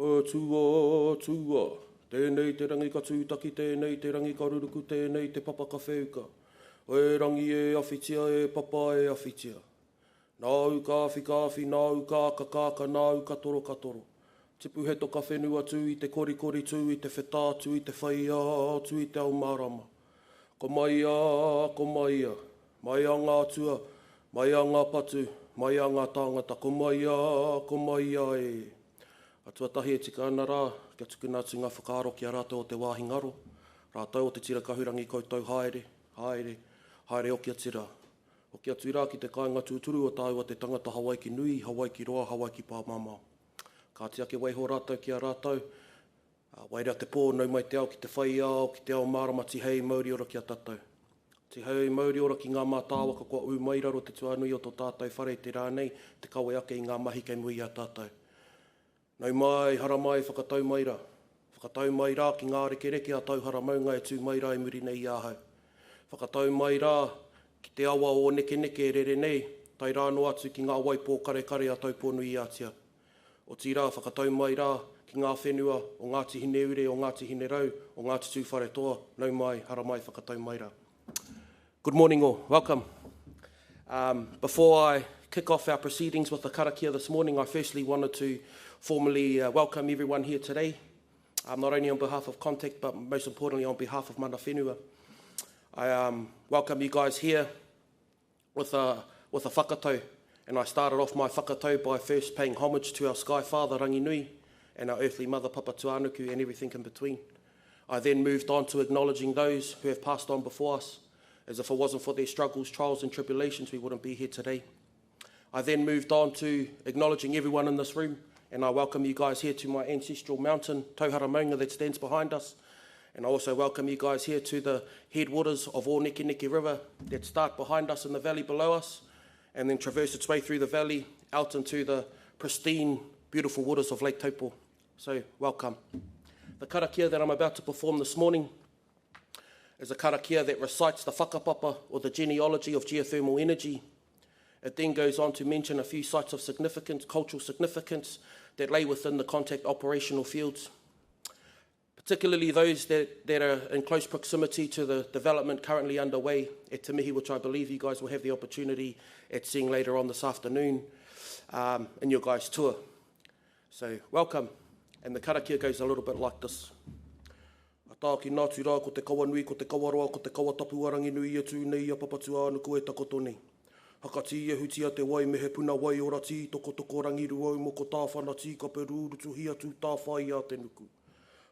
Tua. Tēnei te rangi ka tūtaki, tēnei te rangi ka ruruku, tēnei te papa ka wheuka. O e rangi e awhitia, e papa e awhitia. Nāu ka awhi, nāu kāka, nāu ka toro. Tipu he toka whenua tū i te korikori tū i te whetā tū i te whaia tū i te au marama. Ko maia. Mai a ngā tua, mai a ngā patu, mai a ngā tāngata. Ko maia e. Atua tahi e tika ana rā, kia tuku nā tu ngā whakaaro ki a rātou o te wāhi ngaro. Rātou o te tira kahurangi koutou haere o kia tira. O kia tira ki te kāinga tūturu o tāua te tangata Hawaii ki nui, Hawaii ki roa, Hawaii ki pāmamao. Ka tia ke waiho rātou ki a rātou. Wairea te pō, nau mai te ao ki te whaiao, ki te ao marama tihei mauri ora ki a tātou. Tihei mauri ora ki ngā mātāwa ka kua umairaro te tuanui o tō tātou whare te rānei, te kawe ake i ngā mahi kei mui a tātou. Nau mai, hara mai, whakatau mai rā. Whakatau mai rā ki ngā rekereke a tauhara maunga e tū mai rā i muri nei āhau. Whakatau mai rā ki te awa o neke rere nei, tai rāno atu ki ngā waipō kare a taupōnu i atia. O tī rā, whakatau mai rā ki ngā whenua o Ngāti Hine Ure, o Ngāti Hine Rau, o Ngāti Tūwhare Toa. Nau mai, hara mai, whakatau mai rā. Good morning all, welcome. Before I kick off our proceedings with the karakia this morning, I firstly wanted to formally welcome everyone here today, not only on behalf of Contact, but most importantly on behalf of Mana Whenua. I welcome you guys here with a whakatau, and I started off my whakatau by first paying homage to our Sky Father Rangi Nui and our earthly mother Papa Tuanuku and everything in between. I then moved on to acknowledging those who have passed on before us, as if it wasn't for their struggles, trials and tribulations, we wouldn't be here today. I then moved on to acknowledging everyone in this room, and I welcome you guys here to my ancestral mountain, Tauhara Maunga, that stands behind us. And I also welcome you guys here to the headwaters of O Neke River that start behind us in the valley below us, and then traverse its way through the valley out into the pristine, beautiful waters of Lake Taupo. So, welcome. The karakia that I'm about to perform this morning is a karakia that recites the whakapapa, or the genealogy of geothermal energy. It then goes on to mention a few sites of significance, cultural significance, that lay within the Contact operational fields, particularly those that are in close proximity to the development currently underway at Te Mihi, which I believe you guys will have the opportunity at seeing later on this afternoon in your guys' tour. So, welcome. And the karakia goes a little bit like this. Tā ki nātu rā ko te kawa nui, ko te kawa roa, ko te kawa tapu arangi nui e tū nei a Papa Tuanuku e takoto nei. Hakati e hutia te wai mehe puna wai ora tī, toko rangi ruau mo ko tāwhana tī ka perūru tu hia tū tāwhai a te nuku.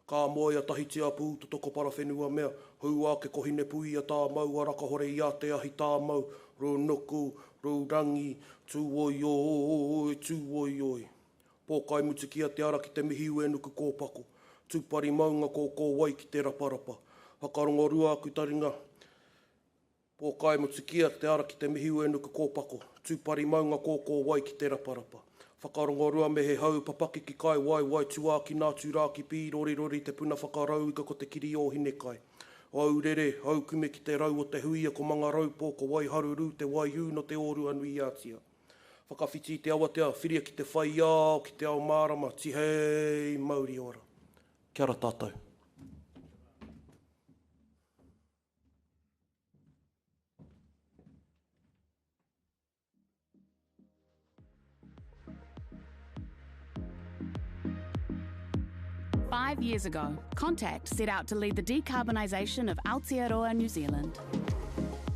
Ka moe a tahi tia pū, to toko para whenua mea, hua ke kohine pui a tā mau, araka hore i a te ahi tā mau, ro noku, ro rangi, tū oi oi. Pōkai mutu ki a te ara ki te mihi ue nuku kōpako. Tūpari maunga kō wai ki te raparapa. Whakarongo rua aku taringa. Pōkai mutu ki a te ara ki te mihi ue nuku kōpako. Tūpari maunga kō wai ki te raparapa. Whakarongo rua me he hau papaki ki kai wai tuā ki nātu rā ki pī rori te puna whakarauga ko te kiri o hine kai. Au rere, hau kume ki te rau o te huia ko manga rau pōko wai haruru te wai ū no te oru anui ātia. Whakawhiti te awatea, whiria ki te whaiao, ki te ao marama, tihei mauri ora. Kia ora tātou. Five years ago, Contact set out to lead the decarbonisation of Aotearoa, New Zealand.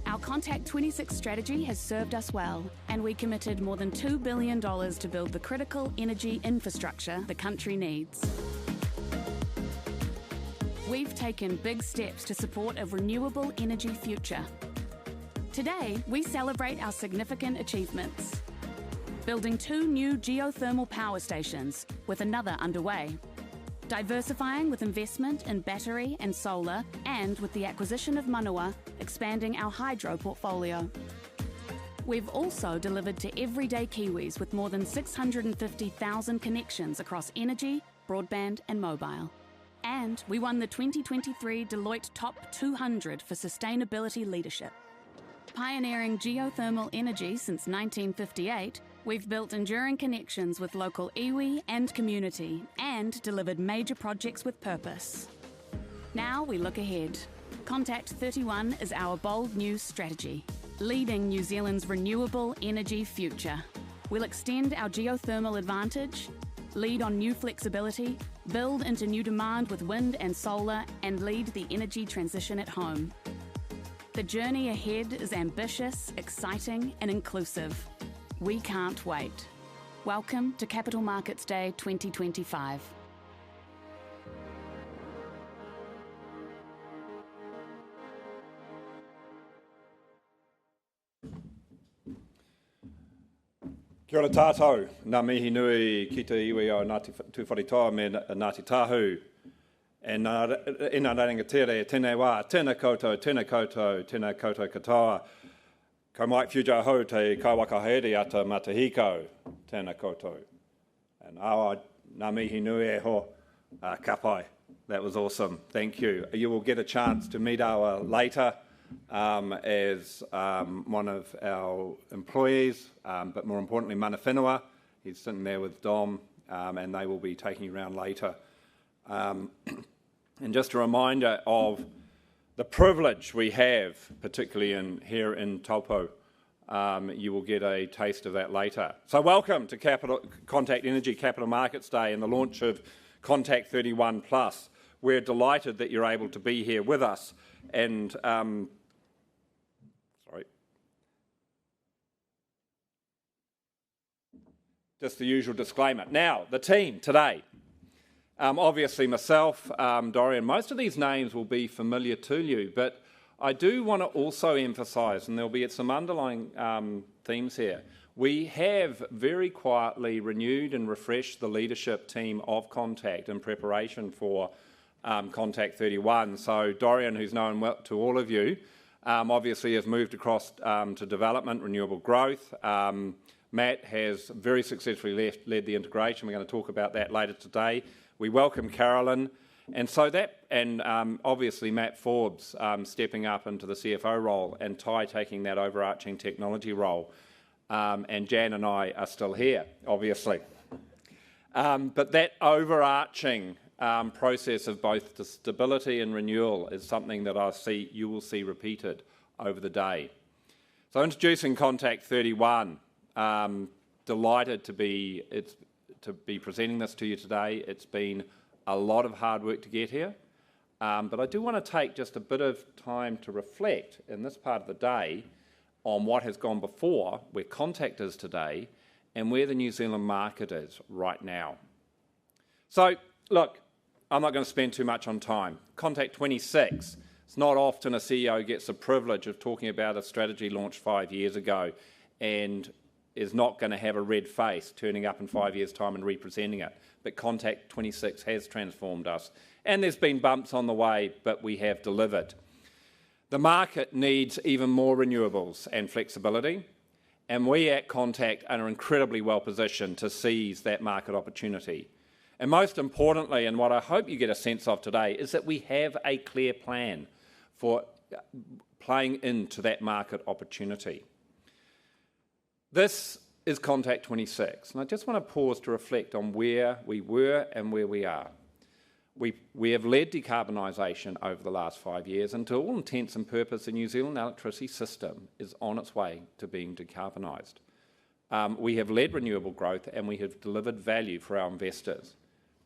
Our Contact 26 strategy has served us well, and we committed more than $2 billion to build the critical energy infrastructure the country needs. We've taken big steps to support a renewable energy future. Today, we celebrate our significant achievements. Building 2 new geothermal power stations, with another underway. Diversifying with investment in battery and solar, and with the acquisition of Manawa, expanding our hydro portfolio. We've also delivered to everyday Kiwis with more than 650,000 connections across energy, broadband and mobile. And we won the 2023 Deloitte Top 200 for Sustainability Leadership. Pioneering geothermal energy since 1958, We've built enduring connections with local iwi and community and delivered major projects with purpose. Now we look ahead. Contact 31 is our bold new strategy, leading New Zealand's renewable energy future. We'll extend our geothermal advantage, lead on new flexibility, build into new demand with wind and solar, and lead the energy transition at home. The journey ahead is ambitious, exciting, and inclusive. We can't wait. Welcome to Capital Markets Day 2025. Kia ora tātou, ngā mihi nui ki te iwi o Ngāti Tūwharetoa me Ngāti Tāhu. E nā rangatere, tēnei wā, tēnā koutou, tēnā koutou, tēnā koutou katoa. Ko Mike Fujo hou te kaiwaka haere ata matahiko, tēnā koutou. And awa, ngā mihi nui e ho, ka pai. That was awesome, thank you. You will get a chance to meet Awa later as one of our employees, but more importantly, mana whenua. He's sitting there with Dom, and they will be taking you around later. And just a reminder of the privilege we have, particularly here in Taupo. You will get a taste of that later. So welcome to Contact Energy Capital Markets Day and the launch of Contact 31 Plus. We're delighted that you're able to be here with us. And just the usual disclaimer. Now, the team today. Obviously myself, Dorian, most of these names will be familiar to you, but I do want to also emphasise, and there'll be some underlying themes here, we have very quietly renewed and refreshed the leadership team of Contact in preparation for Contact 31. So Dorian, who's known well to all of you, obviously has moved across to development, renewable growth. Matt has very successfully led the integration. We're going to talk about that later today. We welcome Carolyn, and so that, and obviously Matt Forbes stepping up into the CFO role, and Ty taking that overarching technology role, and Jan and I are still here, obviously. But that overarching process of both the stability and renewal is something that you will see repeated over the day. So introducing Contact 31. Delighted to be presenting this to you today. It's been a lot of hard work to get here, but I do want to take just a bit of time to reflect in this part of the day on what has gone before, where Contact is today, and where the New Zealand market is right now. So, look, I'm not going to spend too much on time. Contact 26. It's not often a CEO gets the privilege of talking about a strategy launched 5 years ago and is not going to have a red face turning up in 5 years' time and representing it. But Contact 26 has transformed us. And there's been bumps on the way, but we have delivered. The market needs even more renewables and flexibility, and we at Contact are incredibly well positioned to seize that market opportunity. And most importantly, and what I hope you get a sense of today, is that we have a clear plan for playing into that market opportunity. This is Contact 26, and I just want to pause to reflect on where we were and where we are. We have led decarbonisation over the last 5 years, and to all intents and purposes, the New Zealand electricity system is on its way to being decarbonised. We have led renewable growth, and we have delivered value for our investors.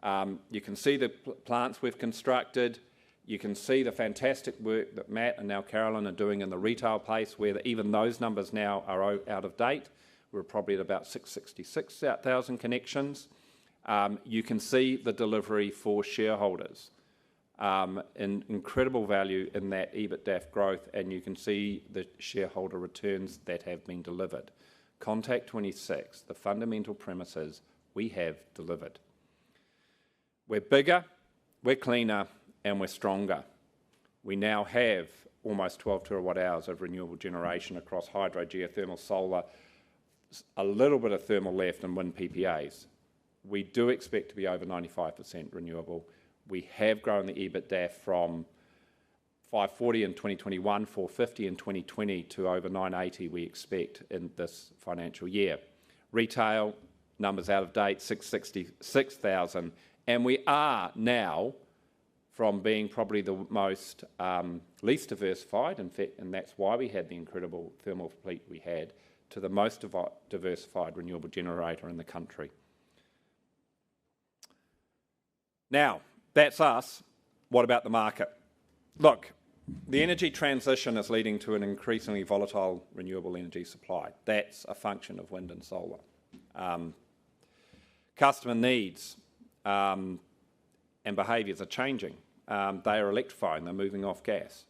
You can see the plants we've constructed. You can see the fantastic work that Matt and now Carolyn are doing in the retail place, where even those numbers now are out of date. We're probably at about 666,000 connections. You can see the delivery for shareholders, incredible value in that EBITDAF growth, and you can see the shareholder returns that have been delivered. Contact 26, the fundamental premises we have delivered. We're bigger, we're cleaner, and we're stronger. We now have almost 12 terawatt hours of renewable generation across hydro, geothermal, solar, a little bit of thermal left and wind PPAs. We do expect to be over 95% renewable. We have grown the EBITDAF from 540 in 2021, 450 in 2020 to over 980 we expect in this financial year. Retail, numbers out of date, 666,000. And we are now, from being probably the most least diversified, in fact, and that's why we had the incredible thermal fleet we had, to the most diversified renewable generator in the country. Now, that's us. What about the market? Look, the energy transition is leading to an increasingly volatile renewable energy supply. That's a function of wind and solar. Customer needs and behaviours are changing. They are electrifying, they're moving off gas.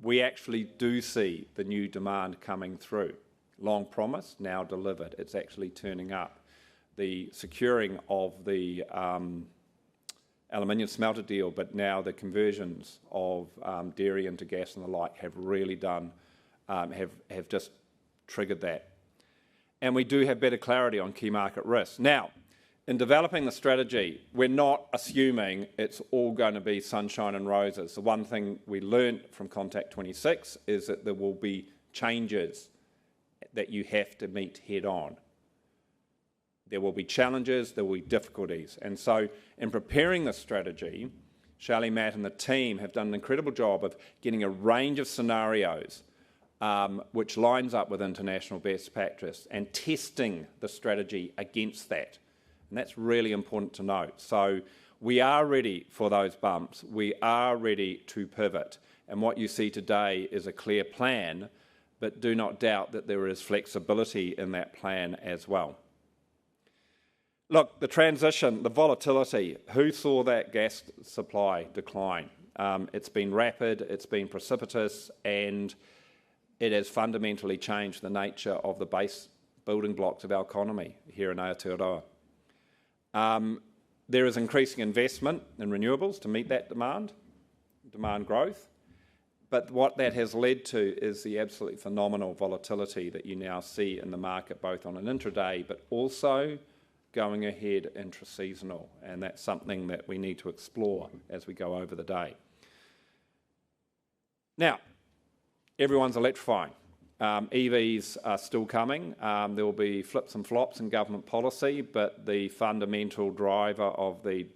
We actually do see the new demand coming through. Long promise, now delivered. It's actually turning up. The securing of the aluminium smelter deal, but now the conversions of dairy into gas and the like have really done, have just triggered that. And we do have better clarity on key market risks. Now, in developing the strategy, we're not assuming it's all going to be sunshine and roses. The one thing we learned from Contact 26 is that there will be changes that you have to meet head on. There will be challenges, there will be difficulties. And so in preparing the strategy, Shelley, Matt and the team have done an incredible job of getting a range of scenarios which lines up with international best practice and testing the strategy against that. And that's really important to note. So we are ready for those bumps. We are ready to pivot. And what you see today is a clear plan, but do not doubt that there is flexibility in that plan as well. Look, the transition, the volatility, who saw that gas supply decline? It's been rapid, it's been precipitous, and it has fundamentally changed the nature of the base building blocks of our economy here in Aotearoa. There is increasing investment in renewables to meet that demand growth, but what that has led to is the absolutely phenomenal volatility that you now see in the market, both on an intraday, but also going ahead intra-seasonal, and that's something that we need to explore as we go over the day. Now, everyone's electrifying. EVs are still coming. There will be flips and flops in government policy, but the fundamental driver of the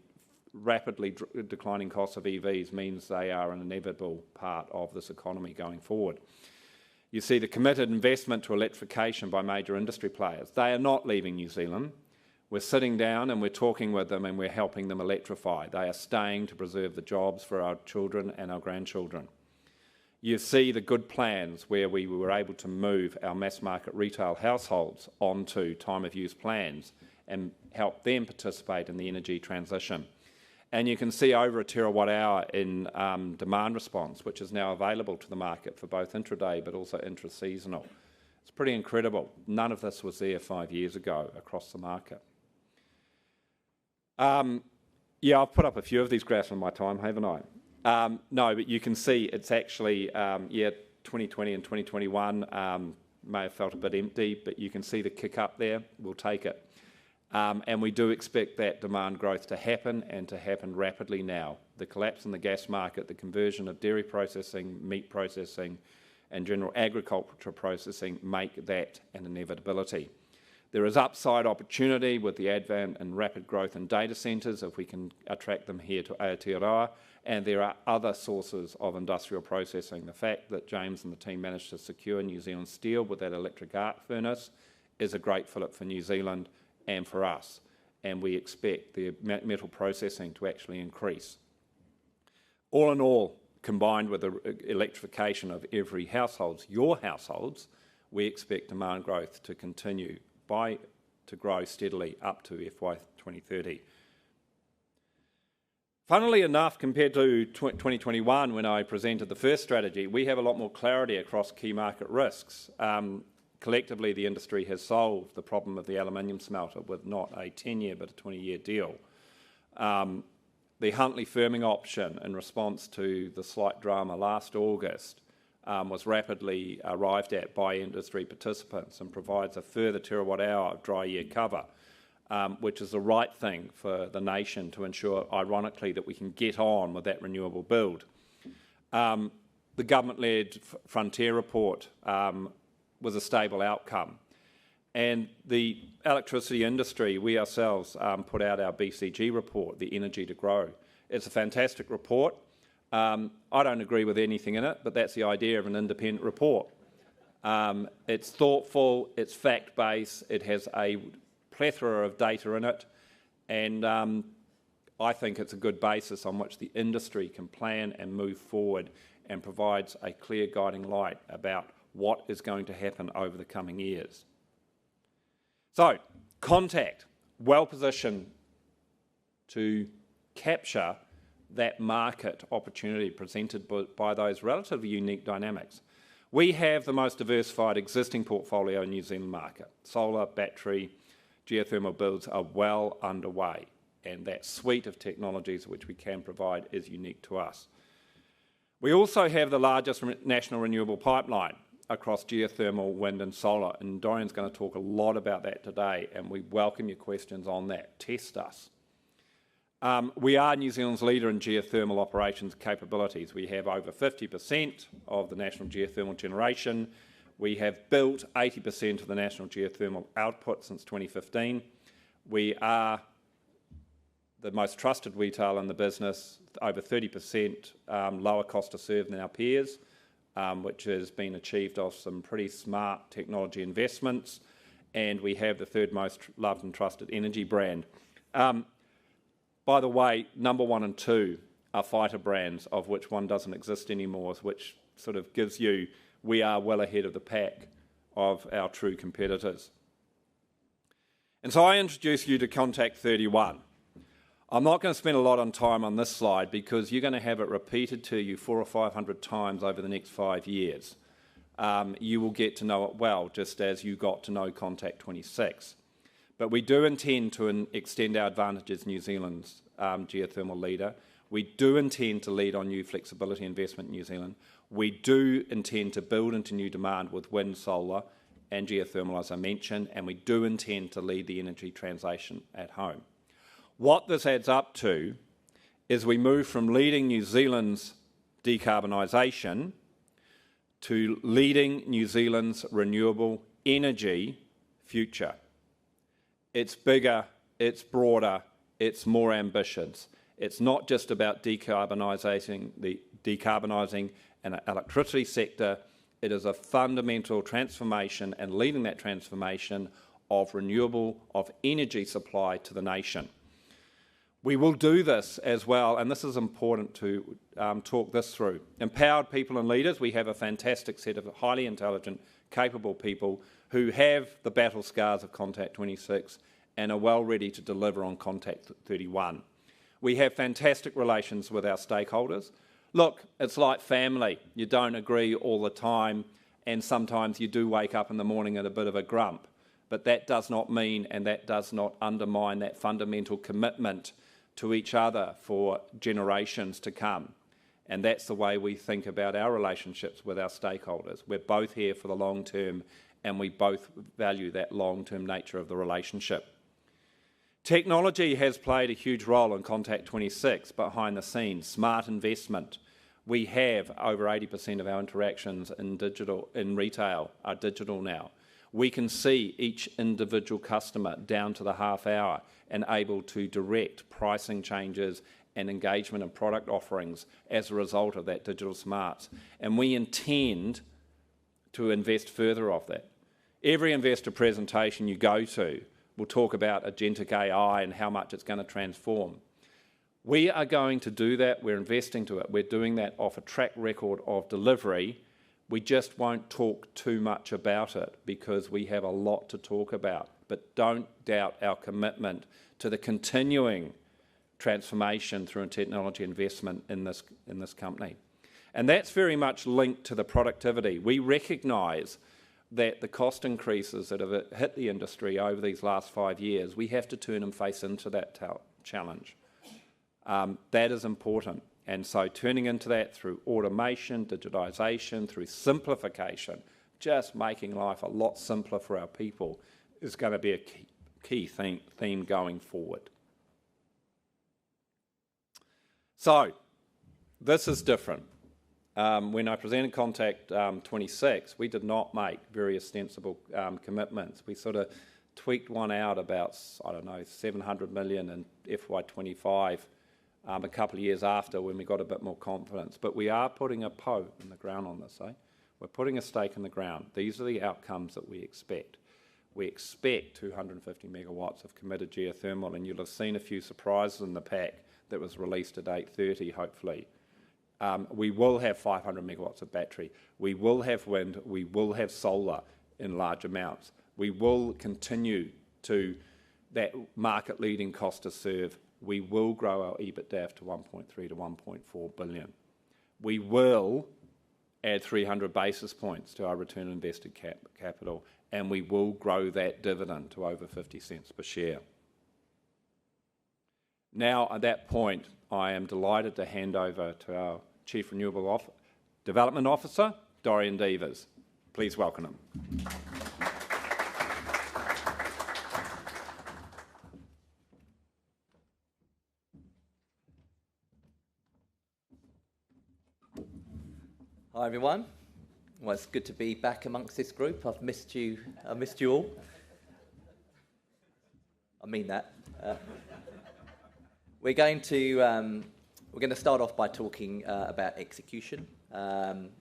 rapidly declining cost of EVs means they are an inevitable part of this economy going forward. You see the committed investment to electrification by major industry players. They are not leaving New Zealand. We're sitting down and we're talking with them and we're helping them electrify. They are staying to preserve the jobs for our children and our grandchildren. You see the good plans where we were able to move our mass market retail households onto time of use plans and help them participate in the energy transition. And you can see over a terawatt hour in demand response, which is now available to the market for both intraday but also intra-seasonal. It's pretty incredible. None of this was there 5 years ago across the market. Yeah, I've put up a few of these graphs in my time, haven't I? No, but you can see it's actually, 2020 and 2021 may have felt a bit empty, but you can see the kick up there. We'll take it. And we do expect that demand growth to happen and to happen rapidly now. The collapse in the gas market, the conversion of dairy processing, meat processing, and general agriculture processing make that an inevitability. There is upside opportunity with the advent and rapid growth in data centres if we can attract them here to Aotearoa, and there are other sources of industrial processing. The fact that James and the team managed to secure New Zealand Steel with that electric arc furnace is a great fillip for New Zealand and for us, and we expect the metal processing to actually increase. All in all, combined with the electrification of every households, your households, we expect demand growth to continue to grow steadily up to FY 2030. Funnily enough, compared to 2021 when I presented the first strategy, we have a lot more clarity across key market risks. Collectively, the industry has solved the problem of the aluminium smelter with not a 10-year but a 20-year deal. The Huntly firming option in response to the slight drama last August was rapidly arrived at by industry participants and provides a further terawatt hour of dry year cover, which is the right thing for the nation to ensure, ironically, that we can get on with that renewable build. The government-led Frontier report was a stable outcome. And the electricity industry, we ourselves put out our BCG report, the Energy to Grow. It's a fantastic report. I don't agree with anything in it, but that's the idea of an independent report. It's thoughtful, it's fact-based, it has a plethora of data in it, and I think it's a good basis on which the industry can plan and move forward and provides a clear guiding light about what is going to happen over the coming years. So, Contact, well positioned to capture that market opportunity presented by those relatively unique dynamics. We have the most diversified existing portfolio in New Zealand market. Solar, battery, geothermal builds are well underway, and that suite of technologies which we can provide is unique to us. We also have the largest national renewable pipeline across geothermal, wind and solar, and Dorian's going to talk a lot about that today, and we welcome your questions on that. Test us. We are New Zealand's leader in geothermal operations capabilities. We have over 50% of the national geothermal generation. We have built 80% of the national geothermal output since 2015. We are the most trusted retailer in the business, over 30% lower cost to serve than our peers, which has been achieved off some pretty smart technology investments, and we have the third most loved and trusted energy brand. By the way, number 1 and 2 are fighter brands, of which one doesn't exist anymore, which sort of gives you, we are well ahead of the pack of our true competitors. And so I introduce you to Contact 31. I'm not going to spend a lot of time on this slide because you're going to have it repeated to you 400 or 500 times over the next 5 years. You will get to know it well, just as you got to know Contact 26. But we do intend to extend our advantages as New Zealand's geothermal leader. We do intend to lead on new flexibility investment in New Zealand. We do intend to build into new demand with wind, solar and geothermal, as I mentioned, and we do intend to lead the energy transition at home. What this adds up to is we move from leading New Zealand's decarbonisation to leading New Zealand's renewable energy future. It's bigger, it's broader, it's more ambitious. It's not just about decarbonising an electricity sector. It is a fundamental transformation and leading that transformation of renewable, of energy supply to the nation. We will do this as well, and this is important to talk this through. Empowered people and leaders, we have a fantastic set of highly intelligent, capable people who have the battle scars of Contact 26 and are well ready to deliver on Contact 31. We have fantastic relations with our stakeholders. Look, it's like family. You don't agree all the time, and sometimes you do wake up in the morning at a bit of a grump, but that does not mean and that does not undermine that fundamental commitment to each other for generations to come. And that's the way we think about our relationships with our stakeholders. We're both here for the long term, and we both value that long-term nature of the relationship. Technology has played a huge role in Contact 26 behind the scenes. Smart investment. We have over 80% of our interactions in retail are digital now. We can see each individual customer down to the half hour and able to direct pricing changes and engagement and product offerings as a result of that digital smarts. And we intend to invest further of that. Every investor presentation you go to will talk about agentic AI and how much it's going to transform. We are going to do that. We're investing to it. We're doing that off a track record of delivery. We just won't talk too much about it because we have a lot to talk about. But don't doubt our commitment to the continuing transformation through technology investment in this company. And that's very much linked to the productivity. We recognise that the cost increases that have hit the industry over these last 5 years, we have to turn and face into that challenge. That is important. And so turning into that through automation, digitisation, through simplification, just making life a lot simpler for our people is going to be a key theme going forward. So this is different. when I presented Contact 26, we did not make very ostensible commitments. We sort of tweaked one out about, I don't know, 700 million in FY25 a couple of years after when we got a bit more confidence. But we are putting a PO in the ground on this, eh? We're putting a stake in the ground. These are the outcomes that we expect. We expect 250 megawatts of committed geothermal, and you'll have seen a few surprises in the pack that was released at 8:30, hopefully. We will have 500 megawatts of battery. We will have wind. We will have solar in large amounts. We will continue to that market-leading cost to serve. We will grow our EBITDA to 1.3 to 1.4 billion. We will add 300 basis points to our return on invested capital, and we will grow that dividend to over 50 cents per share. Now, at that point, I am delighted to hand over to our Chief Renewable Development Officer, Dorian Devers. Please welcome him. Hi everyone. Well, it's good to be back amongst this group. I've missed you. I missed you all. I mean that. We're going to start off by talking about execution.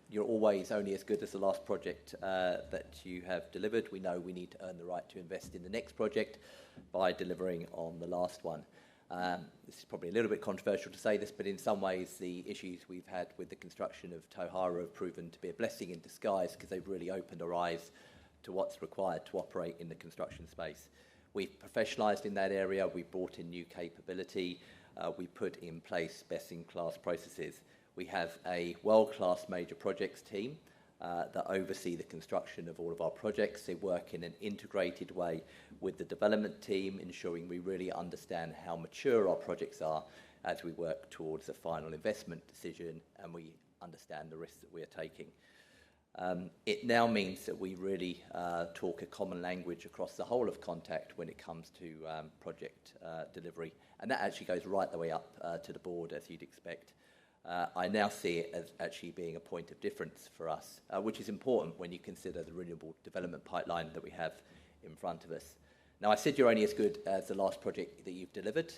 You're always only as good as the last project that you have delivered. We know we need to earn the right to invest in the next project by delivering on the last one. This is probably a little bit controversial to say this, but in some ways the issues we've had with the construction of Tauhara have proven to be a blessing in disguise because they've really opened our eyes to what's required to operate in the construction space. We've professionalised in that area, we brought in new capability, we put in place best-in-class processes. We have a world-class major projects team that oversee the construction of all of our projects. They work in an integrated way with the development team, ensuring we really understand how mature our projects are as we work towards a final investment decision and we understand the risks that we are taking. It now means that we really talk a common language across the whole of Contact when it comes to project delivery, and that actually goes right the way up to the board, as you'd expect. I now see it as actually being a point of difference for us, which is important when you consider the renewable development pipeline that we have in front of us. Now, I said you're only as good as the last project that you've delivered.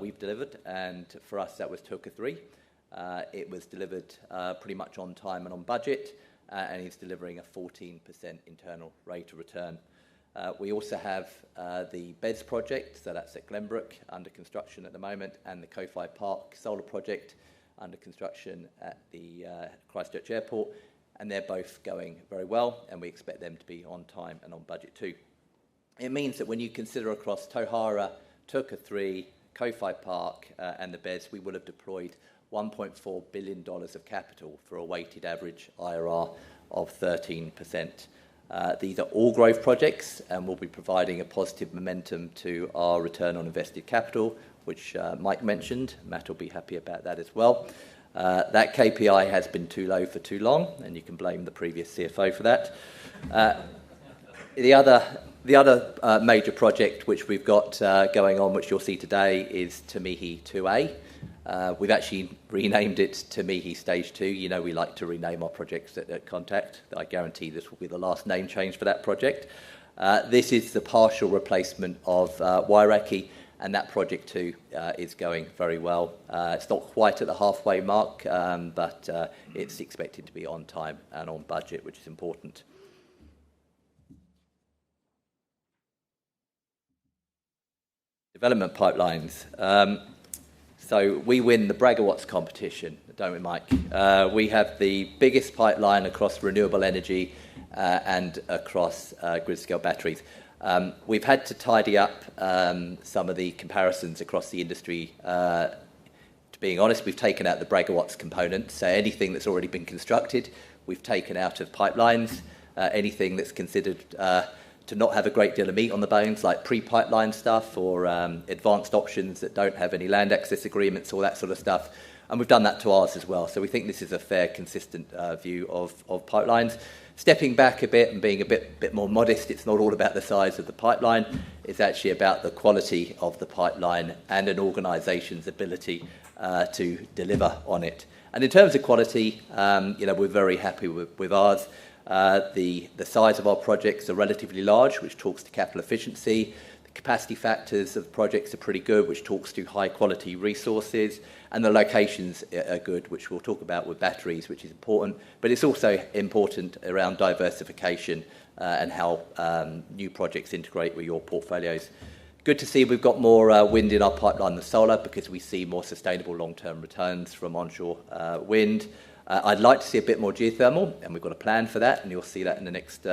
We've delivered, and for us that was Toka 3. It was delivered pretty much on time and on budget, and it's delivering a 14% internal rate of return. We also have the BEDS project, so that's at Glenbrook, under construction at the moment, and the Ko-Fi Park solar project, under construction at the Christchurch Airport, and they're both going very well, and we expect them to be on time and on budget too. It means that when you consider across Tauhara, Toka 3, Ko-Fi Park, and the BEDS, we will have deployed $1.4 billion of capital for a weighted average IRR of 13%. These are all growth projects and will be providing a positive momentum to our return on invested capital, which Mike mentioned. Matt will be happy about that as well. That KPI has been too low for too long, and you can blame the previous CFO for that. The other major project which we've got going on, which you'll see today, is Te Mihi 2A. We've actually renamed it Te Mihi Stage 2. You know we like to rename our projects at Contact. I guarantee this will be the last name change for that project. This is the partial replacement of Wairaki, and that project too is going very well. It's not quite at the halfway mark, but it's expected to be on time and on budget, which is important. Development pipelines. So we win the Bragawatts competition, don't we, Mike? We have the biggest pipeline across renewable energy and across grid-scale batteries. We've had to tidy up some of the comparisons across the industry. To being honest, we've taken out the Bragawatts component, so anything that's already been constructed, we've taken out of pipelines. Anything that's considered to not have a great deal of meat on the bones, like pre-pipeline stuff or advanced options that don't have any land access agreements, all that sort of stuff. And we've done that to ours as well. So we think this is a fair, consistent view of pipelines. Stepping back a bit and being a bit more modest, it's not all about the size of the pipeline. It's actually about the quality of the pipeline and an organisation's ability to deliver on it. And in terms of quality, we're very happy with ours. The size of our projects are relatively large, which talks to capital efficiency. The capacity factors of projects are pretty good, which talks to high quality resources. And the locations are good, which we'll talk about with batteries, which is important. But it's also important around diversification and how new projects integrate with your portfolios. Good to see we've got more wind in our pipeline than solar, because we see more sustainable long-term returns from onshore wind. I'd like to see a bit more geothermal, and we've got a plan for that, and you'll see that in the next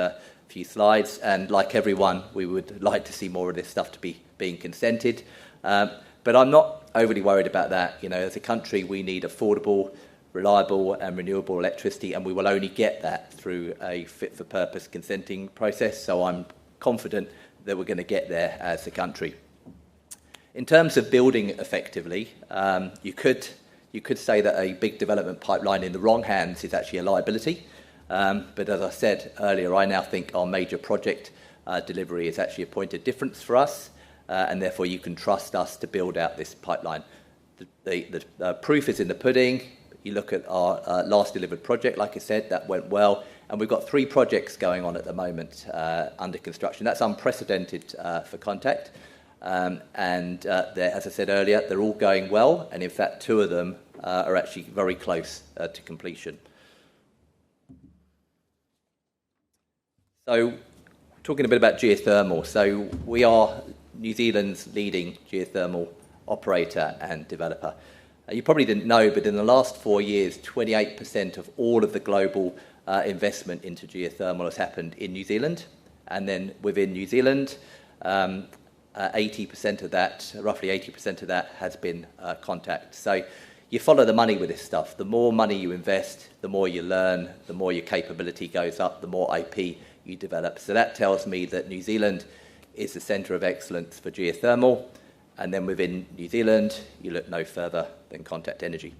few slides. And like everyone, we would like to see more of this stuff to be being consented. But I'm not overly worried about that. As a country, we need affordable, reliable and renewable electricity, and we will only get that through a fit-for-purpose consenting process. So I'm confident that we're going to get there as a country. In terms of building effectively, you could say that a big development pipeline in the wrong hands is actually a liability. But as I said earlier, I now think our major project delivery is actually a point of difference for us, and therefore you can trust us to build out this pipeline. The proof is in the pudding. You look at our last delivered project, like I said, that went well. And we've got 3 projects going on at the moment under construction. That's unprecedented for Contact. As I said earlier, they're all going well. And in fact, 2 of them are actually very close to completion. So talking a bit about geothermal. So we are New Zealand's leading geothermal operator and developer. You probably didn't know, but in the last 4 years, 28% of all of the global investment into geothermal has happened in New Zealand. And then within New Zealand, 80% of that, roughly 80% of that has been Contact. So you follow the money with this stuff. The more money you invest, the more you learn, the more your capability goes up, the more IP you develop. So that tells me that New Zealand is the centre of excellence for geothermal. And then within New Zealand, you look no further than Contact Energy.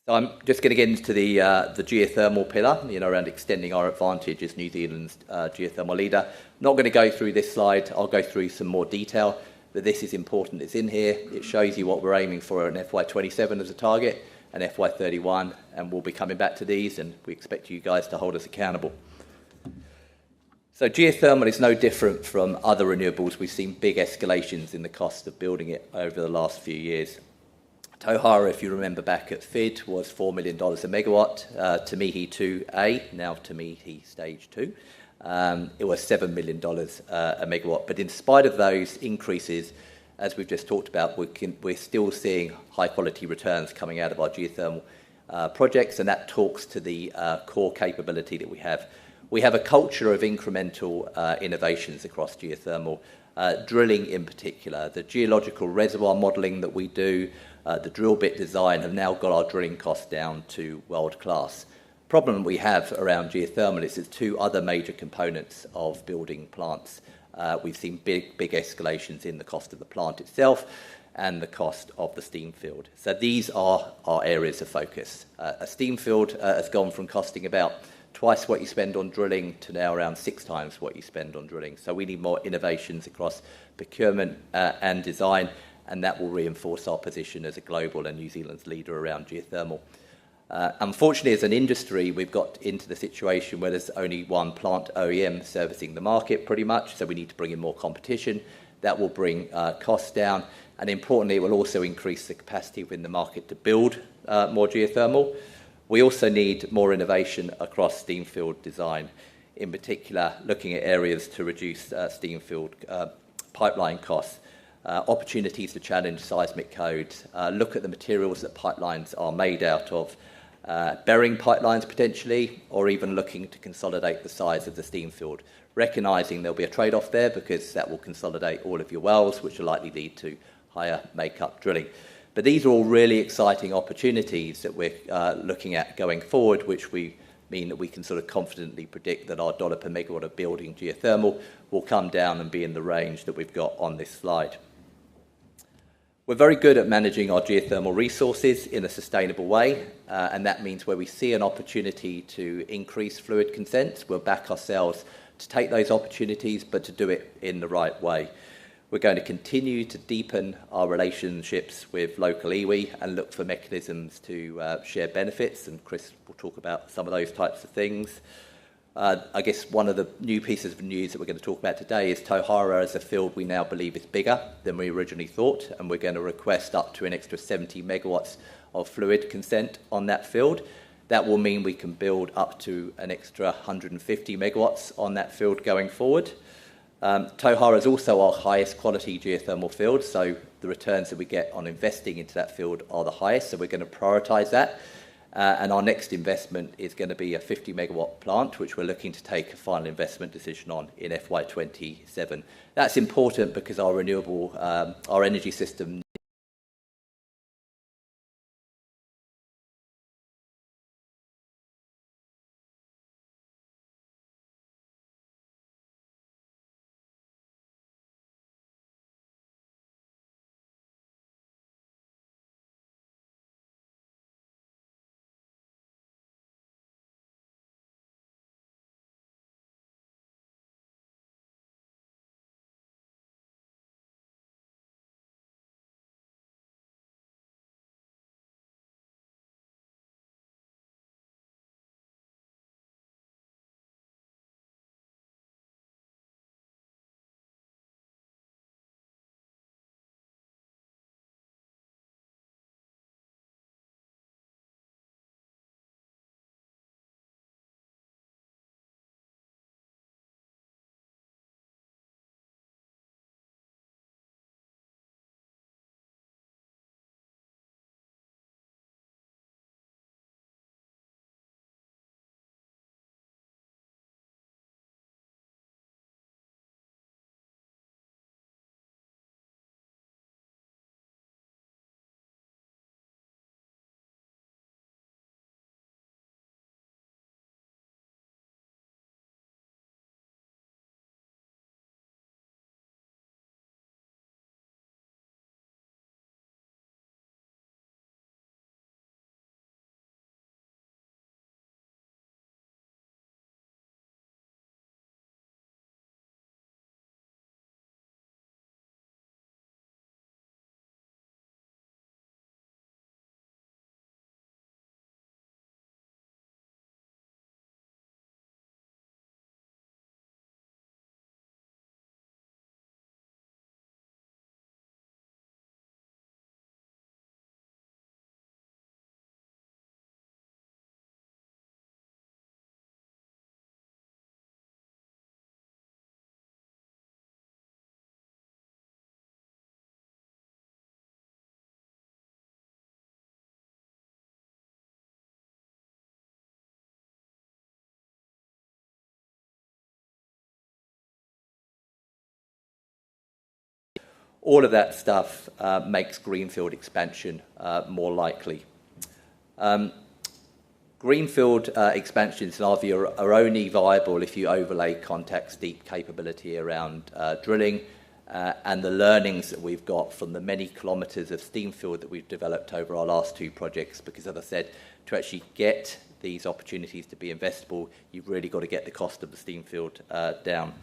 So I'm just going to get into the geothermal pillar, around extending our advantage as New Zealand's geothermal leader. Not going to go through this slide. I'll go through some more detail, but this is important. It's in here. It shows you what we're aiming for in FY27 as a target and FY31, and we'll be coming back to these, and we expect you guys to hold us accountable. So geothermal is no different from other renewables. We've seen big escalations in the cost of building it over the last few years. Tauhara, if you remember back at FID, was $4 million a megawatt. Tamihi 2A, now Tamihi Stage 2, it was $7 million a megawatt. But in spite of those increases, as we've just talked about, we're still seeing high-quality returns coming out of our geothermal projects, and that talks to the core capability that we have. We have a culture of incremental innovations across geothermal, drilling in particular. The geological reservoir modelling that we do, the drill bit design have now got our drilling costs down to world class. Problem we have around geothermal is there's 2 other major components of building plants. We've seen big escalations in the cost of the plant itself and the cost of the steam field. So these are our areas of focus. A steam field has gone from costing about twice what you spend on drilling to now around 6 times what you spend on drilling. So we need more innovations across procurement and design, and that will reinforce our position as a global and New Zealand's leader around geothermal. Unfortunately, as an industry, we've got into the situation where there's only one plant OEM servicing the market pretty much, so we need to bring in more competition. That will bring costs down, and importantly, it will also increase the capacity within the market to build more geothermal. We also need more innovation across steam field design, in particular looking at areas to reduce steam field pipeline costs, opportunities to challenge seismic codes, look at the materials that pipelines are made out of, burying pipelines potentially, or even looking to consolidate the size of the steam field, recognising there'll be a trade-off there because that will consolidate all of your wells, which will likely lead to higher make-up drilling. But these are all really exciting opportunities that we're looking at going forward, which we mean that we can sort of confidently predict that our dollar per megawatt of building geothermal will come down and be in the range that we've got on this slide. We're very good at managing our geothermal resources in a sustainable way, and that means where we see an opportunity to increase fluid consents, we'll back ourselves to take those opportunities, but to do it in the right way. We're going to continue to deepen our relationships with local iwi and look for mechanisms to share benefits, and Chris will talk about some of those types of things. I guess one of the new pieces of news that we're going to talk about today is Tauhara as a field we now believe is bigger than we originally thought, and we're going to request up to an extra 70 megawatts of fluid consent on that field. That will mean we can build up to an extra 150 megawatts on that field going forward. Tauhara is also our highest quality geothermal field, so the returns that we get on investing into that field are the highest, so we're going to prioritise that. And our next investment is going to be a 50 megawatt plant, which we're looking to take a final investment decision on in FY27. That's important because our renewable, our energy system all of that stuff makes greenfield expansion more likely. Greenfield expansions, in our view, are only viable if you overlay Contact's deep capability around drilling and the learnings that we've got from the many kilometres of steam field that we've developed over our last two projects. Because, as I said, to actually get these opportunities to be investable, you've really got to get the cost of the steam field down.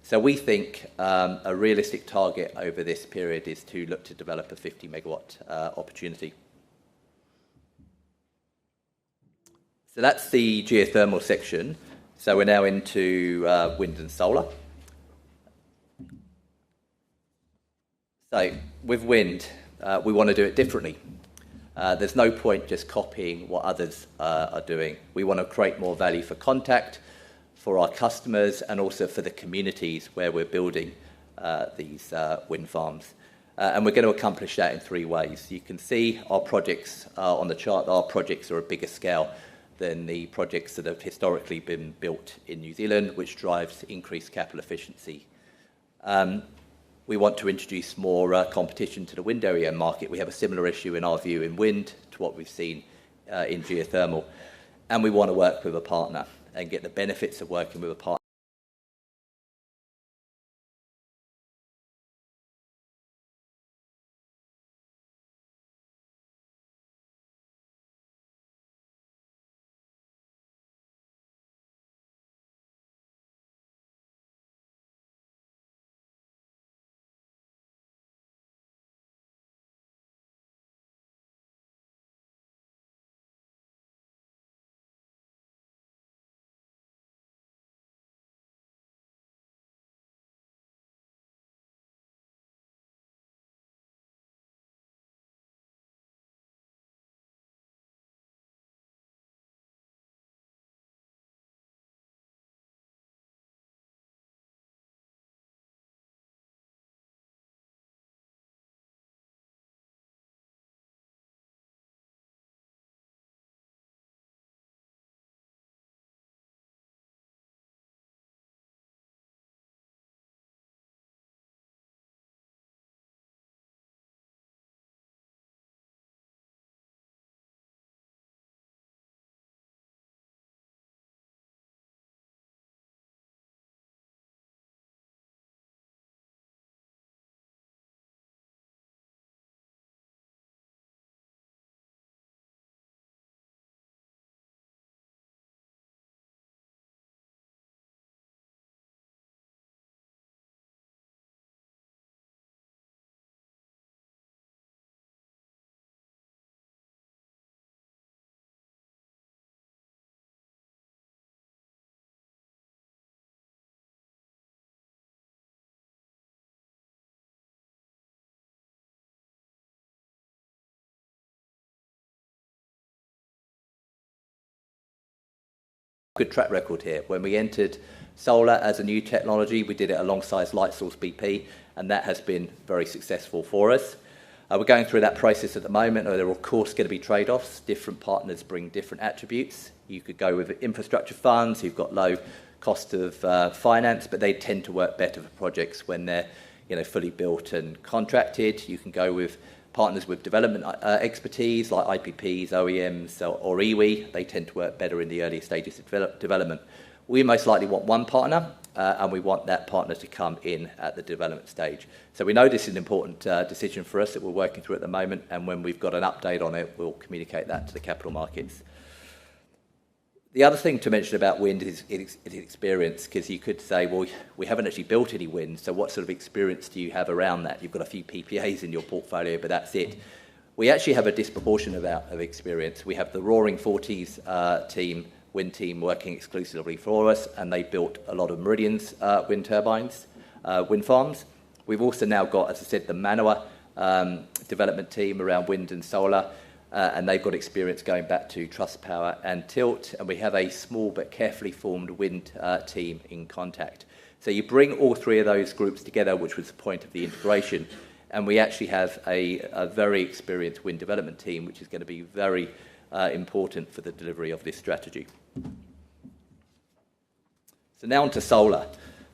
So we think a realistic target over this period is to look to develop a 50 megawatt opportunity. So that's the geothermal section. So we're now into wind and solar. So with wind, we want to do it differently. There's no point just copying what others are doing. We want to create more value for Contact, for our customers, and also for the communities where we're building these wind farms. And we're going to accomplish that in three ways. You can see our projects on the chart. Our projects are a bigger scale than the projects that have historically been built in New Zealand, which drives increased capital efficiency. We want to introduce more competition to the wind area market. We have a similar issue, in our view, in wind to what we've seen in geothermal. And we want to work with a partner and get the benefits of working with a partner. good track record here. When we entered solar as a new technology, we did it alongside Lightsource BP, and that has been very successful for us. We're going through that process at the moment. There are, of course, going to be trade-offs. Different partners bring different attributes. You could go with infrastructure funds who've got low cost of finance, but they tend to work better for projects when they're fully built and contracted. You can go with partners with development expertise like IPPs, OEMs, or iwi. They tend to work better in the early stages of development. We most likely want one partner, and we want that partner to come in at the development stage. So we know this is an important decision for us that we're working through at the moment, and when we've got an update on it, we'll communicate that to the capital markets. The other thing to mention about wind is experience, because you could say, well, we haven't actually built any wind, so what sort of experience do you have around that? You've got a few PPAs in your portfolio, but that's it. We actually have a disproportionate amount of experience. We have the Roaring Forties wind team working exclusively for us, and they built a lot of Meridian's wind turbines, wind farms. We've also now got, as I said, the Manawa development team around wind and solar, and they've got experience going back to Trustpower and Tilt, and we have a small but carefully formed wind team in Contact. So you bring all three of those groups together, which was the point of the integration, and we actually have a very experienced wind development team, which is going to be very important for the delivery of this strategy. So now on to solar.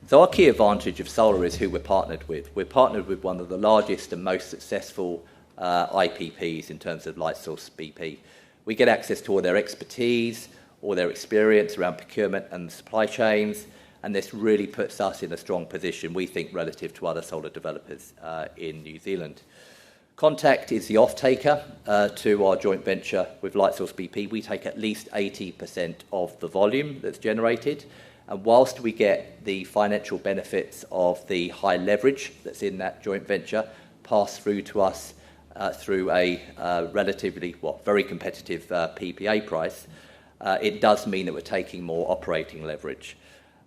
So our key advantage of solar is who we're partnered with. We're partnered with one of the largest and most successful IPPs in terms of Lightsource BP. We get access to all their expertise, all their experience around procurement and supply chains, and this really puts us in a strong position, we think, relative to other solar developers in New Zealand. Contact is the off-taker to our joint venture with Lightsource BP. We take at least 80% of the volume that's generated, and whilst we get the financial benefits of the high leverage that's in that joint venture passed through to us through a relatively, very competitive PPA price, it does mean that we're taking more operating leverage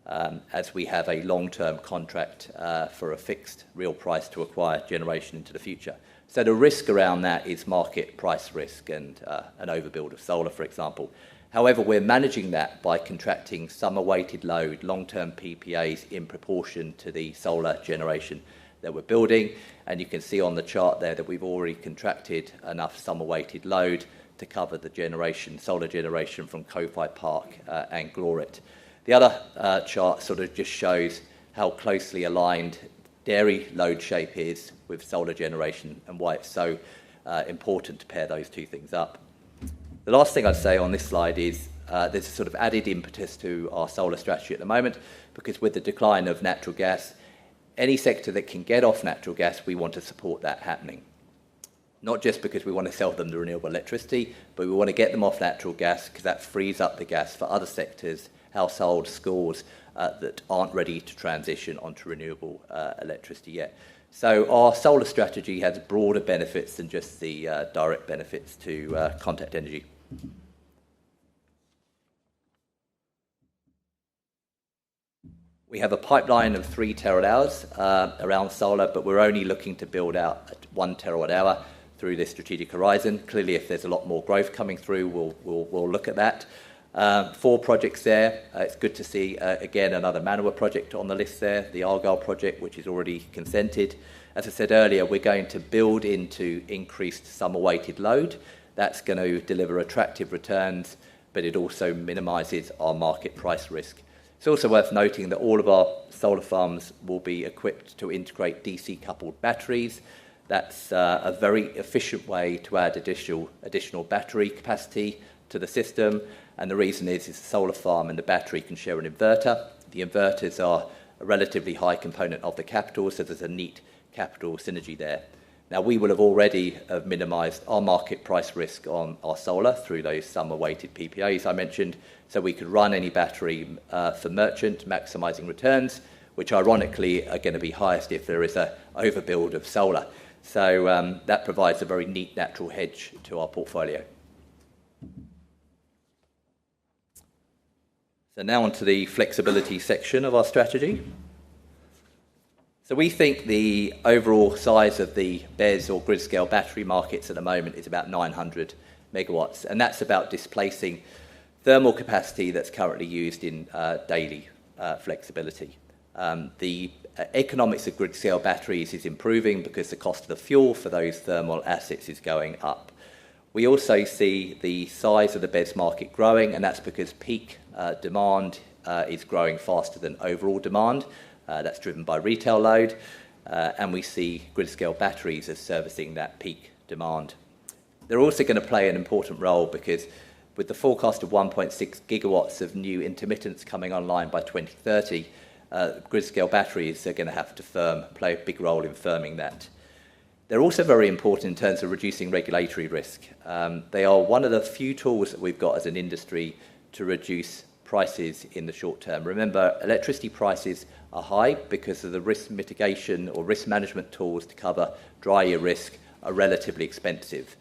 as we have a long-term contract for a fixed real price to acquire generation into the future. So the risk around that is market price risk and an overbuild of solar, for example. However, we're managing that by contracting summer-weighted load, long-term PPAs in proportion to the solar generation that we're building. And you can see on the chart there that we've already contracted enough summer-weighted load to cover the generation, solar generation from Kowhai Park and Glorit. The other chart sort of just shows how closely aligned dairy load shape is with solar generation and why it's so important to pair those two things up. The last thing I'd say on this slide is there's a sort of added impetus to our solar strategy at the moment, because with the decline of natural gas, any sector that can get off natural gas, we want to support that happening. Not just because we want to sell them the renewable electricity, but we want to get them off natural gas because that frees up the gas for other sectors, households, schools, that aren't ready to transition onto renewable electricity yet. So our solar strategy has broader benefits than just the direct benefits to Contact Energy. We have a pipeline of 3 terawatt-hours around solar, but we're only looking to build out 1 terawatt-hour through this strategic horizon. Clearly, if there's a lot more growth coming through, we'll look at that. 4 projects there. It's good to see, again, another Manawa project on the list there, the Argyle project, which is already consented. As I said earlier, we're going to build into increased summer-weighted load. That's going to deliver attractive returns, but it also minimises our market price risk. It's also worth noting that all of our solar farms will be equipped to integrate DC-coupled batteries. That's a very efficient way to add additional battery capacity to the system. And the reason is the solar farm and the battery can share an inverter. The inverters are a relatively high component of the capital, so there's a neat capital synergy there. Now, we will have already minimised our market price risk on our solar through those summer-weighted PPAs I mentioned, so we could run any battery for merchant, maximising returns, which ironically are going to be highest if there is an overbuild of solar. So that provides a very neat natural hedge to our portfolio. So now on to the flexibility section of our strategy. So we think the overall size of the BESS or grid-scale battery markets at the moment is about 900 megawatts, and that's about displacing thermal capacity that's currently used in daily flexibility. The economics of grid-scale batteries is improving because the cost of the fuel for those thermal assets is going up. We also see the size of the BESS market growing, and that's because peak demand is growing faster than overall demand. That's driven by retail load, and we see grid-scale batteries as servicing that peak demand. They're also going to play an important role because with the forecast of 1.6 gigawatts of new intermittents coming online by 2030, grid-scale batteries are going to have to play a big role in firming that. They're also very important in terms of reducing regulatory risk. They are one of the few tools that we've got as an industry to reduce prices in the short term. Remember, electricity prices are high because of the risk mitigation or risk management tools to cover dry year risk are relatively expensive.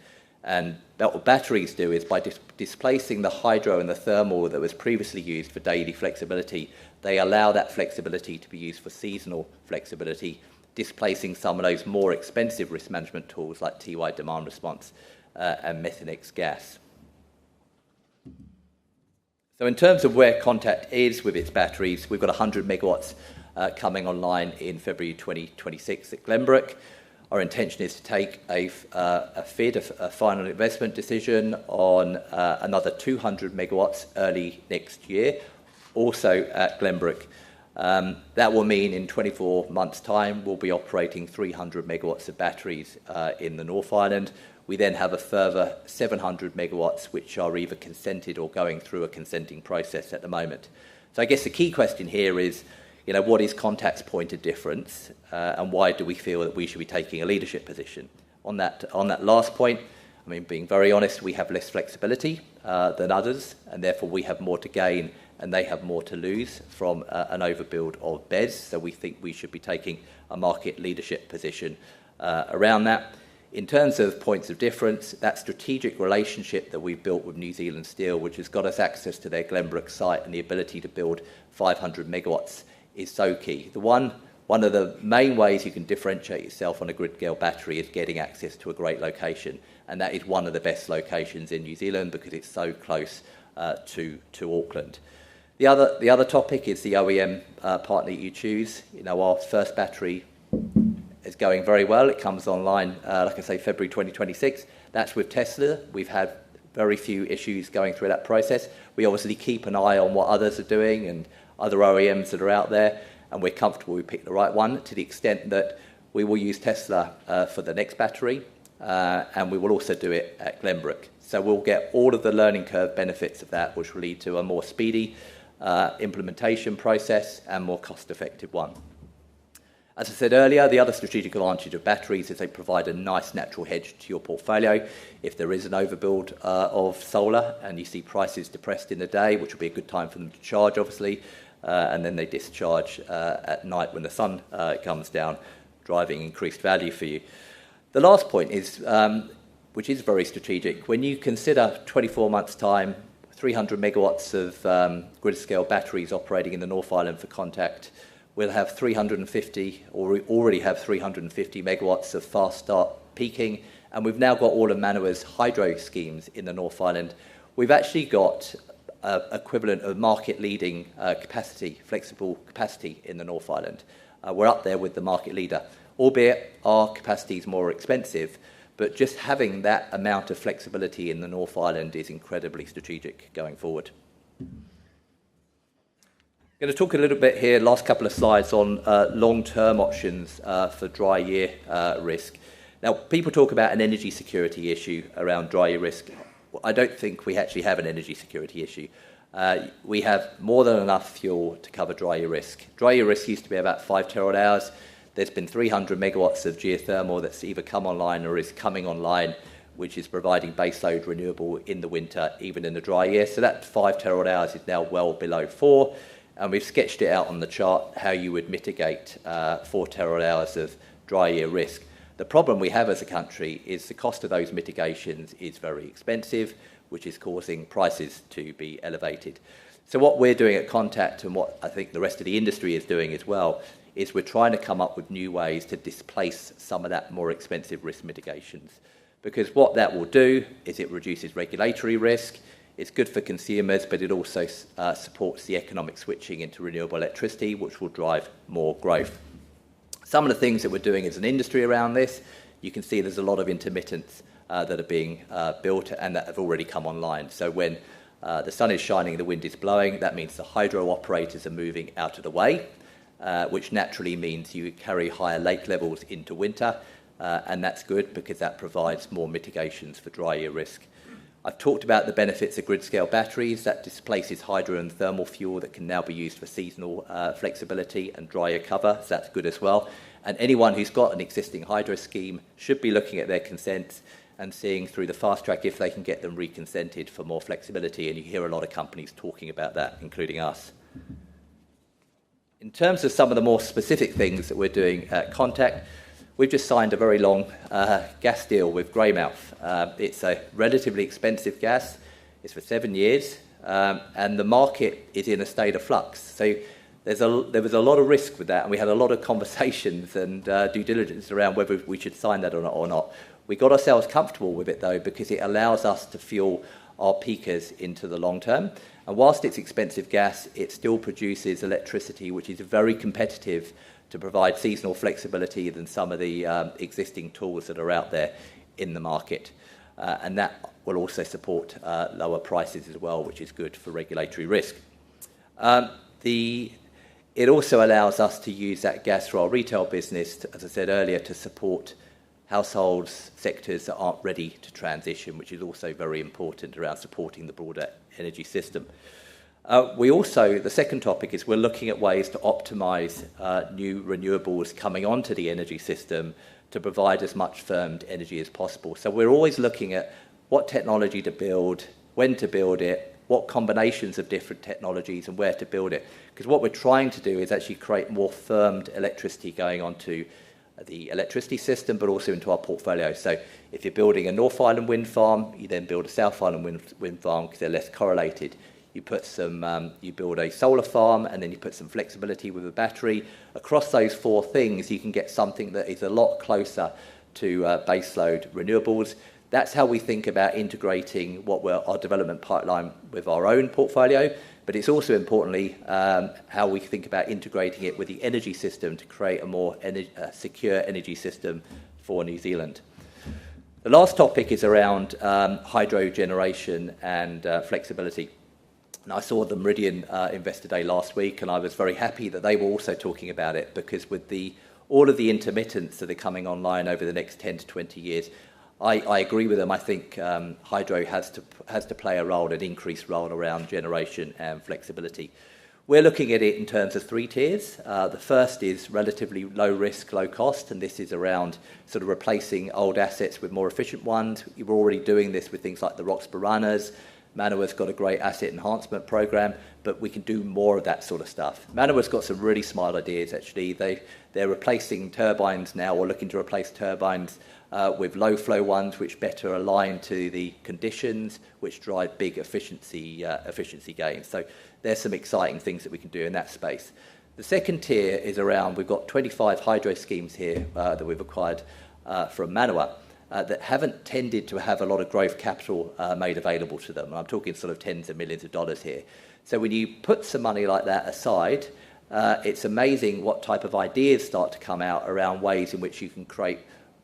And what batteries do is by displacing the hydro and the thermal that was previously used for daily flexibility, they allow that flexibility to be used for seasonal flexibility, displacing some of those more expensive risk management tools like TY demand response and Methanex gas. So in terms of where Contact is with its batteries, we've got 100 megawatts coming online in February 2026 at Glenbrook. Our intention is to take a FID, a final investment decision, on another 200 megawatts early next year, also at Glenbrook. That will mean in 24 months' time, we'll be operating 300 megawatts of batteries in the North Island. We then have a further 700 megawatts, which are either consented or going through a consenting process at the moment. So I guess the key question here is, what is Contact's point of difference, and why do we feel that we should be taking a leadership position? On that last point, I mean, being very honest, we have less flexibility than others, and therefore we have more to gain and they have more to lose from an overbuild of BESS. So we think we should be taking a market leadership position around that. In terms of points of difference, that strategic relationship that we've built with New Zealand Steel, which has got us access to their Glenbrook site and the ability to build 500 megawatts, is so key. One of the main ways you can differentiate yourself on a grid-scale battery is getting access to a great location, and that is one of the best locations in New Zealand because it's so close to Auckland. The other topic is the OEM partner you choose. Our first battery is going very well. It comes online, like I say, February 2026. That's with Tesla. We've had very few issues going through that process. We obviously keep an eye on what others are doing and other OEMs that are out there, and we're comfortable we pick the right one to the extent that we will use Tesla for the next battery, and we will also do it at Glenbrook. So we'll get all of the learning curve benefits of that, which will lead to a more speedy implementation process and more cost-effective one. As I said earlier, the other strategic advantage of batteries is they provide a nice natural hedge to your portfolio. If there is an overbuild of solar and you see prices depressed in the day, which will be a good time for them to charge, obviously, and then they discharge at night when the sun comes down, driving increased value for you. The last point is, which is very strategic, when you consider 24 months' time, 300 megawatts of grid-scale batteries operating in the North Island for Contact, we'll have 350, or we already have 350 megawatts of fast start peaking, and we've now got all of Manawa's hydro schemes in the North Island. We've actually got equivalent of market-leading capacity, flexible capacity in the North Island. We're up there with the market leader, albeit our capacity is more expensive, but just having that amount of flexibility in the North Island is incredibly strategic going forward. I'm going to talk a little bit here, last couple of slides, on long-term options for dry year risk. Now, people talk about an energy security issue around dry year risk. I don't think we actually have an energy security issue. We have more than enough fuel to cover dry year risk. Dry year risk used to be about 5 terawatt hours. There's been 300 megawatts of geothermal that's either come online or is coming online, which is providing baseload renewable in the winter, even in the dry year. So that 5 terawatt hours is now well below 4. And we've sketched it out on the chart how you would mitigate 4 terawatt hours of dry year risk. The problem we have as a country is the cost of those mitigations is very expensive, which is causing prices to be elevated. So what we're doing at Contact, and what I think the rest of the industry is doing as well, is we're trying to come up with new ways to displace some of that more expensive risk mitigations. Because what that will do is it reduces regulatory risk, It's good for consumers, but it also supports the economic switching into renewable electricity, which will drive more growth. Some of the things that we're doing as an industry around this, you can see there's a lot of intermittents that are being built and that have already come online. So when the sun is shining, the wind is blowing, that means the hydro operators are moving out of the way, which naturally means you carry higher lake levels into winter, and that's good because that provides more mitigations for dry year risk. I've talked about the benefits of grid-scale batteries. That displaces hydro and thermal fuel that can now be used for seasonal flexibility and dry year cover, so that's good as well. And anyone who's got an existing hydro scheme should be looking at their consents and seeing through the fast track if they can get them reconsented for more flexibility, and you hear a lot of companies talking about that, including us. In terms of some of the more specific things that we're doing at Contact, we've just signed a very long gas deal with Greymouth. It's a relatively expensive gas. It's for 7 years, and the market is in a state of flux. So there was a lot of risk with that, and we had a lot of conversations and due diligence around whether we should sign that or not. We got ourselves comfortable with it, though, because it allows us to fuel our peakers into the long term. And whilst it's expensive gas, it still produces electricity, which is very competitive to provide seasonal flexibility than some of the existing tools that are out there in the market. And that will also support lower prices as well, which is good for regulatory risk. It also allows us to use that gas for our retail business, as I said earlier, to support households, sectors that aren't ready to transition, which is also very important around supporting the broader energy system. The second topic is we're looking at ways to optimise new renewables coming onto the energy system to provide as much firmed energy as possible. So we're always looking at what technology to build, when to build it, what combinations of different technologies and where to build it. Because what we're trying to do is actually create more firmed electricity going onto the electricity system, but also into our portfolio. So if you're building a North Island wind farm, you then build a South Island wind farm because they're less correlated. You build a solar farm, and then you put some flexibility with a battery. Across those four things, you can get something that is a lot closer to baseload renewables. That's how we think about integrating our development pipeline with our own portfolio, but it's also importantly how we think about integrating it with the energy system to create a more secure energy system for New Zealand. The last topic is around hydro generation and flexibility. And I saw the Meridian Investor Day last week, and I was very happy that they were also talking about it, because with all of the intermittents that are coming online over the next 10 to 20 years, I agree with them. I think hydro has to play a role, an increased role around generation and flexibility. We're looking at it in terms of 3 tiers. The first is relatively low risk, low cost, and this is around sort of replacing old assets with more efficient ones. We're already doing this with things like the Roxburghanas. Manawa's got a great asset enhancement program, but we can do more of that sort of stuff. Manawa's got some really smart ideas, actually. They're replacing turbines now, or looking to replace turbines with low flow ones, which better align to the conditions, which drive big efficiency gains. So there's some exciting things that we can do in that space. The second tier is around, we've got 25 hydro schemes here that we've acquired from Manawa that haven't tended to have a lot of growth capital made available to them. And I'm talking sort of tens of millions of dollars here. So when you put some money like that aside, it's amazing what type of ideas start to come out around ways in which you can create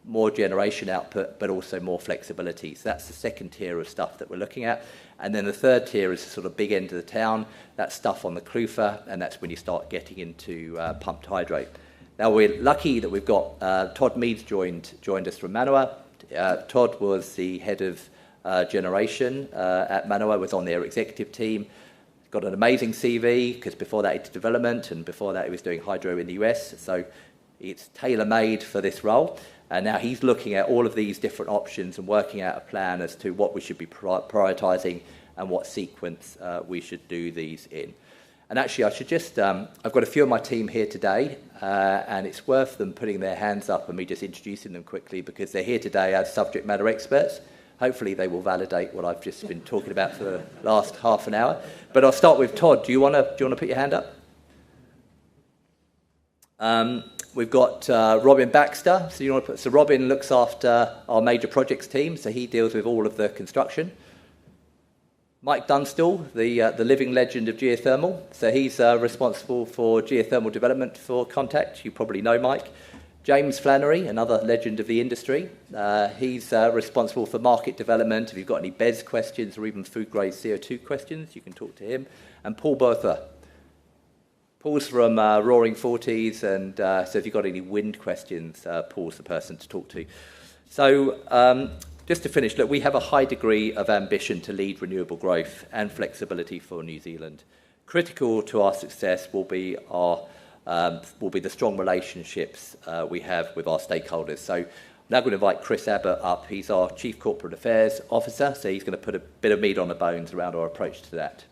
more generation output, but also more flexibility. So that's the second tier of stuff that we're looking at. And then the third tier is the sort of big end of the town. That's stuff on the Clufa, and that's when you start getting into pumped hydro. Now, we're lucky that we've got Todd Meads joined us from Manawa. Todd was the head of generation at Manawa, was on their executive team. Got an amazing CV, because before that he did development, and before that he was doing hydro in the US. So it's tailor-made for this role. And now he's looking at all of these different options and working out a plan as to what we should be prioritising and what sequence we should do these in. And actually, I should just, I've got a few of my team here today, and it's worth them putting their hands up and me just introducing them quickly, because they're here today as subject matter experts. Hopefully they will validate what I've just been talking about for the last half an hour. But I'll start with Todd. Do you want to put your hand up? We've got Robin Baxter. So Robin looks after our major projects team, so he deals with all of the construction. Mike Dunstall, the living legend of geothermal. So he's responsible for geothermal development for Contact. You probably know Mike. James Flannery, another legend of the industry. He's responsible for market development. If you've got any BES questions or even food-grade CO2 questions, you can talk to him. And Paul Bertha. Paul's from Roaring Forties, and so if you've got any wind questions, Paul's the person to talk to. So just to finish, look, we have a high degree of ambition to lead renewable growth and flexibility for New Zealand. Critical to our success will be the strong relationships we have with our stakeholders. So I'm now going to invite Chris Abbott up. He's our Chief Corporate Affairs Officer, so he's going to put a bit of meat on the bones around our approach to that.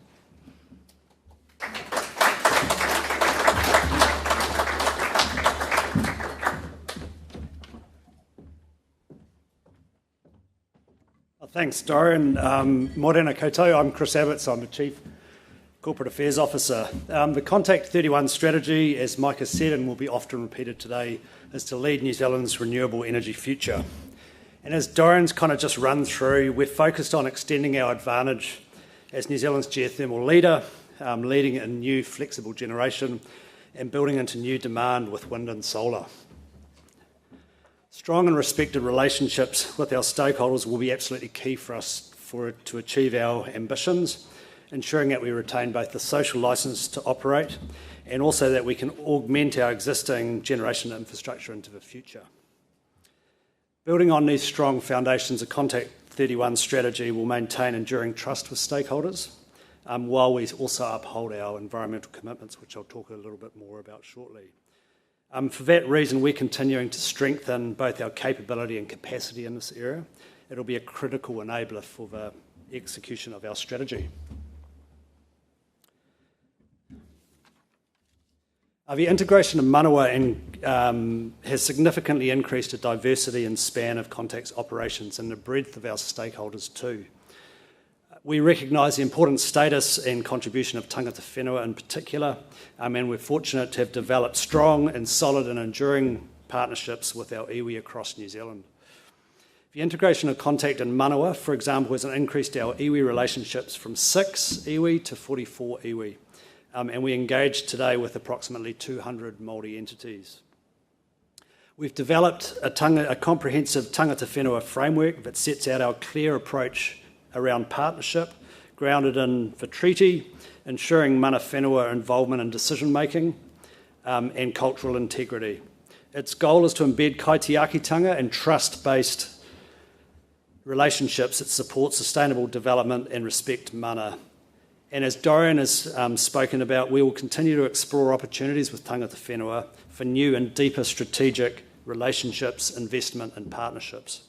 Thanks, Dorian. Morena koutou, I'm Chris Abbott, so I'm the Chief Corporate Affairs Officer. The Contact 31 strategy, as Mike has said and will be often repeated today, is to lead New Zealand's renewable energy future. And as Dorian's kind of just run through, we're focused on extending our advantage as New Zealand's geothermal leader, leading in new flexible generation and building into new demand with wind and solar. Strong and respected relationships with our stakeholders will be absolutely key for us to achieve our ambitions, ensuring that we retain both the social licence to operate and also that we can augment our existing generation infrastructure into the future. Building on these strong foundations, the Contact 31 strategy will maintain enduring trust with stakeholders, while we also uphold our environmental commitments, which I'll talk a little bit more about shortly. For that reason, we're continuing to strengthen both our capability and capacity in this area. It'll be a critical enabler for the execution of our strategy. The integration of Manawa has significantly increased the diversity and span of Contact's operations and the breadth of our stakeholders too. We recognise the important status and contribution of tangata whenua in particular, and we're fortunate to have developed strong and solid and enduring partnerships with our iwi across New Zealand. The integration of Contact and Manawa, for example, has increased our iwi relationships from 6 iwi to 44 iwi, and we engage today with approximately 200 Māori entities. We've developed a comprehensive tangata whenua framework that sets out our clear approach around partnership, grounded in the treaty, ensuring mana whenua involvement in decision-making and cultural integrity. Its goal is to embed kaitiakitanga and trust-based relationships that support sustainable development and respect mana. And as Dorian has spoken about, we will continue to explore opportunities with tangata whenua for new and deeper strategic relationships, investment and partnerships.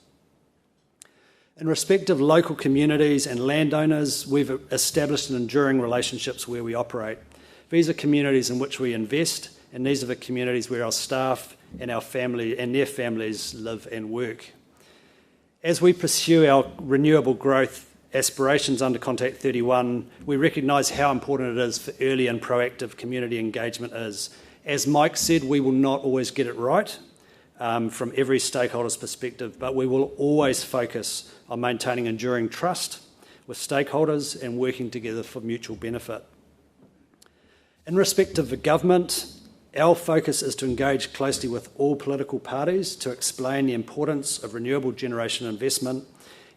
In respect of local communities and landowners, we've established enduring relationships where we operate. These are communities in which we invest, and these are the communities where our staff and our family and their families live and work. As we pursue our renewable growth aspirations under Contact 31, we recognise how important it is for early and proactive community engagement is. As Mike said, we will not always get it right from every stakeholder's perspective, but we will always focus on maintaining enduring trust with stakeholders and working together for mutual benefit. In respect of the government, our focus is to engage closely with all political parties to explain the importance of renewable generation investment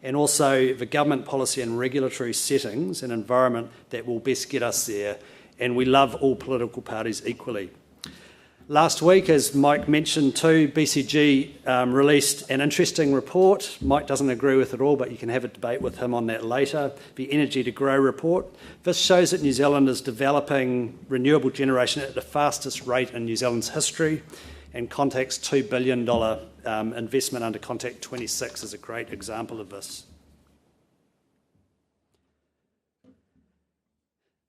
and also the government policy and regulatory settings and environment that will best get us there, and we love all political parties equally. Last week, as Mike mentioned too, BCG released an interesting report. Mike doesn't agree with it all, but you can have a debate with him on that later. The Energy to Grow report. This shows that New Zealand is developing renewable generation at the fastest rate in New Zealand's history, and Contact's $2 billion investment under Contact 26 is a great example of this.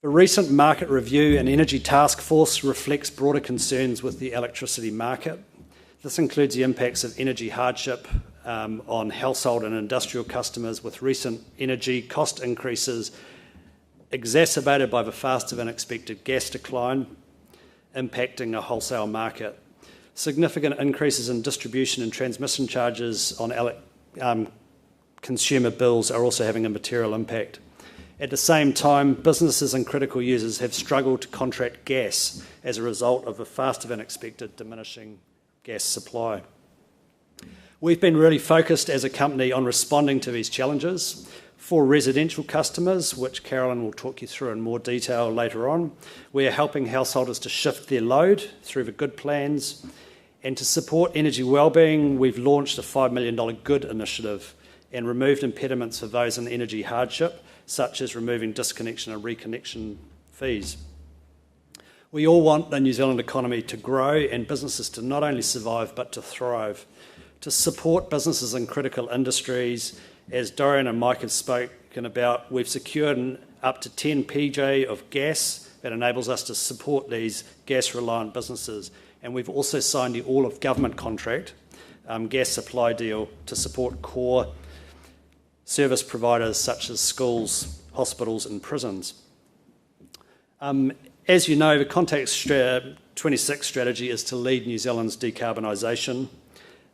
The recent market review and energy task force reflects broader concerns with the electricity market. This includes the impacts of energy hardship on household and industrial customers, with recent energy cost increases exacerbated by the faster than expected gas decline, impacting a wholesale market. Significant increases in distribution and transmission charges on consumer bills are also having a material impact. At the same time, businesses and critical users have struggled to contract gas as a result of a faster than expected diminishing gas supply. We've been really focused as a company on responding to these challenges. For residential customers, which Carolyn will talk you through in more detail later on, we are helping householders to shift their load through the Good plans. And to support energy wellbeing, we've launched a $5 million Good initiative and removed impediments for those in energy hardship, such as removing disconnection and reconnection fees. We all want the New Zealand economy to grow and businesses to not only survive but to thrive. To support businesses in critical industries, as Dorian and Mike have spoken about, we've secured up to 10 PJ of gas that enables us to support these gas-reliant businesses. And we've also signed the all-of-government contract, gas supply deal, to support core service providers such as schools, hospitals and prisons. As you know, the Contact 26 strategy is to lead New Zealand's decarbonisation,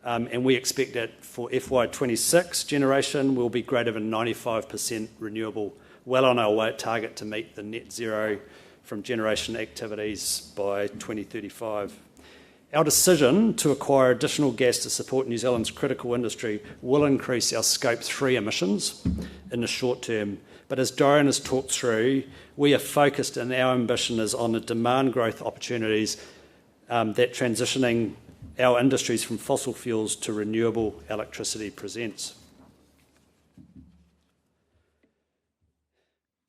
and we expect that for FY26 generation will be greater than 95% renewable, well on our way target to meet the net zero from generation activities by 2035. Our decision to acquire additional gas to support New Zealand's critical industry will increase our Scope 3 emissions in the short term. But as Dorian has talked through, we are focused and our ambition is on the demand growth opportunities that transitioning our industries from fossil fuels to renewable electricity presents.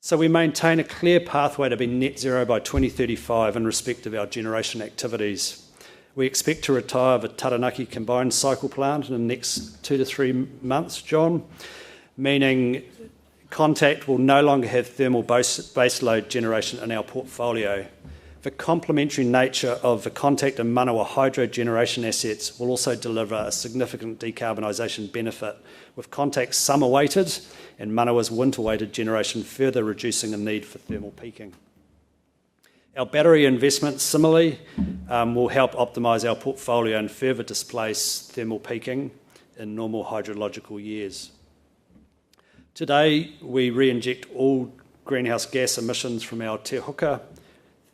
So we maintain a clear pathway to be net zero by 2035 in respect of our generation activities. We expect to retire the Taranaki combined cycle plant in the next 2 to 3 months, John, meaning Contact will no longer have thermal baseload generation in our portfolio. The complementary nature of the Contact and Manawa hydro generation assets will also deliver a significant decarbonisation benefit, with Contact's summer-weighted and Manawa's winter-weighted generation further reducing the need for thermal peaking. Our battery investments, similarly, will help optimise our portfolio and further displace thermal peaking in normal hydrological years. Today, we re-inject all greenhouse gas emissions from our Te Huka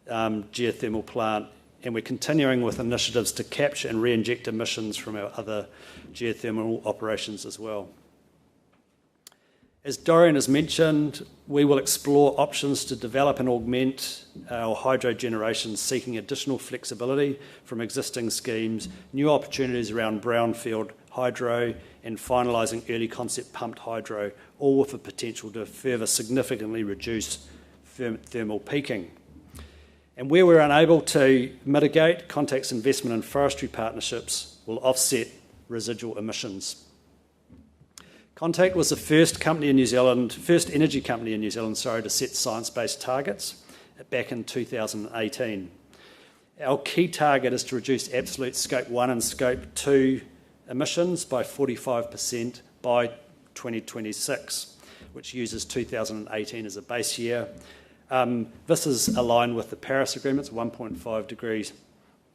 geothermal plant, and we're continuing with initiatives to capture and re-inject emissions from our other geothermal operations as well. As Dorian has mentioned, we will explore options to develop and augment our hydro generation, seeking additional flexibility from existing schemes, new opportunities around brownfield hydro, and finalising early concept pumped hydro, all with the potential to further significantly reduce thermal peaking. And where we're unable to mitigate, Contact's investment in forestry partnerships will offset residual emissions. Contact was the first energy company in New Zealand, to set science-based targets back in 2018. Our key target is to reduce absolute Scope 1 and Scope 2 emissions by 45% by 2026, which uses 2018 as a base year. This is aligned with the Paris Agreement's 1.5 degrees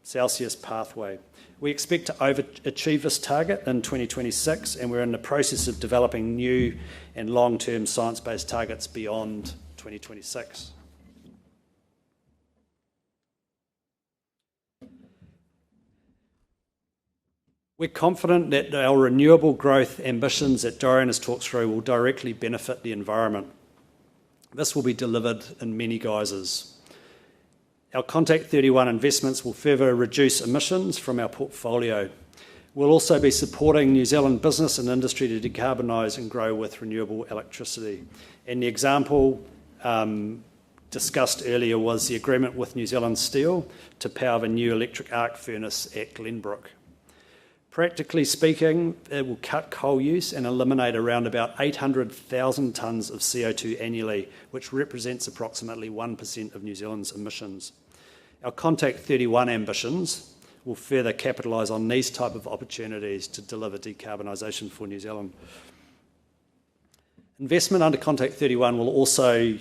Celsius pathway. We expect to overachieve this target in 2026, and we're in the process of developing new and long-term science-based targets beyond 2026. We're confident that our renewable growth ambitions that Dorian has talked through will directly benefit the environment. This will be delivered in many guises. Our Contact 31 investments will further reduce emissions from our portfolio. We'll also be supporting New Zealand business and industry to decarbonise and grow with renewable electricity. And the example discussed earlier was the agreement with New Zealand Steel to power the new electric arc furnace at Glenbrook. Practically speaking, it will cut coal use and eliminate around about 800,000 tonnes of CO2 annually, which represents approximately 1% of New Zealand's emissions. Our Contact 31 ambitions will further capitalise on these type of opportunities to deliver decarbonisation for New Zealand. Investment under Contact 31 will also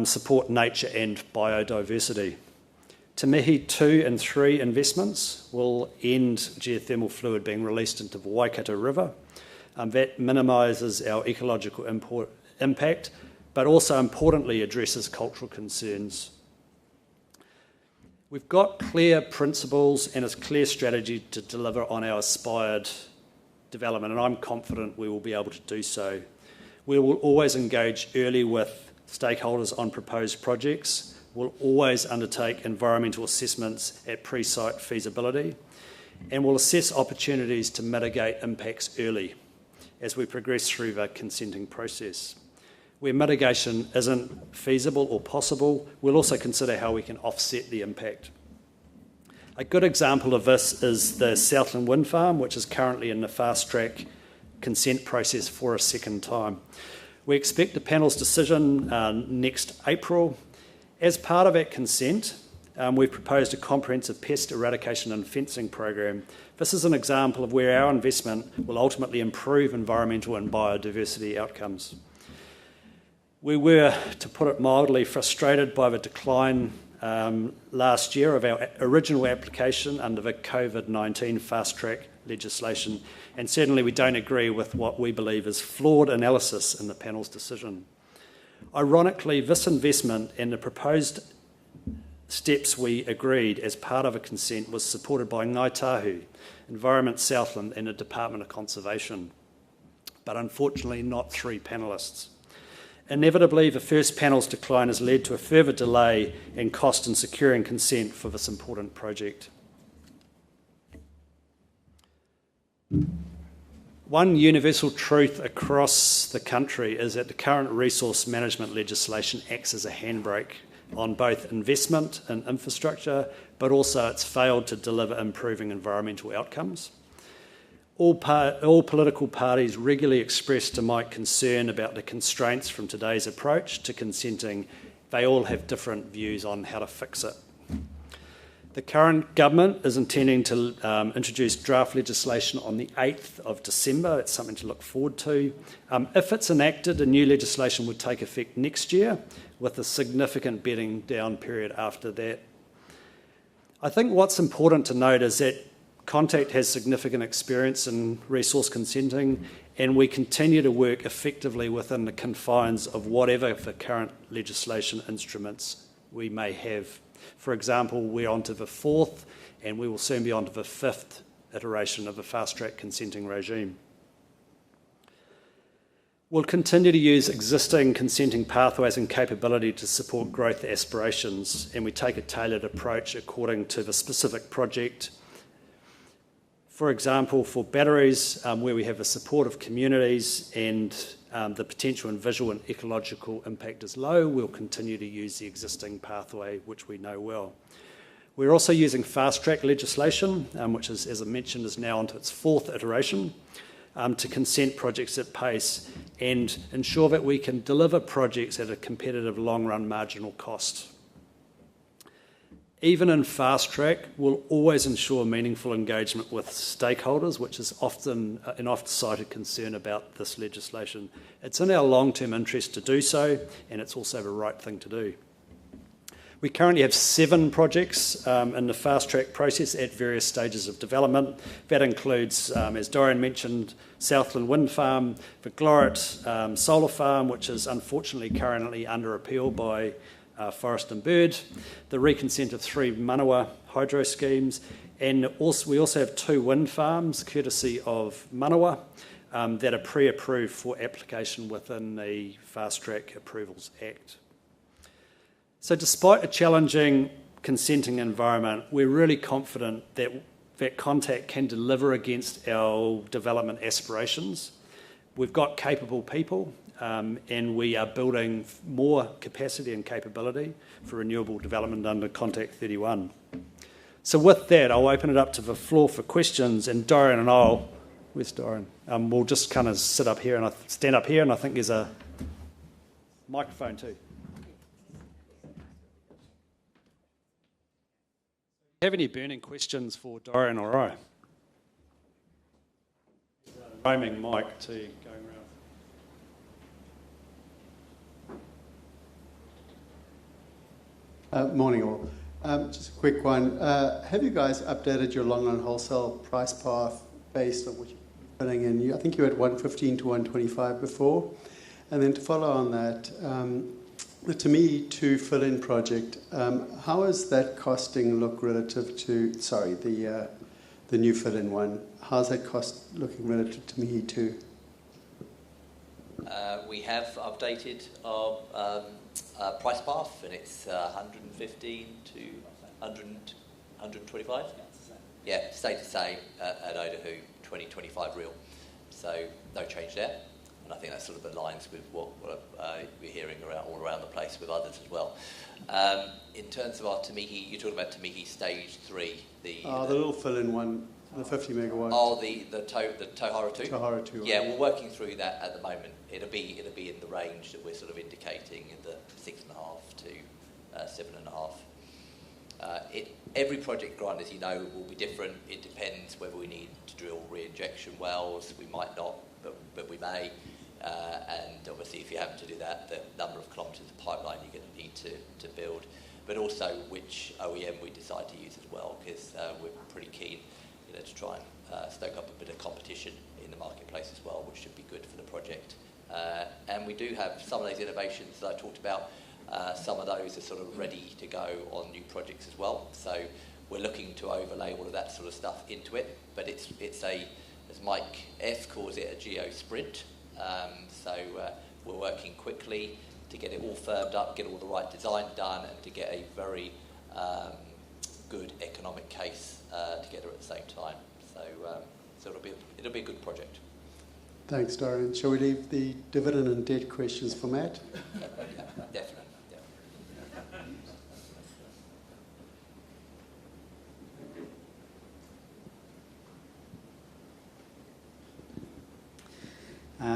support nature and biodiversity. Te Mihi 2 and 3 investments will end geothermal fluid being released into the Waikato River. That minimises our ecological impact, but also importantly addresses cultural concerns. We've got clear principles and a clear strategy to deliver on our aspired development, and I'm confident we will be able to do so. We will always engage early with stakeholders on proposed projects. We'll always undertake environmental assessments at pre-site feasibility, and we'll assess opportunities to mitigate impacts early as we progress through the consenting process. Where mitigation isn't feasible or possible, we'll also consider how we can offset the impact. A good example of this is the Southland Wind Farm, which is currently in the fast-track consent process for a second time. We expect the panel's decision next April. As part of that consent, we've proposed a comprehensive pest eradication and fencing program. This is an example of where our investment will ultimately improve environmental and biodiversity outcomes. We were, to put it mildly, frustrated by the decline last year of our original application under the COVID-19 fast-track legislation, and certainly we don't agree with what we believe is flawed analysis in the panel's decision. Ironically, this investment and the proposed steps we agreed as part of a consent was supported by Ngāi Tahu, Environment Southland and the Department of Conservation, but unfortunately not 3 panellists. Inevitably, the first panel's decline has led to a further delay in cost in securing consent for this important project. One universal truth across the country is that the current resource management legislation acts as a handbrake on both investment in infrastructure, but also it's failed to deliver improving environmental outcomes. All political parties regularly express to Mike concern about the constraints from today's approach to consenting. They all have different views on how to fix it. The current government is intending to introduce draft legislation on the 8th of December. It's something to look forward to. If it's enacted, the new legislation would take effect next year with a significant bedding down period after that. I think what's important to note is that Contact has significant experience in resource consenting, and we continue to work effectively within the confines of whatever the current legislation instruments we may have. For example, we're onto the 4th, and we will soon be onto the 5th iteration of the fast-track consenting regime. We'll continue to use existing consenting pathways and capability to support growth aspirations, and we take a tailored approach according to the specific project. For example, for batteries, where we have the support of communities and the potential and visual and ecological impact is low, we'll continue to use the existing pathway, which we know well. We're also using fast-track legislation, which is, as I mentioned, is now onto its 4th iteration, to consent projects at pace and ensure that we can deliver projects at a competitive long-run marginal cost. Even in fast track, we'll always ensure meaningful engagement with stakeholders, which is often an oft-cited concern about this legislation. It's in our long-term interest to do so, and it's also the right thing to do. We currently have 7 projects in the fast track process at various stages of development. That includes, as Dorian mentioned, Southland Wind Farm, the Glorit Solar Farm, which is unfortunately currently under appeal by Forest and Bird, the reconsent of 3 Manawa hydro schemes, and we also have 2 wind farms, courtesy of Manawa, that are pre-approved for application within the Fast Track Approvals Act. So despite a challenging consenting environment, we're really confident that Contact can deliver against our development aspirations. We've got capable people, and we are building more capacity and capability for renewable development under Contact 31. So with that, I'll open it up to the floor for questions, and Dorian and I'll, where's Dorian? We'll just kind of stand up here, and I think there's a microphone too. Do you have any burning questions for Dorian or I? Roaming mic to going around. Morning all. Just a quick one. Have you guys updated your long run wholesale price path based on what you're putting in? I think you were at 115 to 125 before. And then to follow on that, the To Me 2 fill-in project, how is that costing look relative to, the new fill-in one? How's that cost looking relative to Me 2? We have updated our price path, and it's 115 to 125. Yeah, stayed the same at Odahu, 2025 real. So no change there. And I think that sort of aligns with what we're hearing all around the place with others as well. In terms of our Tamihi, you're talking about Tamihi Stage 3. The little fill-in one, the 50 megawatt. Oh, the Tauhara 2? Tauhara 2. Yeah, we're working through that at the moment. It'll be in the range that we're sort of indicating, in the 6.5 to 7.5. Every project grant, as you know, will be different. It depends whether we need to drill re-injection wells. We might not, but we may. And obviously, if you happen to do that, the number of kilometres of pipeline you're going to need to build, but also which OEM we decide to use as well, because we're pretty keen, to try and stoke up a bit of competition in the marketplace as well, which should be good for the project. And we do have some of those innovations that I talked about. Some of those are sort of ready to go on new projects as well. So we're looking to overlay all of that sort of stuff into it. But it's a, as Mike F calls it, a geo sprint. So we're working quickly to get it all firmed up, get all the right design done, and to get a very good economic case together at the same time. So it'll be a good project. Thanks, Dorian. Shall we leave the dividend and debt questions for Matt? Yeah, definitely.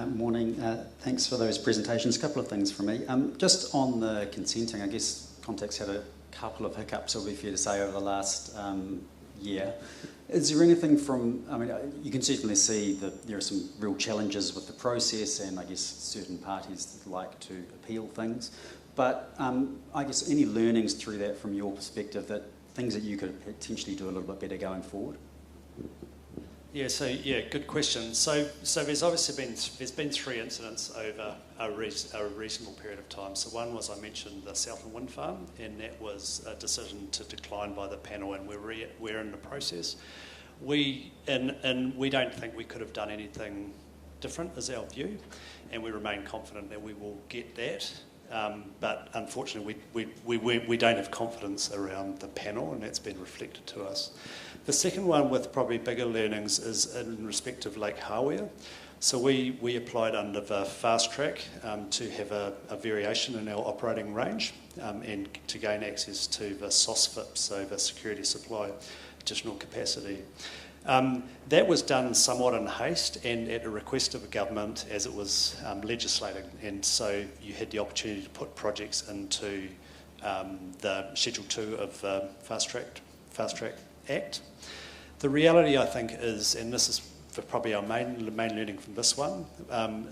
Morning. Thanks for those presentations. A couple of things from me. Just on the consenting, I guess Contact's had a couple of hiccups, it'll be fair to say, over the last year. Is there anything you can certainly see that there are some real challenges with the process, and I guess certain parties like to appeal things. But I guess any learnings through that from your perspective, that things that you could potentially do a little bit better going forward? Good question. So there's obviously been 3 incidents over a reasonable period of time. So one was, I mentioned, the Southland Wind Farm, and that was a decision to decline by the panel, and we're in the process. We don't think we could have done anything different, is our view, and we remain confident that we will get that. But unfortunately, we don't have confidence around the panel, and that's been reflected to us. The second one, with probably bigger learnings, is in respect of Lake Hawea. So we applied under the fast track to have a variation in our operating range and to gain access to the SOSFIP, so the security supply additional capacity. That was done somewhat in haste and at a request of the government as it was legislating, and so you had the opportunity to put projects into the Schedule 2 of the Fast Track Act. The reality, I think, is, and this is probably our main learning from this one,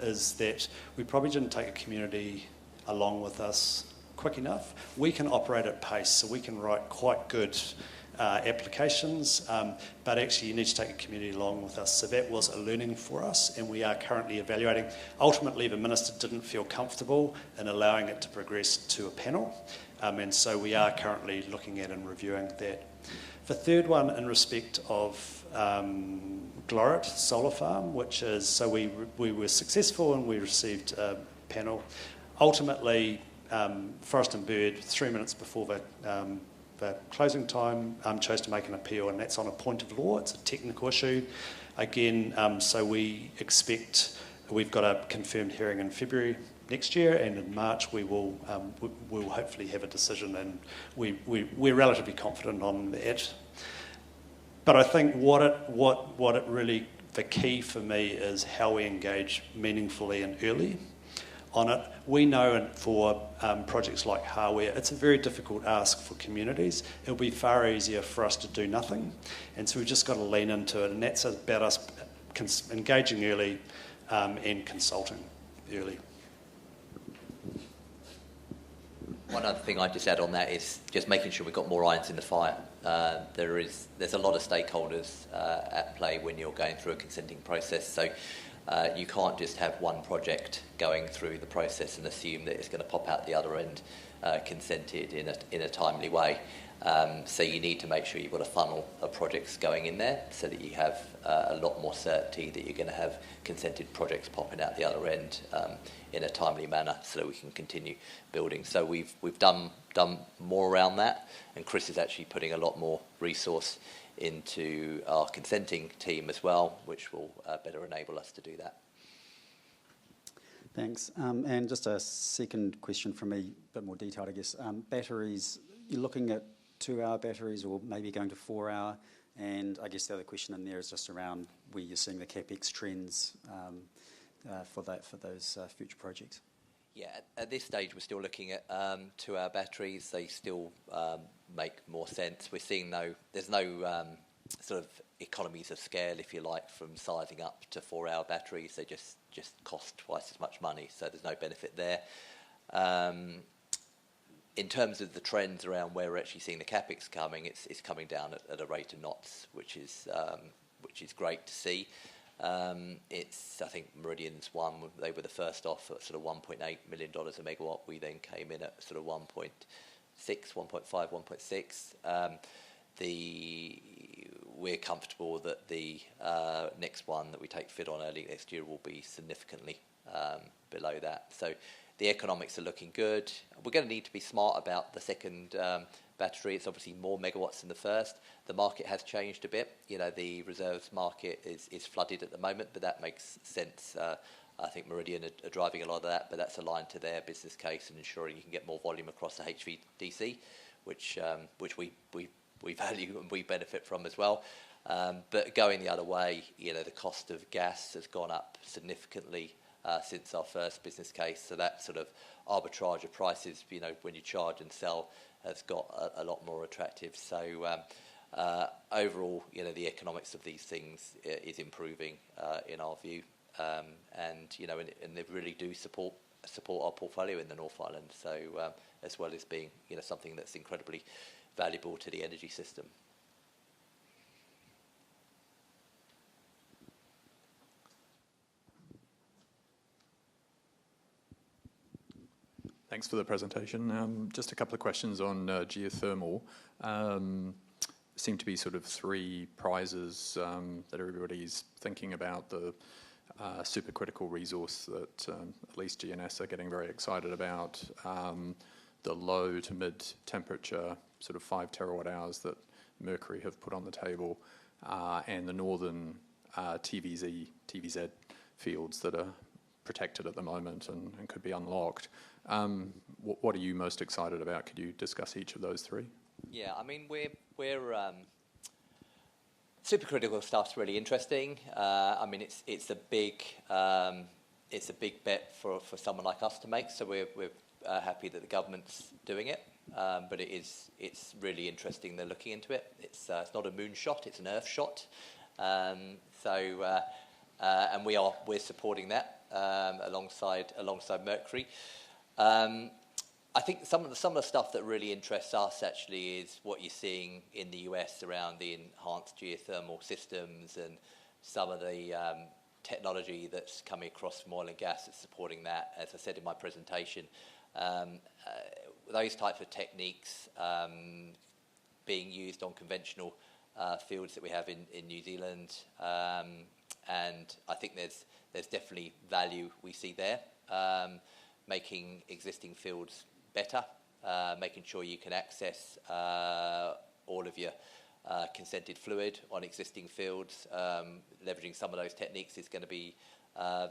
is that we probably didn't take a community along with us quick enough. We can operate at pace, so we can write quite good applications, but actually you need to take a community along with us. So that was a learning for us, and we are currently evaluating. Ultimately, the Minister didn't feel comfortable in allowing it to progress to a panel, and so we are currently looking at and reviewing that. The third one, in respect of Glorit Solar Farm, which is, so we were successful and we received a panel. Ultimately, Forest and Bird, 3 minutes before the closing time, chose to make an appeal, and that's on a point of law. It's a technical issue. Again, so we expect, we've got a confirmed hearing in February next year, and in March we will hopefully have a decision, and we're relatively confident on that. But I think what it really, the key for me is how we engage meaningfully and early on it. We know for projects like Hawea, it's a very difficult ask for communities. It'll be far easier for us to do nothing, and so we've just got to lean into it, and that's about us engaging early and consulting early. One other thing I'd just add on that is just making sure we've got more irons in the fire. There's a lot of stakeholders at play when you're going through a consenting process. So You can't just have one project going through the process and assume that it's going to pop out the other end consented in a timely way. So you need to make sure you've got a funnel of projects going in there so that you have a lot more certainty that you're going to have consented projects popping out the other end in a timely manner so that we can continue building. So we've done more around that, and Chris is actually putting a lot more resource into our consenting team as well, which will better enable us to do that. Thanks. And just a second question from me, a bit more detailed, I guess. Batteries, you're looking at 2-hour batteries or maybe going to 4-hour, and I guess the other question in there is just around where you're seeing the CapEx trends for those future projects. Yeah, at this stage we're still looking at 2-hour batteries. They still make more sense. We're seeing there's no sort of economies of scale, if you like, from sizing up to 4-hour batteries. They just cost twice as much money, so there's no benefit there. In terms of the trends around where we're actually seeing the CapEx coming, it's coming down at a rate of knots, which is great to see. I think Meridian's one, they were the first off at sort of $1.8 million a megawatt. We then came in at sort of 1.6, 1.5, 1.6. We're comfortable that the next one that we take FID on early next year will be significantly below that. So the economics are looking good. We're going to need to be smart about the second battery. It's obviously more megawatts than the first. The market has changed a bit. The reserves market is flooded at the moment, but that makes sense. I think Meridian are driving a lot of that, but that's aligned to their business case and ensuring you can get more volume across the HVDC, which we value and we benefit from as well. But going the other way, the cost of gas has gone up significantly since our first business case. So that sort of arbitrage of prices, when you charge and sell, has got a lot more attractive. So overall, the economics of these things is improving in our view, and they really do support our portfolio in the North Island. So as well as being something that's incredibly valuable to the energy system. Thanks for the presentation. Just a couple of questions on geothermal. Seem to be sort of 3 prizes that everybody's thinking about. The supercritical resource that at least GNS are getting very excited about. The low to mid temperature, sort of 5 terawatt hours that Mercury have put on the table, and the northern TVZ fields that are protected at the moment and could be unlocked. What are you most excited about? Could you discuss each of those 3? Yeah, I mean, we're supercritical stuff's really interesting. I mean, it's a big bet for someone like us to make. So we're happy that the government's doing it. But it's really interesting. They're looking into it. It's not a moonshot; it's an earth shot. And we're supporting that alongside Mercury. I think some of the stuff that really interests us actually is what you're seeing in the US around the enhanced geothermal systems and some of the technology that's coming across from oil and gas that's supporting that. As I said in my presentation, those types of techniques being used on conventional fields that we have in New Zealand, and I think there's definitely value we see there. Making existing fields better, making sure you can access all of your consented fluid on existing fields, leveraging some of those techniques is going to be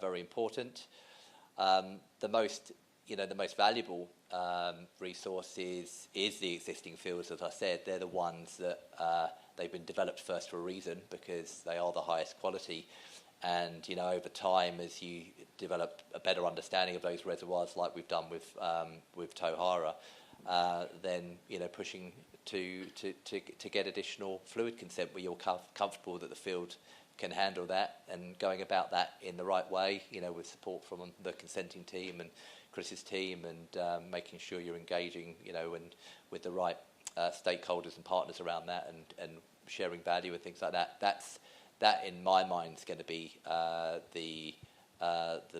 very important. The most valuable resource is the existing fields. As I said, they're the ones that they've been developed first for a reason because they are the highest quality. And over time, as you develop a better understanding of those reservoirs, like we've done with Tauhara, then pushing to get additional fluid consent where you're comfortable that the field can handle that, and going about that in the right way, with support from the consenting team and Chris's team, and making sure you're engaging, and with the right stakeholders and partners around that, and sharing value and things like that. that in my mind is going to be the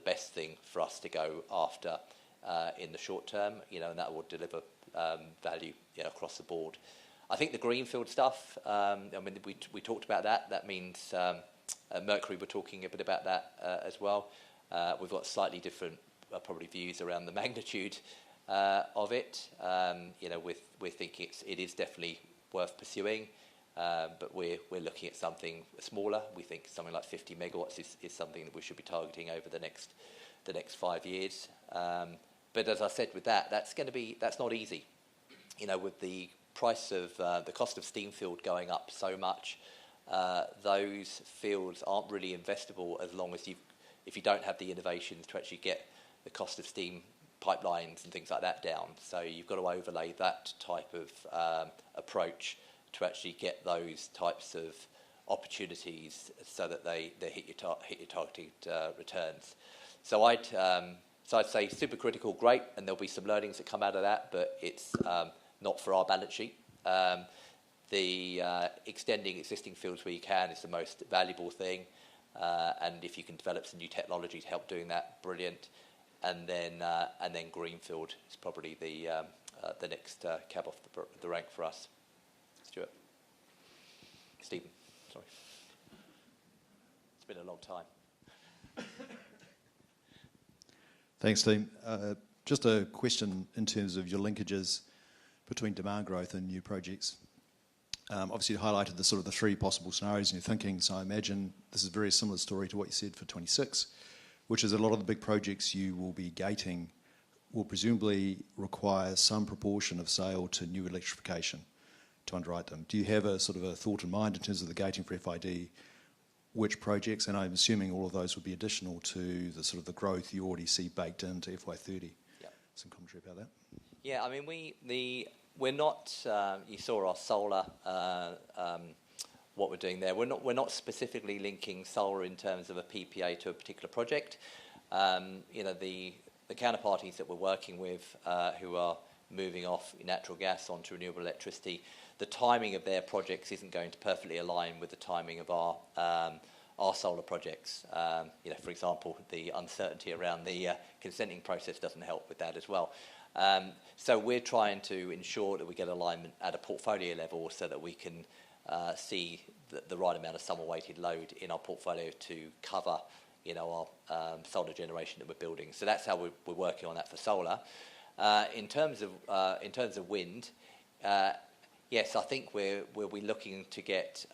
best thing for us to go after in the short term, and that will deliver value across the board. I think the greenfield stuff, we talked about that. That means Mercury, we're talking a bit about that as well. We've got slightly different probably views around the magnitude of it. We're thinking it is definitely worth pursuing, but we're looking at something smaller. We think something like 50 megawatts is something that we should be targeting over the next 5 years. But as I said, with that's not easy. With the price of the cost of steam field going up so much, those fields aren't really investable as long as if you don't have the innovations to actually get the cost of steam pipelines and things like that down. So you've got to overlay that type of approach to actually get those types of opportunities so that they hit your targeted returns. So I'd say supercritical, great, and there'll be some learnings that come out of that, but it's not for our balance sheet. The extending existing fields where you can is the most valuable thing, and if you can develop some new technology to help doing that, brilliant. And then greenfield is probably the next cab off the rank for us. Stuart. Stephen, sorry. It's been a long time. Thanks, team. Just a question in terms of your linkages between demand growth and new projects. Obviously, you highlighted the three possible scenarios in your thinking, so I imagine this is a very similar story to what you said for 26, which is a lot of the big projects you will be gating will presumably require some proportion of sale to new electrification to underwrite them. Do you have a thought in mind in terms of the gating for FID, which projects, and I'm assuming all of those would be additional to the growth you already see baked into FY30? Yeah. Some commentary about that? Yeah, we're not, you saw our solar, what we're doing there. We're not specifically linking solar in terms of a PPA to a particular project. The counterparties that we're working with who are moving off natural gas onto renewable electricity, the timing of their projects isn't going to perfectly align with the timing of our solar projects. For example, the uncertainty around the consenting process doesn't help with that as well. So we're trying to ensure that we get alignment at a portfolio level so that we can see the right amount of summer-weighted load in our portfolio to cover, our solar generation that we're building. So that's how we're working on that for solar. In terms of wind, yes, I think we'll be looking to get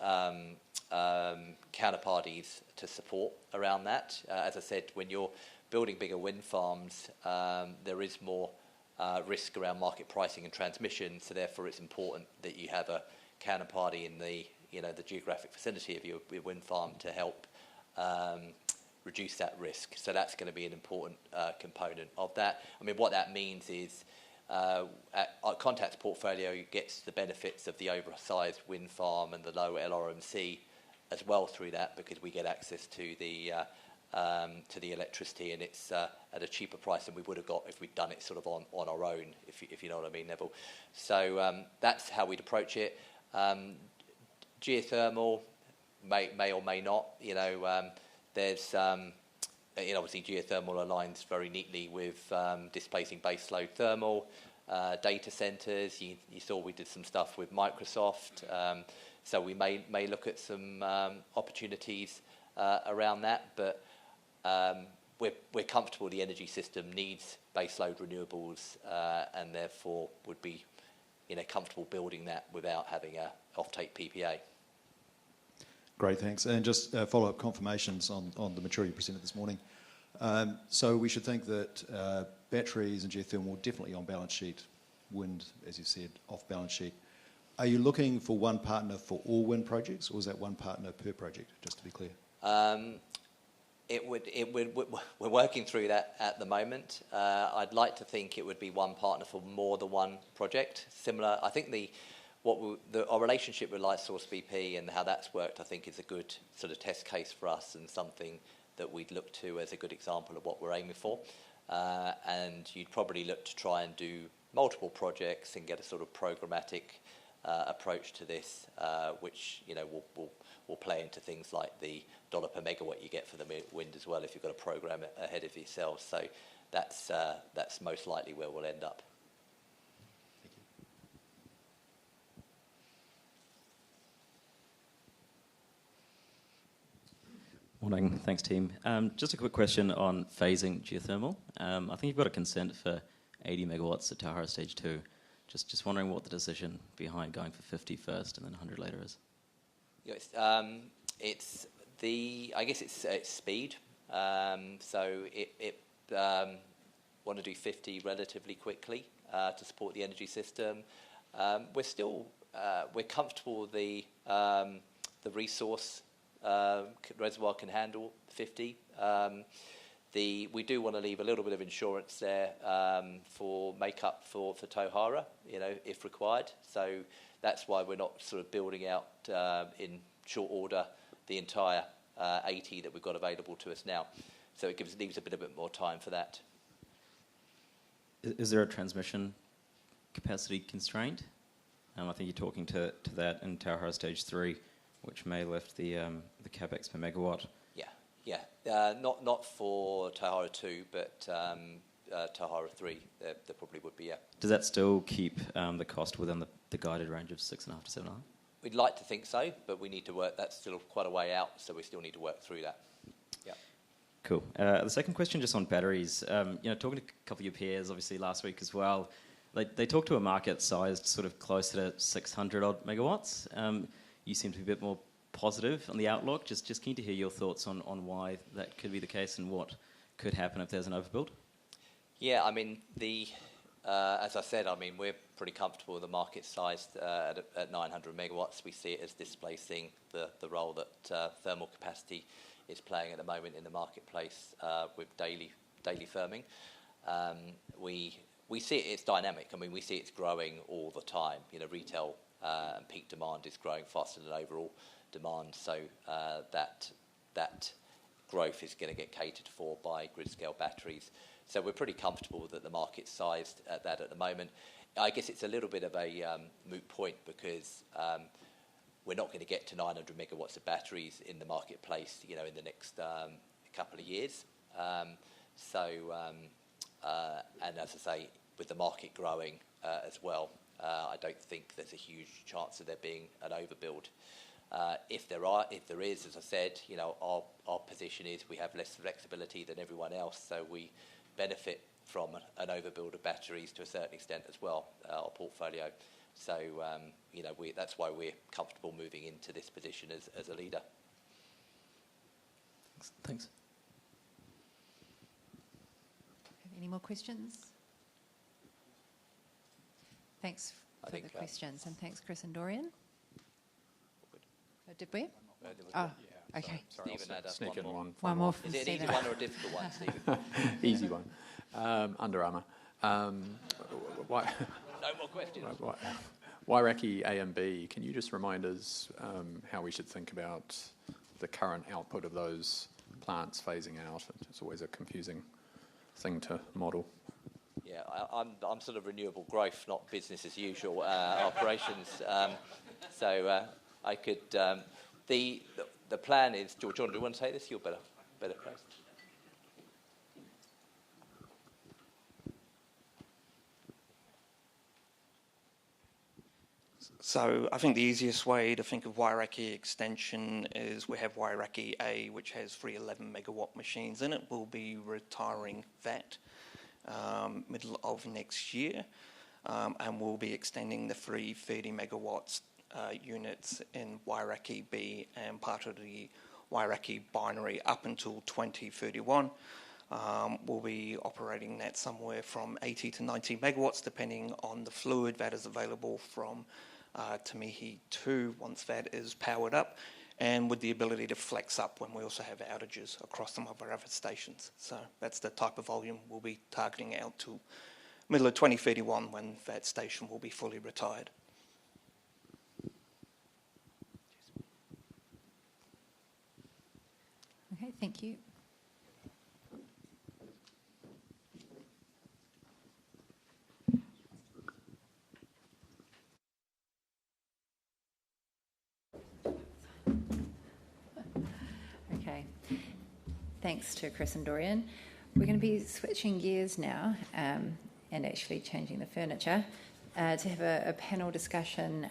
counterparties to support around that. As I said, when you're building bigger wind farms, there is more risk around market pricing and transmission, so therefore it's important that you have a counterparty in the geographic vicinity of your wind farm to help reduce that risk. So that's going to be an important component of that. What that means is our Contact's portfolio gets the benefits of the oversized wind farm and the low LRMC as well through that, because we get access to the electricity, and it's at a cheaper price than we would have got if we'd done it on our own, if you know what I mean, Neville. So that's how we'd approach it. Geothermal may or may not. There's obviously geothermal aligns very neatly with displacing baseload thermal, data centres. You saw we did some stuff with Microsoft, so we may look at some opportunities around that, but we're comfortable the energy system needs baseload renewables, and therefore would be comfortable building that without having a off-take PPA. Great, thanks. And just follow-up confirmations on the material you presented this morning. So we should think that batteries and geothermal definitely on balance sheet, wind, as you said, off balance sheet. Are you looking for one partner for all wind projects, or is that one partner per project, just to be clear? We're working through that at the moment. I'd like to think it would be one partner for more than one project. Similar, I think our relationship with Lightsource BP and how that's worked, I think, is a good test case for us, and something that we'd look to as a good example of what we're aiming for. And you'd probably look to try and do multiple projects and get a programmatic approach to this, which will play into things like the dollar per megawatt you get for the wind as well if you've got a program ahead of yourselves. So that's most likely where we'll end up. Morning, thanks team. Just a quick question on phasing geothermal. I think you've got a consent for 80 megawatts at Tauhara Stage 2. Just wondering what the decision behind going for 50 first and then 100 later is. Yeah, I guess it's speed. So it want to do 50 relatively quickly to support the energy system. We're comfortable with the resource reservoir can handle 50. We do want to leave a little bit of insurance there for make-up for Tauhara, if required. So that's why we're not sort of building out in short order the entire 80 that we've got available to us now. So it leaves a bit more time for that. Is there a transmission capacity constraint? I think you're talking to that in Tauhara Stage 3, which may lift the capex per megawatt. Yeah. Not for Tauhara 2, but Tauhara 3, there probably would be, yeah. Does that still keep the cost within the guided range of 6.5 to 7.5? We'd like to think so, but we need to work. That's still quite a way out, so we still need to work through that. Yeah. Cool. The second question, just on batteries. Talking to a couple of your peers, obviously last week as well, they talked to a market sized sort of closer to 600 odd megawatts. You seem to be a bit more positive on the outlook. Just keen to hear your thoughts on why that could be the case and what could happen if there's an overbuild. Yeah, I mean, as I said, we're pretty comfortable with the market size at 900 megawatts. We see it as displacing the role that thermal capacity is playing at the moment in the marketplace with daily firming. We see it's dynamic. We see it's growing all the time. Retail and peak demand is growing faster than overall demand, so that growth is going to get catered for by grid-scale batteries. So we're pretty comfortable that the market's sized at that at the moment. I guess it's a little bit of a moot point because we're not going to get to 900 megawatts of batteries in the marketplace, in the next couple of years. And as I say, with the market growing as well, I don't think there's a huge chance of there being an overbuild. If there is, as I said, our position is we have less flexibility than everyone else, so we benefit from an overbuild of batteries to a certain extent as well, our portfolio. So, that's why we're comfortable moving into this position as a leader. Thanks. Any more questions? Thanks for the questions, and thanks, Chris and Dorian. Did we? Oh, okay. Sorry, Stephen had sneak in one. One more from Is it an Stephen. easy one or a difficult one, Stephen? Easy one. Under Armour. Why? No more questions. Wairaki A and B, can you just remind us how we should think about the current output of those plants phasing out? It's always a confusing thing to model. Yeah, I'm sort of renewable growth, not business as usual operations. So I could. The plan is. John, do you want to take this? You're better placed. So I think the easiest way to think of Wairaki extension is we have Wairaki A, which has 3 11 megawatt machines in it. We'll be retiring that middle of next year, and we'll be extending the 3 30 megawatts units in Wairaki B and part of the Wairaki binary up until 2031. We'll be operating that somewhere from 80 to 90 megawatts, depending on the fluid that is available from Tamihi 2 once that is powered up, and with the ability to flex up when we also have outages across some of our other stations. So that's the type of volume we'll be targeting out to middle of 2031 when that station will be fully retired. Okay, thank you. Thanks to Chris and Dorian. We're going to be switching gears now and actually changing the furniture to have a panel discussion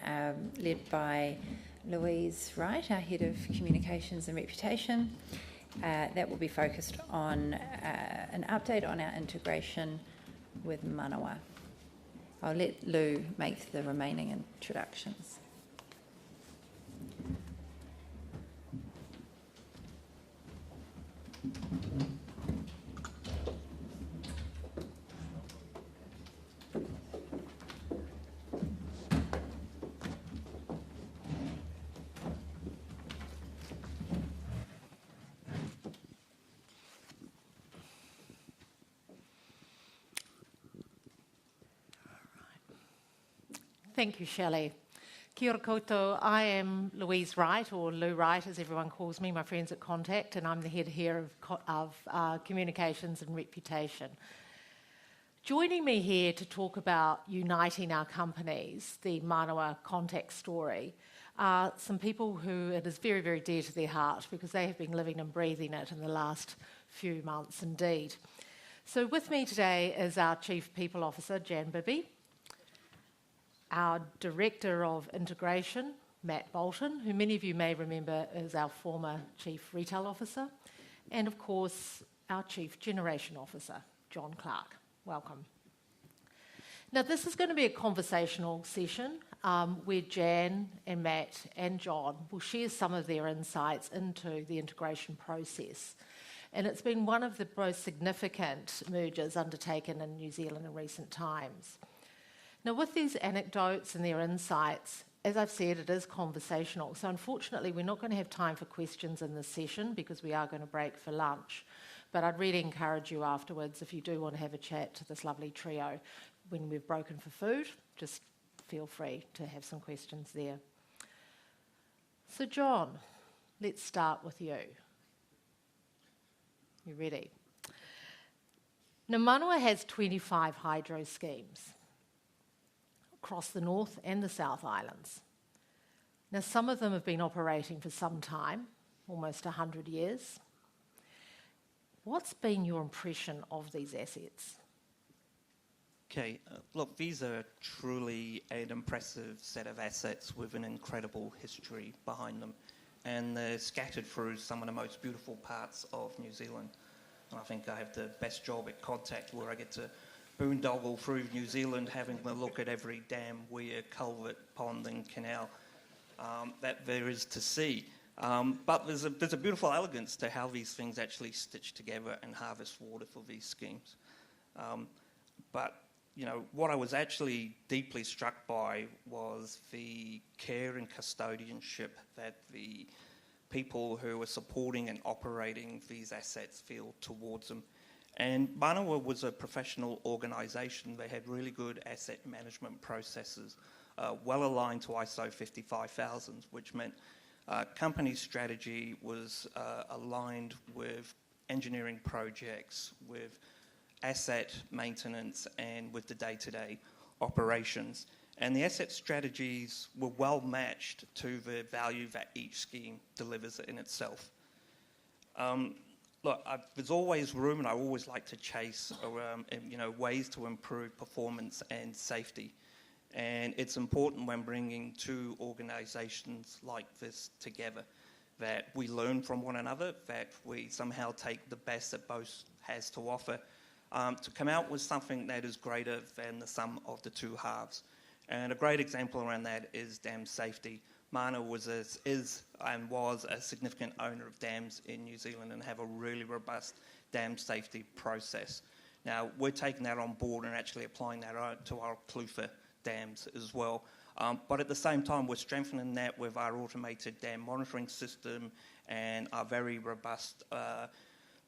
led by Louise Wright, our Head of Communications and Reputation. That will be focused on an update on our integration with Manawa. I'll let Lou make the remaining introductions. Thank you, Shelley. Kia ora koutou. I am Louise Wright, or Lou Wright as everyone calls me, my friends at Contact, and I'm the head here of Communications and Reputation. Joining me here to talk about uniting our companies, the Manawa Contact story, are some people who it is very, very dear to their heart because they have been living and breathing it in the last few months indeed. So with me today is our Chief People Officer, Jan Bibby, our Director of Integration, Matt Bolton, who many of you may remember is our former Chief Retail Officer, and of course our Chief Generation Officer, John Clark. Welcome. Now this is going to be a conversational session where Jan and Matt and John will share some of their insights into the integration process. And it's been one of the most significant mergers undertaken in New Zealand in recent times. Now, with these anecdotes and their insights, as I've said, it is conversational. So unfortunately, we're not going to have time for questions in this session because we are going to break for lunch. But I'd really encourage you afterwards, if you do want to have a chat to this lovely trio, when we've broken for food, just feel free to have some questions there. So John, let's start with you. You ready? Now, Manawa has 25 hydro schemes across the North and the South Islands. Now, some of them have been operating for some time, almost 100 years. What's been your impression of these assets? Okay, look, these are truly an impressive set of assets with an incredible history behind them, and they're scattered through some of the most beautiful parts of New Zealand. And I think I have the best job at Contact, where I get to boondoggle through New Zealand, having a look at every dam, weir, culvert, pond and canal that there is to see. But there's a beautiful elegance to how these things actually stitch together and harvest water for these schemes. But you know, what I was actually deeply struck by was the care and custodianship that the people who were supporting and operating these assets feel towards them. And Manawa was a professional organisation. They had really good asset management processes, well aligned to ISO 55000, which meant company strategy was aligned with engineering projects, with asset maintenance, and with the day-to-day operations. And the asset strategies were well matched to the value that each scheme delivers in itself. Look, there's always room, and I always like to chase ways to improve performance and safety. And it's important when bringing two organisations like this together that we learn from one another, that we somehow take the best that both has to offer to come out with something that is greater than the sum of the two halves. And a great example around that is dam safety. Mana was a significant owner of dams in New Zealand and have a really robust dam safety process. Now, we're taking that on board and actually applying that to our Clutha dams as well. But at the same time, we're strengthening that with our automated dam monitoring system and our very robust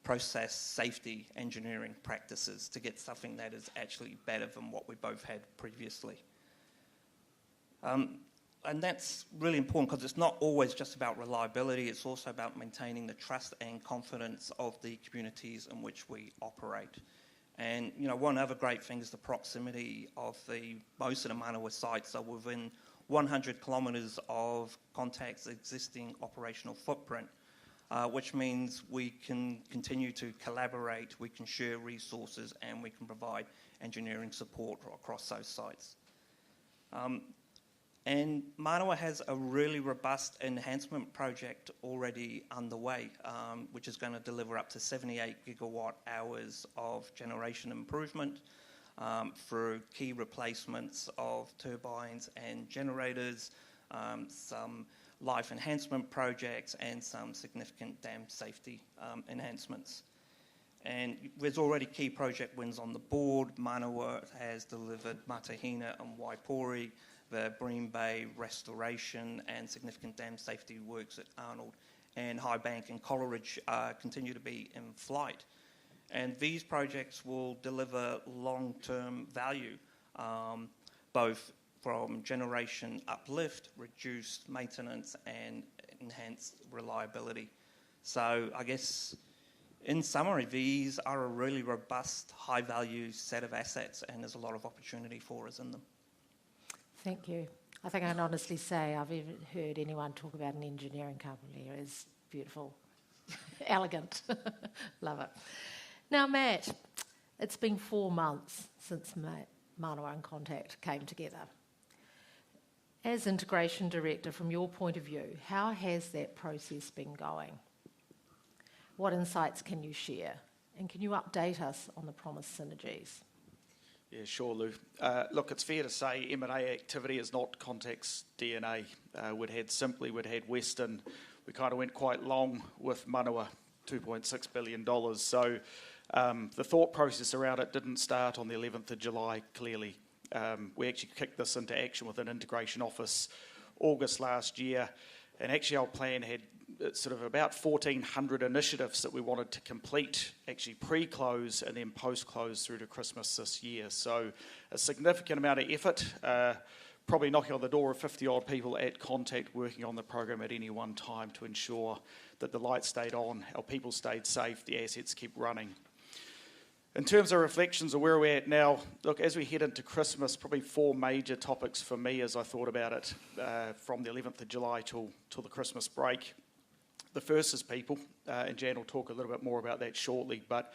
process safety engineering practices to get something that is actually better than what we both had previously. And that's really important because it's not always just about reliability, it's also about maintaining the trust and confidence of the communities in which we operate. And you know, one other great thing is the proximity of most of the Manawa sites are within 100 kilometres of Contact's existing operational footprint. which means we can continue to collaborate, we can share resources, and we can provide engineering support across those sites. And Manawa has a really robust enhancement project already underway, which is going to deliver up to 78 gigawatt hours of generation improvement through key replacements of turbines and generators, some life enhancement projects, and some significant dam safety enhancements. And there's already key project wins on the board. Manawa has delivered Matahina and Waipori, the Bream Bay restoration and significant dam safety works at Arnold, and High Bank and Coleridge continue to be in flight. And these projects will deliver long-term value, both from generation uplift, reduced maintenance, and enhanced reliability. So I guess, in summary, these are a really robust, high-value set of assets, and there's a lot of opportunity for us in them. Thank you. I think I can honestly say I've even heard anyone talk about an engineering company. It's beautiful, elegant. Love it. Now, Matt, it's been 4 months since Manawa and Contact came together. As Integration Director, from your point of view, how has that process been going? What insights can you share? And can you update us on the promised synergies? Yeah, sure, Lou. Look, it's fair to say M&A activity is not Contact's DNA. We'd had Western. We kind of went quite long with Manawa, $2.6 billion. So the thought process around it didn't start on the 11th of July, clearly. We actually kicked this into action with an integration office August last year. And actually our plan had sort of about 1,400 initiatives that we wanted to complete, actually pre-close and then post-close through to Christmas this year. So a significant amount of effort, probably knocking on the door of 50-odd people at Contact working on the program at any one time to ensure that the lights stayed on, our people stayed safe, the assets kept running. In terms of reflections of where we're at now, look, as we head into Christmas, probably 4 major topics for me as I thought about it from the 11th of July till the Christmas break. The first is people, and Jan will talk a little bit more about that shortly, but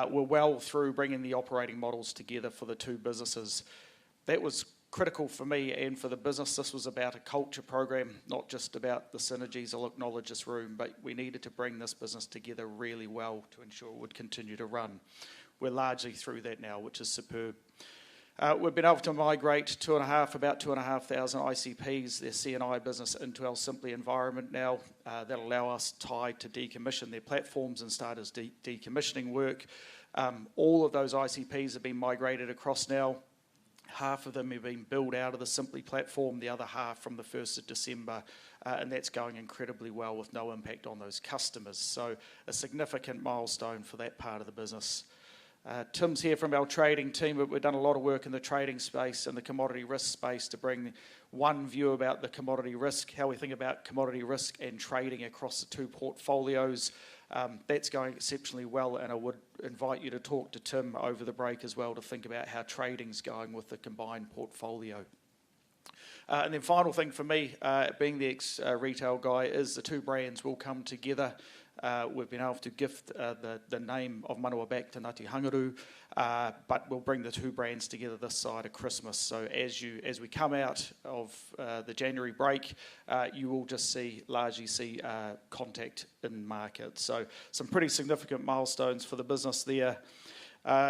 we're well through bringing the operating models together for the two businesses. That was critical for me and for the business. This was about a culture program, not just about the synergies. I'll acknowledge this room, but we needed to bring this business together really well to ensure it would continue to run. We're largely through that now, which is superb. We've been able to migrate about 2,500 ICPs, their C&I business, into our Simply environment now. That'll allow us to decommission their platforms and start as decommissioning work. All of those ICPs have been migrated across now. Half of them have been built out of the Simply platform, the other half from the 1st of December, and that's going incredibly well with no impact on those customers. So a significant milestone for that part of the business. Tim's here from our trading team, but we've done a lot of work in the trading space and the commodity risk space to bring one view about the commodity risk, how we think about commodity risk and trading across the two portfolios. That's going exceptionally well, and I would invite you to talk to Tim over the break as well to think about how trading's going with the combined portfolio. And then final thing for me, being the ex-retail guy, is the two brands will come together. We've been able to gift the name of Manawa back to Ngāti Hangaru, but we'll bring the two brands together this side of Christmas. So as we come out of the January break, you will just largely see Contact in market. So some pretty significant milestones for the business there.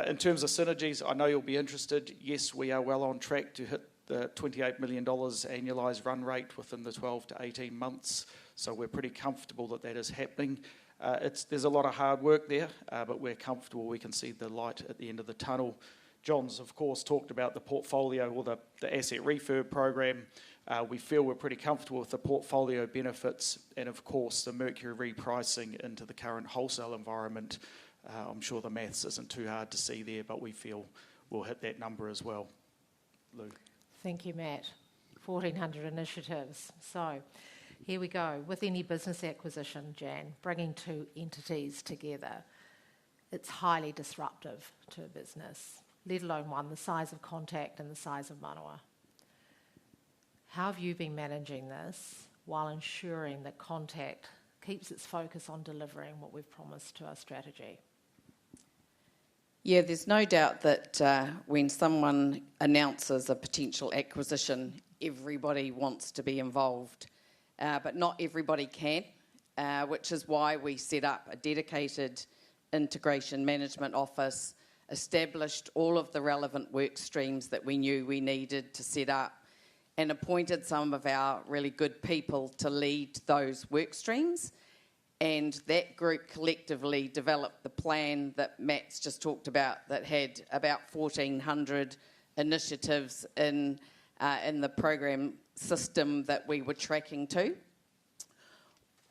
In terms of synergies, I know you'll be interested. Yes, we are well on track to hit the $28 million annualised run rate within the 12 to 18 months. So we're pretty comfortable that is happening. There's a lot of hard work there, but we're comfortable we can see the light at the end of the tunnel. John's, of course, talked about the portfolio or the asset refurb program. We feel we're pretty comfortable with the portfolio benefits and, of course, the Mercury repricing into the current wholesale environment. I'm sure the maths isn't too hard to see there, but we feel we'll hit that number as well. Lou. Thank you, Matt. 1,400 initiatives. So here we go. With any business acquisition, Jan, bringing two entities together, it's highly disruptive to a business, let alone one the size of Contact and the size of Manawa. How have you been managing this while ensuring that Contact keeps its focus on delivering what we've promised to our strategy. Yeah, there's no doubt that when someone announces a potential acquisition, everybody wants to be involved, but not everybody can, which is why we set up a dedicated integration management office, established all of the relevant work streams that we knew we needed to set up, and appointed some of our really good people to lead those work streams. And that group collectively developed the plan that Matt's just talked about, that had about 1,400 initiatives in the program system that we were tracking to.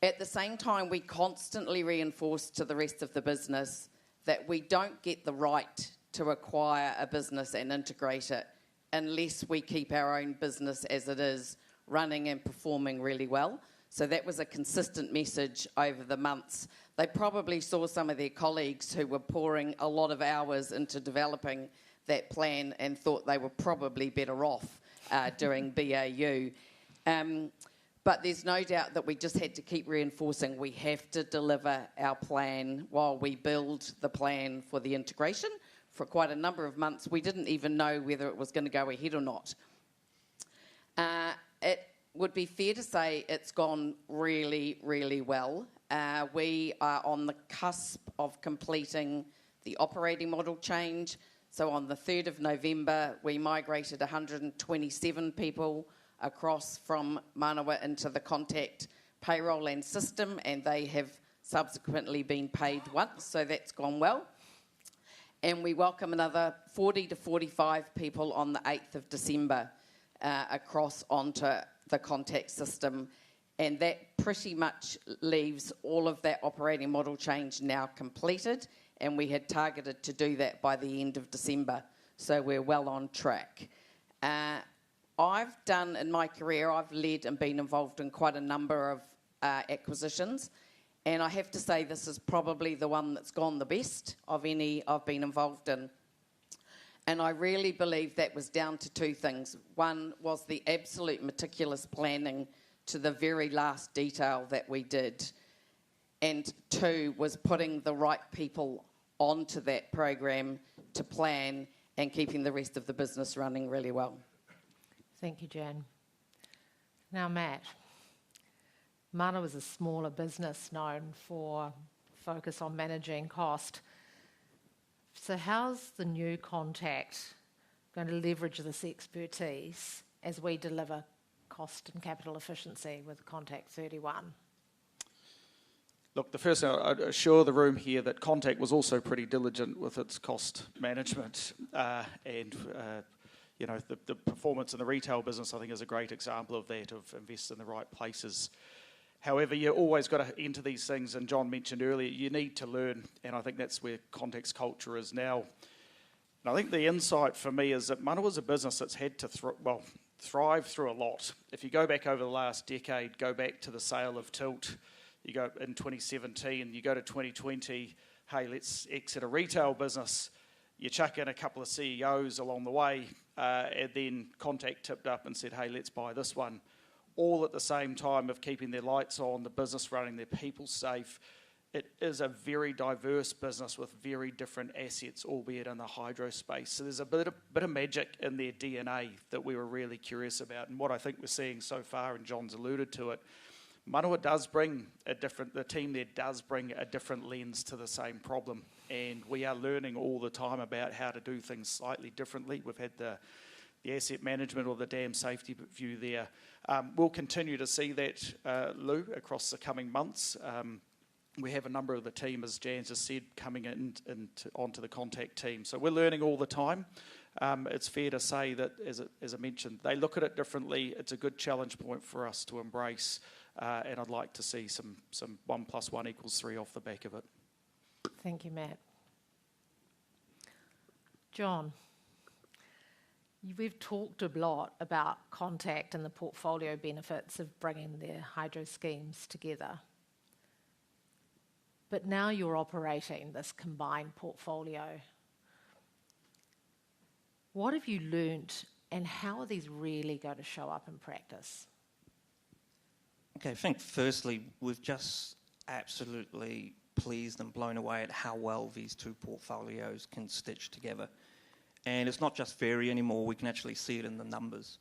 At the same time, we constantly reinforced to the rest of the business that we don't get the right to acquire a business and integrate it unless we keep our own business as it is, running and performing really well. So that was a consistent message over the months. They probably saw some of their colleagues who were pouring a lot of hours into developing that plan and thought they were probably better off doing BAU. But there's no doubt that we just had to keep reinforcing we have to deliver our plan while we build the plan for the integration. For quite a number of months, we didn't even know whether it was going to go ahead or not. It would be fair to say it's gone really, really well. We are on the cusp of completing the operating model change. So on the 3rd of November, we migrated 127 people across from Manawa into the Contact payroll and system, and they have subsequently been paid once, so that's gone well. And we welcome another 40 to 45 people on the 8th of December across onto the Contact system, and that pretty much leaves all of that operating model change now completed, and we had targeted to do that by the end of December, so we're well on track. I've done, in my career, I've led and been involved in quite a number of acquisitions, and I have to say this is probably the one that's gone the best of any I've been involved in. And I really believe that was down to two things. One was the absolute meticulous planning to the very last detail that we did. And two was putting the right people onto that program to plan and keeping the rest of the business running really well. Thank you, Jan. Now, Matt, Mana was a smaller business known for focus on managing cost. So how's the new Contact going to leverage this expertise as we deliver cost and capital efficiency with Contact 31? Look, the first thing, I'd assure the room here that Contact was also pretty diligent with its cost management, you know, the performance in the retail business, I think, is a great example of that, of invest in the right places. However, you always got to enter these things, and John mentioned earlier, you need to learn, and I think that's where Contact's culture is now. And I think the insight for me is that Manawa's a business that's had to thrive through a lot. If you go back over the last decade, go back to the sale of Tilt, you go in 2017, you go to 2020, hey, let's exit a retail business. You chuck in a couple of CEOs along the way, and then Contact tipped up and said, hey, let's buy this one. All at the same time of keeping their lights on, the business running, their people safe. It is a very diverse business with very different assets, albeit in the hydro space. So there's a bit of magic in their DNA that we were really curious about. And what I think we're seeing so far, and John's alluded to it, Manawa does bring the team there does bring a different lens to the same problem. And we are learning all the time about how to do things slightly differently. We've had the asset management or the dam safety view there. We'll continue to see that, Lou, across the coming months. We have a number of the team, as Jan just said, coming onto the Contact team. So we're learning all the time. It's fair to say that, as I mentioned, they look at it differently. It's a good challenge point for us to embrace, and I'd like to see some 1 + 1 = 3 off the back of it. Thank you, Matt. John, we've talked a lot about Contact and the portfolio benefits of bringing their hydro schemes together. But now you're operating this combined portfolio. What have you learnt, and how are these really going to show up in practice? Okay, I think firstly, we've just absolutely pleased and blown away at how well these two portfolios can stitch together. And it's not just theory anymore, we can actually see it in the numbers.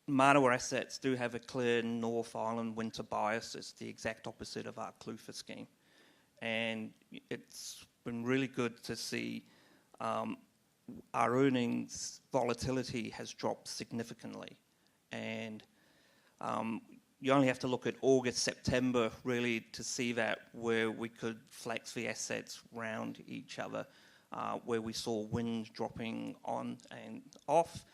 Manawa assets do have a clear North Island winter bias. It's the exact opposite of our Clutha scheme. And it's been really good to see our earnings volatility has dropped significantly. And you only have to look at August, September really to see that, where we could flex the assets round each other, where we saw wind dropping on and off,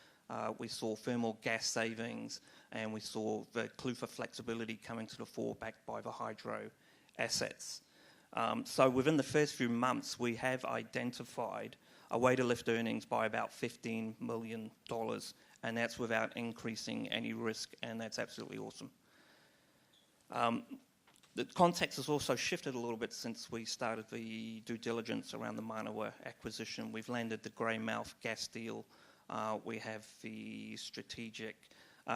we saw thermal gas savings, and we saw the Clutha flexibility coming to the fore backed by the hydro assets. So within the first few months, we have identified a way to lift earnings by about $15 million, and that's without increasing any risk, and that's absolutely awesome. The context has also shifted a little bit since we started the due diligence around the Manawa acquisition. We've landed the Greymouth gas deal. We have the strategic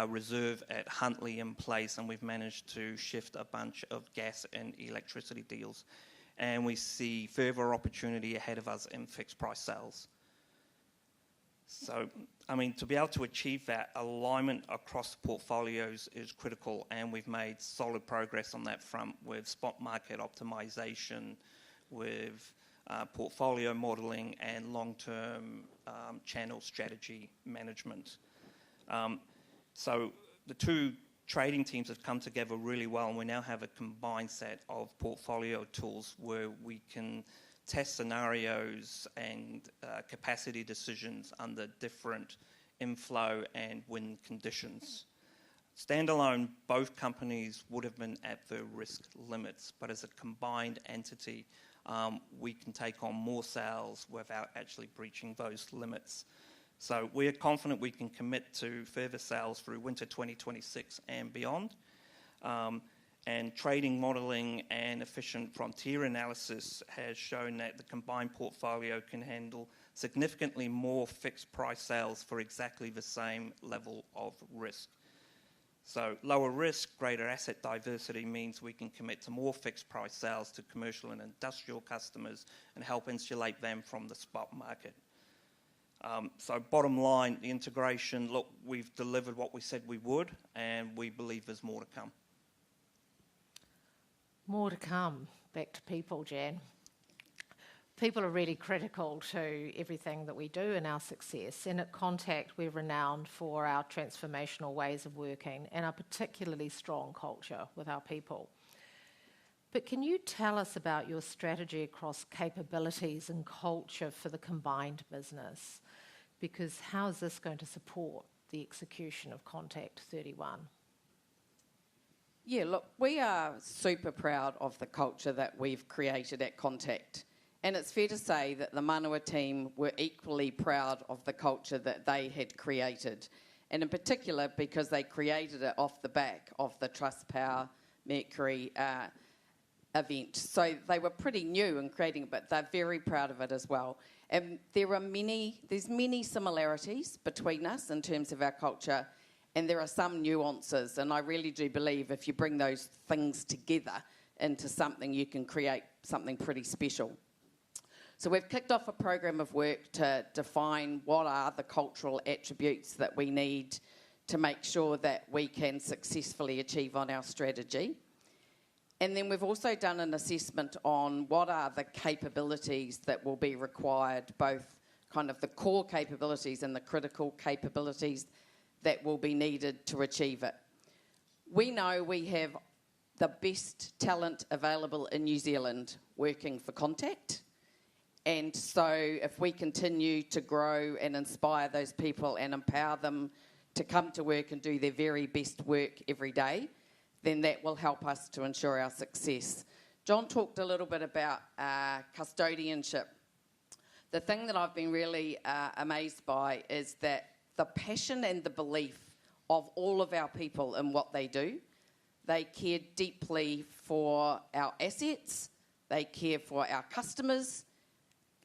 reserve at Huntly in place, and we've managed to shift a bunch of gas and electricity deals. And we see further opportunity ahead of us in fixed price sales. So, I mean, to be able to achieve that alignment across the portfolios is critical, and we've made solid progress on that front with spot market optimization, with portfolio modelling and long-term channel strategy management. So the two trading teams have come together really well, and we now have a combined set of portfolio tools where we can test scenarios and capacity decisions under different inflow and wind conditions. Standalone, both companies would have been at their risk limits, but as a combined entity, we can take on more sales without actually breaching those limits. So we're confident we can commit to further sales through winter 2026 and beyond. And trading modelling and efficient frontier analysis has shown that the combined portfolio can handle significantly more fixed price sales for exactly the same level of risk. So lower risk, greater asset diversity means we can commit to more fixed price sales to commercial and industrial customers and help insulate them from the spot market. So bottom line, the integration, look, we've delivered what we said we would, and we believe there's more to come. More to come. Back to people, Jan. People are really critical to everything that we do and our success. And at Contact, we're renowned for our transformational ways of working and our particularly strong culture with our people. But can you tell us about your strategy across capabilities and culture for the combined business? Because how is this going to support the execution of Contact 31? Yeah, look, we are super proud of the culture that we've created at Contact. And it's fair to say that the Manawa team were equally proud of the culture that they had created. And in particular, because they created it off the back of the Trustpower Mercury event. So they were pretty new in creating it, but they're very proud of it as well. And there's many similarities between us in terms of our culture, and there are some nuances. And I really do believe if you bring those things together into something, you can create something pretty special. So we've kicked off a program of work to define what are the cultural attributes that we need to make sure that we can successfully achieve on our strategy. And then we've also done an assessment on what are the capabilities that will be required, both kind of the core capabilities and the critical capabilities that will be needed to achieve it. We know we have the best talent available in New Zealand working for Contact. And so if we continue to grow and inspire those people and empower them to come to work and do their very best work every day, then that will help us to ensure our success. John talked a little bit about custodianship. The thing that I've been really amazed by is that the passion and the belief of all of our people in what they do. They care deeply for our assets, they care for our customers,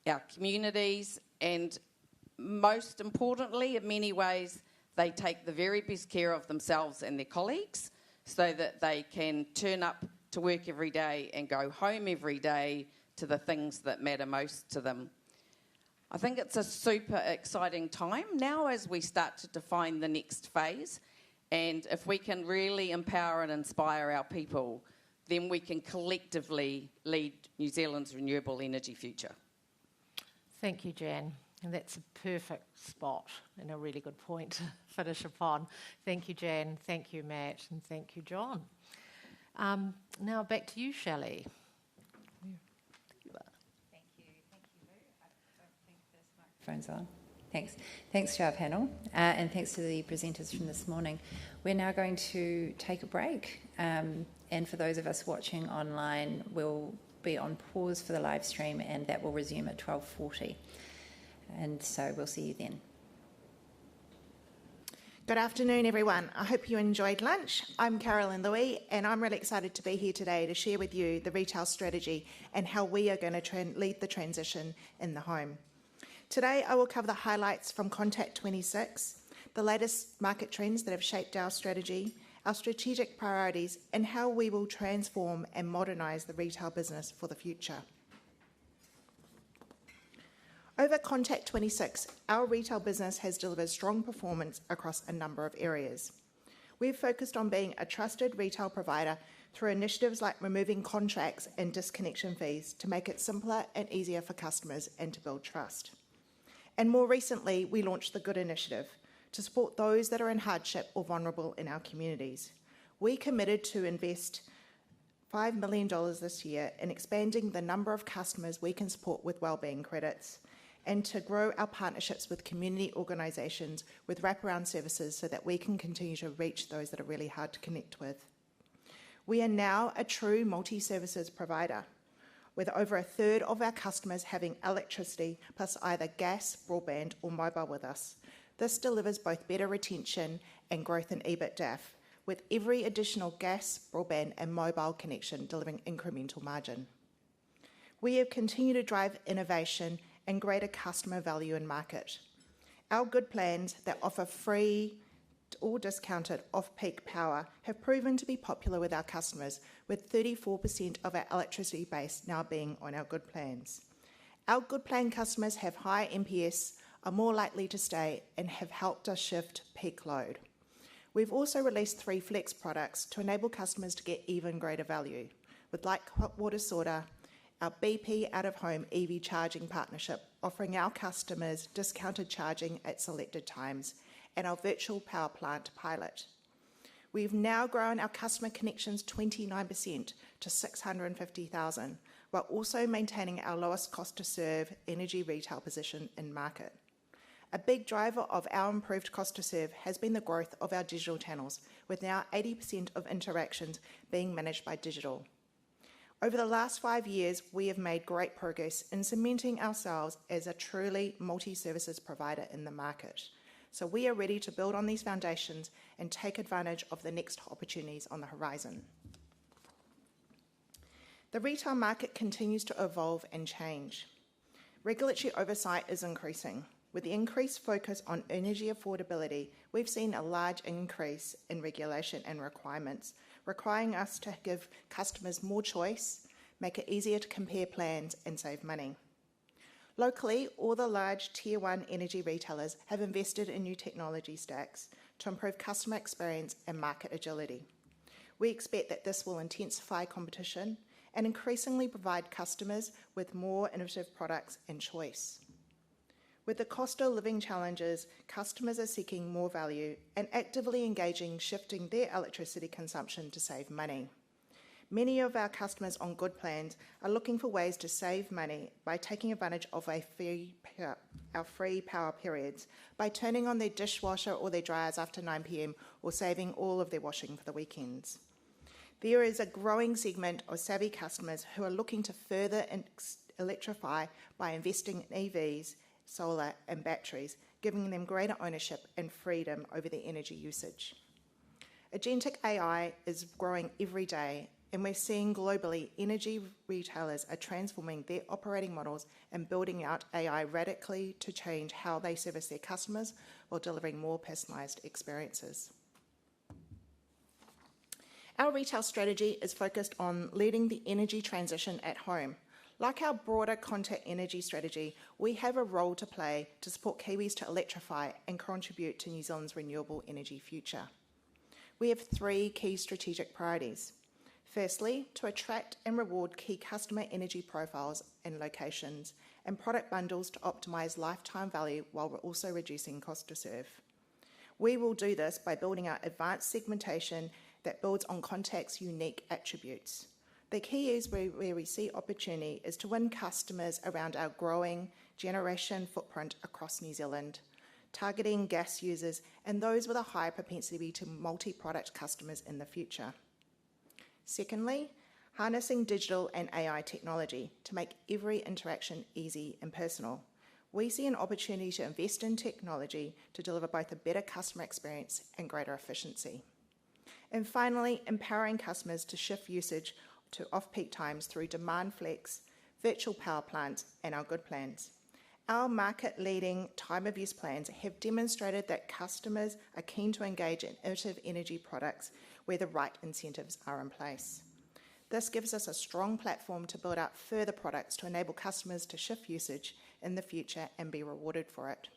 our communities, and most importantly, in many ways, they take the very best care of themselves and their colleagues so that they can turn up to work every day and go home every day to the things that matter most to them. I think it's a super exciting time now as we start to define the next phase, and if we can really empower and inspire our people, then we can collectively lead New Zealand's renewable energy future. Thank you, Jan. And that's a perfect spot and a really good point to finish upon. Thank you, Jan. Thank you, Matt. And thank you, John. Now back to you, Shelley. Thank you, Lou. I don't think this microphone's on. Thanks. Thanks to our panel and thanks to the presenters from this morning. We're now going to take a break. And for those of us watching online, we'll be on pause for the live stream and that will resume at 12:40. And so we'll see you then. Good afternoon, everyone. I hope you enjoyed lunch. I'm Carolyn Louis, and I'm really excited to be here today to share with you the retail strategy and how we are going to lead the transition in the home. Today, I will cover the highlights from Contact 26, the latest market trends that have shaped our strategy, our strategic priorities, and how we will transform and modernise the retail business for the future. Over Contact 26, our retail business has delivered strong performance across a number of areas. We've focused on being a trusted retail provider through initiatives like removing contracts and disconnection fees to make it simpler and easier for customers and to build trust. And more recently, we launched the Good Initiative to support those that are in hardship or vulnerable in our communities. We committed to invest $5 million this year in expanding the number of customers we can support with wellbeing credits, and to grow our partnerships with community organisations with wraparound services so that we can continue to reach those that are really hard to connect with. We are now a true multi-services provider, with over a third of our customers having electricity plus either gas, broadband or mobile with us. This delivers both better retention and growth in EBITDAF, with every additional gas, broadband and mobile connection delivering incremental margin. We have continued to drive innovation and greater customer value in market. Our good plans that offer free or discounted off-peak power have proven to be popular with our customers, with 34% of our electricity base now being on our good plans. Our good plan customers have high NPS, are more likely to stay and have helped us shift peak load. We've also released 3 flex products to enable customers to get even greater value, with like hot water sorter, our BP out-of-home EV charging partnership offering our customers discounted charging at selected times, and our virtual power plant pilot. We've now grown our customer connections 29% to 650,000, while also maintaining our lowest cost to serve energy retail position in market. A big driver of our improved cost to serve has been the growth of our digital channels, with now 80% of interactions being managed by digital. Over the last 5 years, we have made great progress in cementing ourselves as a truly multi-services provider in the market. So we are ready to build on these foundations and take advantage of the next opportunities on the horizon. The retail market continues to evolve and change. Regulatory oversight is increasing. With the increased focus on energy affordability, we've seen a large increase in regulation and requirements, requiring us to give customers more choice, make it easier to compare plans and save money. Locally, all the large Tier 1 energy retailers have invested in new technology stacks to improve customer experience and market agility. We expect that this will intensify competition and increasingly provide customers with more innovative products and choice. With the cost of living challenges, customers are seeking more value and actively engaging shifting their electricity consumption to save money. Many of our customers on good plans are looking for ways to save money by taking advantage of our free power periods, by turning on their dishwasher or their dryers after 9 p.m, or saving all of their washing for the weekends. There is a growing segment of savvy customers who are looking to further electrify by investing in EVs, solar and batteries, giving them greater ownership and freedom over their energy usage. Agentic AI is growing every day, and we're seeing globally energy retailers are transforming their operating models and building out AI radically to change how they service their customers while delivering more personalised experiences. Our retail strategy is focused on leading the energy transition at home. Like our broader Contact Energy strategy, we have a role to play to support Kiwis to electrify and contribute to New Zealand's renewable energy future. We have 3 key strategic priorities. Firstly, to attract and reward key customer energy profiles and locations, and product bundles to optimise lifetime value while we're also reducing cost to serve. We will do this by building out advanced segmentation that builds on Contact's unique attributes. The key is where we see opportunity is to win customers around our growing generation footprint across New Zealand, targeting gas users and those with a higher propensity to multi-product customers in the future. Secondly, harnessing digital and AI technology to make every interaction easy and personal. We see an opportunity to invest in technology to deliver both a better customer experience and greater efficiency. And finally, empowering customers to shift usage to off-peak times through demand flex, virtual power plants, and our good plans. Our market-leading time-of-use plans have demonstrated that customers are keen to engage in innovative energy products where the right incentives are in place. This gives us a strong platform to build out further products to enable customers to shift usage in the future and be rewarded for it.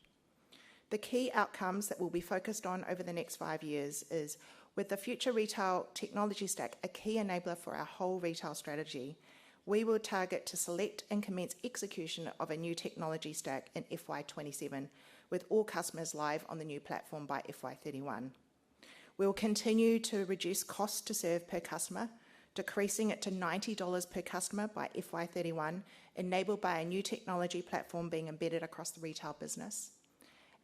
The key outcomes that we'll be focused on over the next 5 years is, with the future retail technology stack a key enabler for our whole retail strategy, we will target to select and commence execution of a new technology stack in FY27, with all customers live on the new platform by FY31. We will continue to reduce cost to serve per customer, decreasing it to $90 per customer by FY31, enabled by a new technology platform being embedded across the retail business.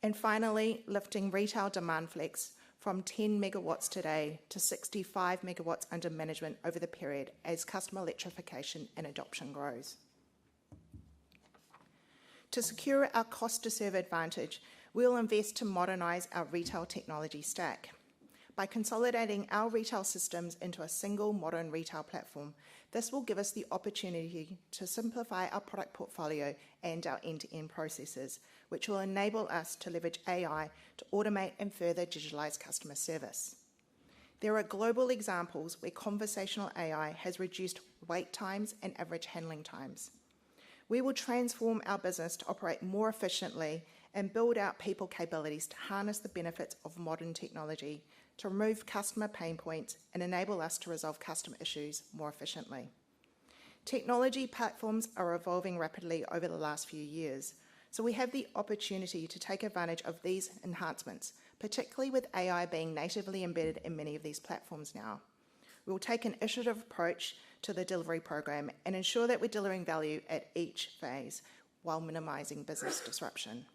And finally, lifting retail demand flex from 10 megawatts today to 65 megawatts under management over the period as customer electrification and adoption grows. To secure our cost to serve advantage, we'll invest to modernise our retail technology stack. By consolidating our retail systems into a single modern retail platform, this will give us the opportunity to simplify our product portfolio and our end-to-end processes, which will enable us to leverage AI to automate and further digitalise customer service. There are global examples where conversational AI has reduced wait times and average handling times. We will transform our business to operate more efficiently and build out people capabilities to harness the benefits of modern technology, to remove customer pain points and enable us to resolve customer issues more efficiently. Technology platforms are evolving rapidly over the last few years, so we have the opportunity to take advantage of these enhancements, particularly with AI being natively embedded in many of these platforms now. We will take an iterative approach to the delivery program and ensure that we're delivering value at each phase while minimising business disruption.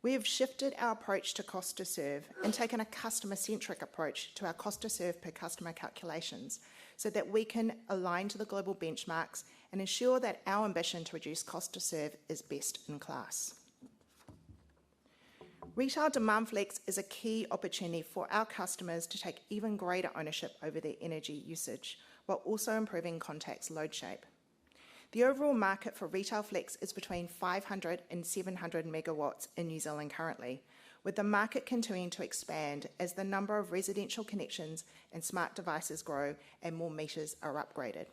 We have shifted our approach to cost to serve and taken a customer-centric approach to our cost to serve per customer calculations so that we can align to the global benchmarks and ensure that our ambition to reduce cost to serve is best in class. Retail demand flex is a key opportunity for our customers to take even greater ownership over their energy usage, while also improving Contact's load shape. The overall market for retail flex is between 500 and 700 megawatts in New Zealand currently, with the market continuing to expand as the number of residential connections and smart devices grow and more meters are upgraded.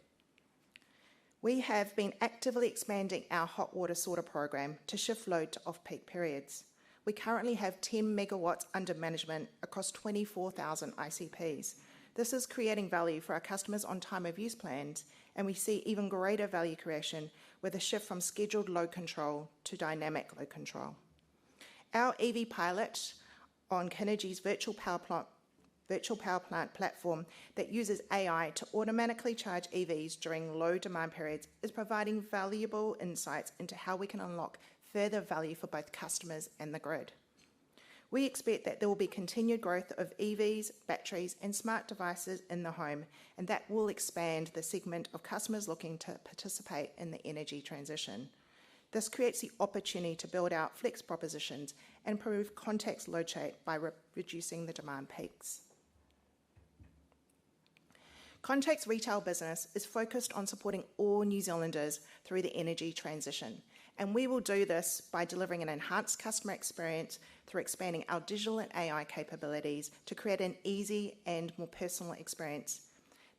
We have been actively expanding our hot water sorter program to shift load to off-peak periods. We currently have 10 megawatts under management across 24,000 ICPs. This is creating value for our customers on time-of-use plans, and we see even greater value creation with a shift from scheduled load control to dynamic load control. Our EV pilot on Kinergy's virtual power plant platform that uses AI to automatically charge EVs during low demand periods is providing valuable insights into how we can unlock further value for both customers and the grid. We expect that there will be continued growth of EVs, batteries and smart devices in the home, and that will expand the segment of customers looking to participate in the energy transition. This creates the opportunity to build out flex propositions and improve Contact's load shape by reducing the demand peaks. Contact's retail business is focused on supporting all New Zealanders through the energy transition, and we will do this by delivering an enhanced customer experience through expanding our digital and AI capabilities to create an easy and more personal experience.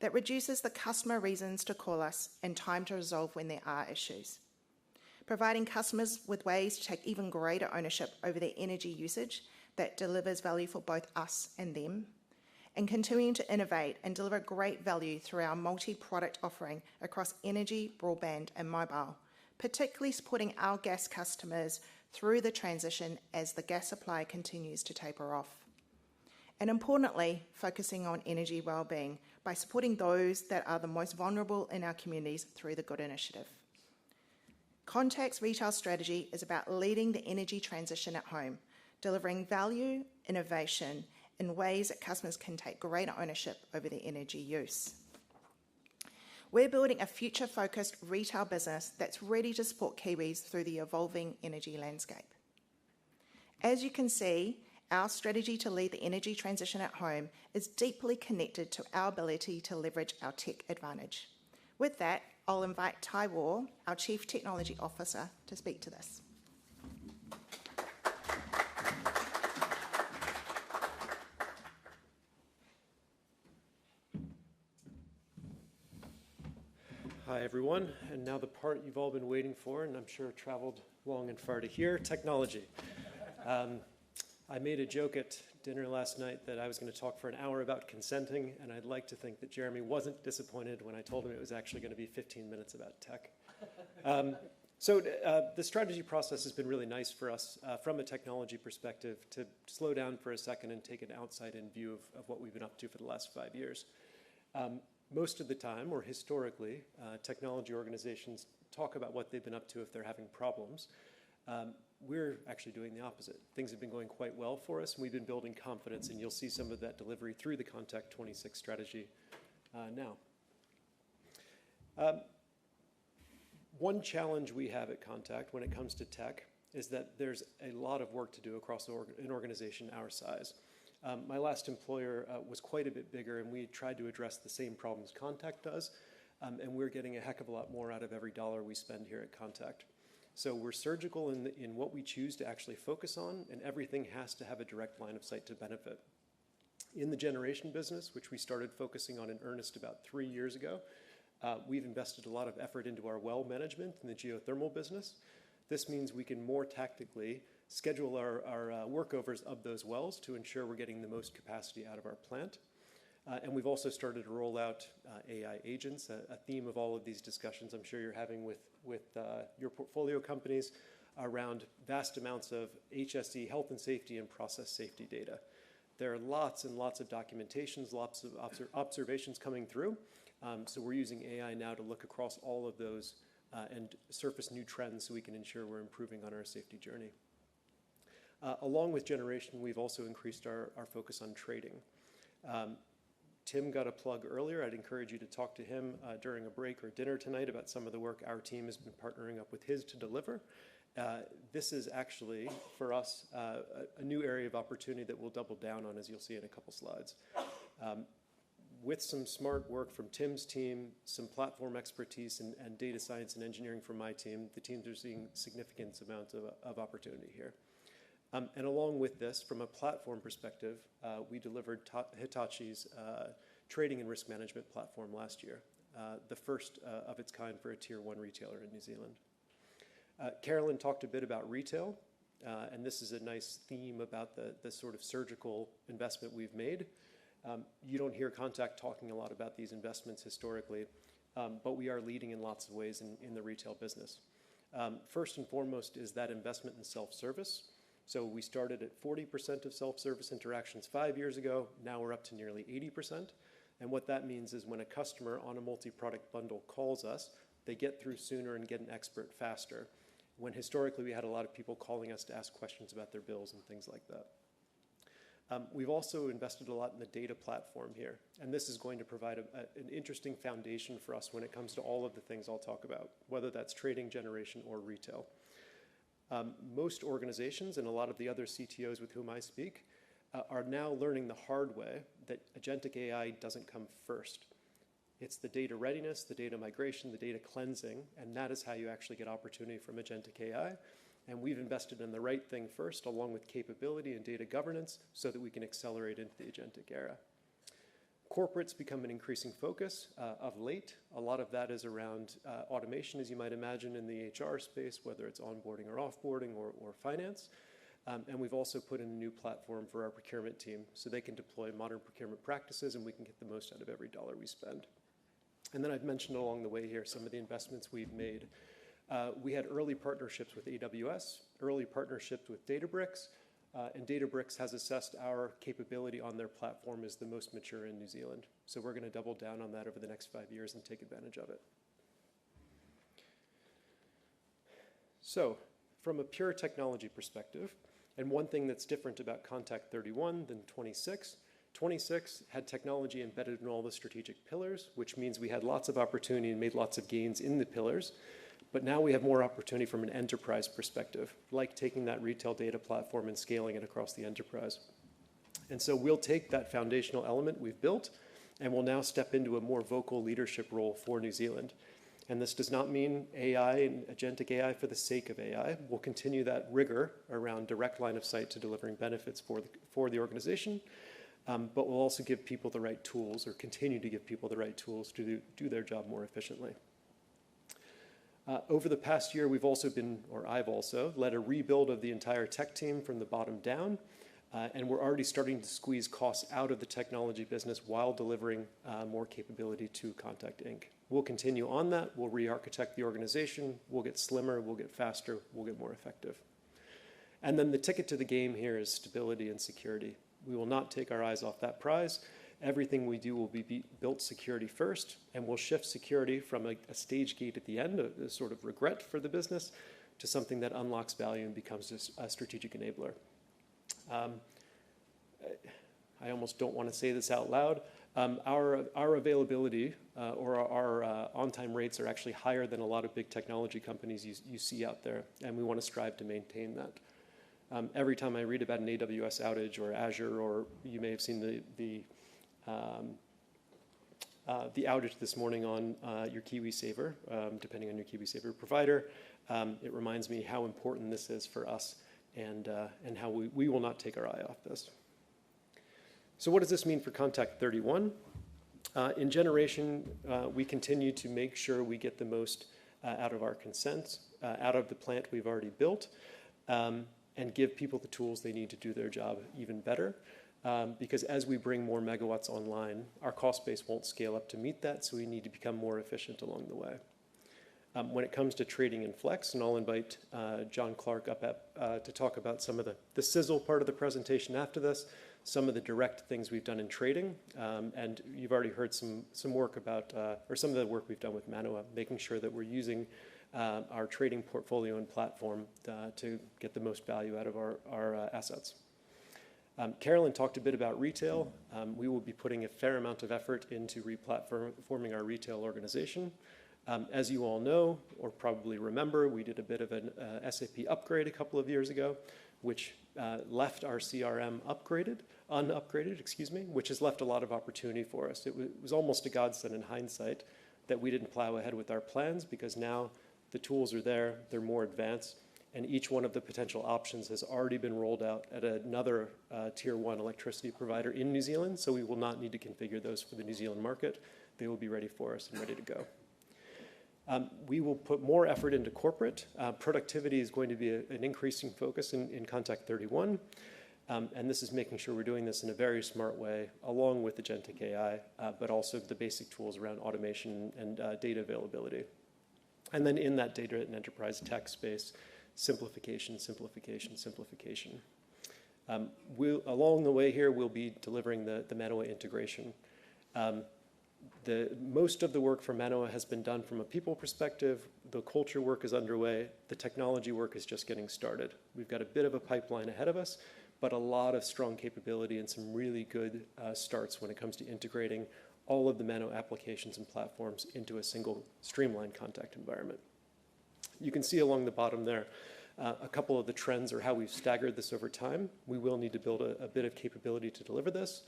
that reduces the customer reasons to call us and time to resolve when there are issues. Providing customers with ways to take even greater ownership over their energy usage that delivers value for both us and them, and continuing to innovate and deliver great value through our multi-product offering across energy, broadband and mobile, particularly supporting our gas customers through the transition as the gas supply continues to taper off. And importantly, focusing on energy wellbeing by supporting those that are the most vulnerable in our communities through the Good Initiative. Contact's retail strategy is about leading the energy transition at home, delivering value, innovation in ways that customers can take greater ownership over their energy use. We're building a future-focused retail business that's ready to support Kiwis through the evolving energy landscape. As you can see, our strategy to lead the energy transition at home is deeply connected to our ability to leverage our tech advantage. With that, I'll invite Tai War, our Chief Technology Officer, to speak to this. Hi everyone, and now the part you've all been waiting for, and I'm sure traveled long and far to hear, technology. I made a joke at dinner last night that I was going to talk for an hour about consenting, and I'd like to think that Jeremy wasn't disappointed when I told him it was actually going to be 15 minutes about tech. The strategy process has been really nice for us from a technology perspective to slow down for a second and take an outside-in view of what we've been up to for the last 5 years. Most of the time, or historically, technology organizations talk about what they've been up to if they're having problems. We're actually doing the opposite. Things have been going quite well for us, and we've been building confidence, and you'll see some of that delivery through the Contact 26 strategy now. One challenge we have at Contact when it comes to tech is that there's a lot of work to do across an organization our size. My last employer was quite a bit bigger, and we tried to address the same problems Contact does, and we're getting a heck of a lot more out of every dollar we spend here at Contact. So we're surgical in what we choose to actually focus on, and everything has to have a direct line of sight to benefit. In the generation business, which we started focusing on in earnest about 3 years ago, we've invested a lot of effort into our well management in the geothermal business. This means we can more tactically schedule our workovers of those wells to ensure we're getting the most capacity out of our plant. And we've also started to roll out AI agents, a theme of all of these discussions I'm sure you're having with your portfolio companies around vast amounts of HSE, health and safety, and process safety data. There are lots and lots of documentations, lots of observations coming through. So we're using AI now to look across all of those and surface new trends so we can ensure we're improving on our safety journey. Along with generation, we've also increased our focus on trading. Tim got a plug earlier. I'd encourage you to talk to him during a break or dinner tonight about some of the work our team has been partnering up with his to deliver. This is actually, for us, a new area of opportunity that we'll double down on, as you'll see in a couple slides. With some smart work from Tim's team, some platform expertise and data science and engineering from my team, the teams are seeing significant amounts of opportunity here. And along with this, from a platform perspective, we delivered Hitachi's trading and risk management platform last year, the first of its kind for a tier 1 retailer in New Zealand. Carolyn talked a bit about retail, and this is a nice theme about the sort of surgical investment we've made. You don't hear Contact talking a lot about these investments historically, but we are leading in lots of ways in the retail business. First and foremost is that investment in self-service. So we started at 40% of self-service interactions 5 years ago. Now we're up to nearly 80%. And what that means is when a customer on a multi-product bundle calls us, they get through sooner and get an expert faster, when historically we had a lot of people calling us to ask questions about their bills and things like that. We've also invested a lot in the data platform here, and this is going to provide an interesting foundation for us when it comes to all of the things I'll talk about, whether that's trading, generation, or retail. Most organizations and a lot of the other CTOs with whom I speak are now learning the hard way that agentic AI doesn't come first. It's the data readiness, the data migration, the data cleansing, and that is how you actually get opportunity from agentic AI. And we've invested in the right thing first, along with capability and data governance, so that we can accelerate into the agentic era. Corporate's become an increasing focus of late. A lot of that is around automation, as you might imagine, in the HR space, whether it's onboarding or offboarding or finance. And we've also put in a new platform for our procurement team so they can deploy modern procurement practices and we can get the most out of every dollar we spend. And then I've mentioned along the way here some of the investments we've made. We had early partnerships with AWS, early partnerships with Databricks, and Databricks has assessed our capability on their platform as the most mature in New Zealand. So we're going to double down on that over the next 5 years and take advantage of it. So from a pure technology perspective, and one thing that's different about Contact 31 than 26, 26 had technology embedded in all the strategic pillars, which means we had lots of opportunity and made lots of gains in the pillars. But now we have more opportunity from an enterprise perspective, like taking that retail data platform and scaling it across the enterprise. And so we'll take that foundational element we've built, and we'll now step into a more vocal leadership role for New Zealand. And this does not mean AI and agentic AI for the sake of AI. We'll continue that rigor around direct line of sight to delivering benefits for the organization, but we'll also give people the right tools, or continue to give people the right tools to do their job more efficiently. Over the past year, we've also been, or I've also, led a rebuild of the entire tech team from the bottom down, and we're already starting to squeeze costs out of the technology business while delivering more capability to Contact Inc. We'll continue on that. We'll re-architect the organization. We'll get slimmer. We'll get faster. We'll get more effective. And then the ticket to the game here is stability and security. We will not take our eyes off that prize. Everything we do will be built security first, and we'll shift security from a stage gate at the end, a sort of regret for the business, to something that unlocks value and becomes a strategic enabler. I almost don't want to say this out loud. Our availability or our on-time rates are actually higher than a lot of big technology companies you see out there, and we want to strive to maintain that. Every time I read about an AWS outage or Azure, or you may have seen the outage this morning on your KiwiSaver, depending on your KiwiSaver provider, it reminds me how important this is for us and how we will not take our eye off this. So what does this mean for Contact 31? In generation, we continue to make sure we get the most out of our consents, out of the plant we've already built, and give people the tools they need to do their job even better. Because as we bring more megawatts online, our cost base won't scale up to meet that, so we need to become more efficient along the way. When it comes to trading and flex, and I'll invite John Clark up to talk about some of the sizzle part of the presentation after this, some of the direct things we've done in trading, and you've already heard some work about, or some of the work we've done with Manoa, making sure that we're using our trading portfolio and platform to get the most value out of our assets. Carolyn talked a bit about retail. We will be putting a fair amount of effort into re-platforming our retail organization. As you all know, or probably remember, we did a bit of an SAP upgrade a couple of years ago, which left our CRM unupgraded, which has left a lot of opportunity for us. It was almost a godsend in hindsight that we didn't plow ahead with our plans, because now the tools are there, they're more advanced, and each one of the potential options has already been rolled out at another Tier 1 electricity provider in New Zealand, so we will not need to configure those for the New Zealand market. They will be ready for us and ready to go. We will put more effort into corporate. Productivity is going to be an increasing focus in Contact 31, and this is making sure we're doing this in a very smart way, along with agentic AI, but also the basic tools around automation and data availability. And then in that data and enterprise tech space, simplification, simplification, simplification. Along the way here, we'll be delivering the Manoa integration. Most of the work for Manoa has been done from a people perspective. The culture work is underway. The technology work is just getting started. We've got a bit of a pipeline ahead of us, but a lot of strong capability and some really good starts when it comes to integrating all of the Manoa applications and platforms into a single streamlined Contact environment. You can see along the bottom there a couple of the trends or how we've staggered this over time. We will need to build a bit of capability to deliver this.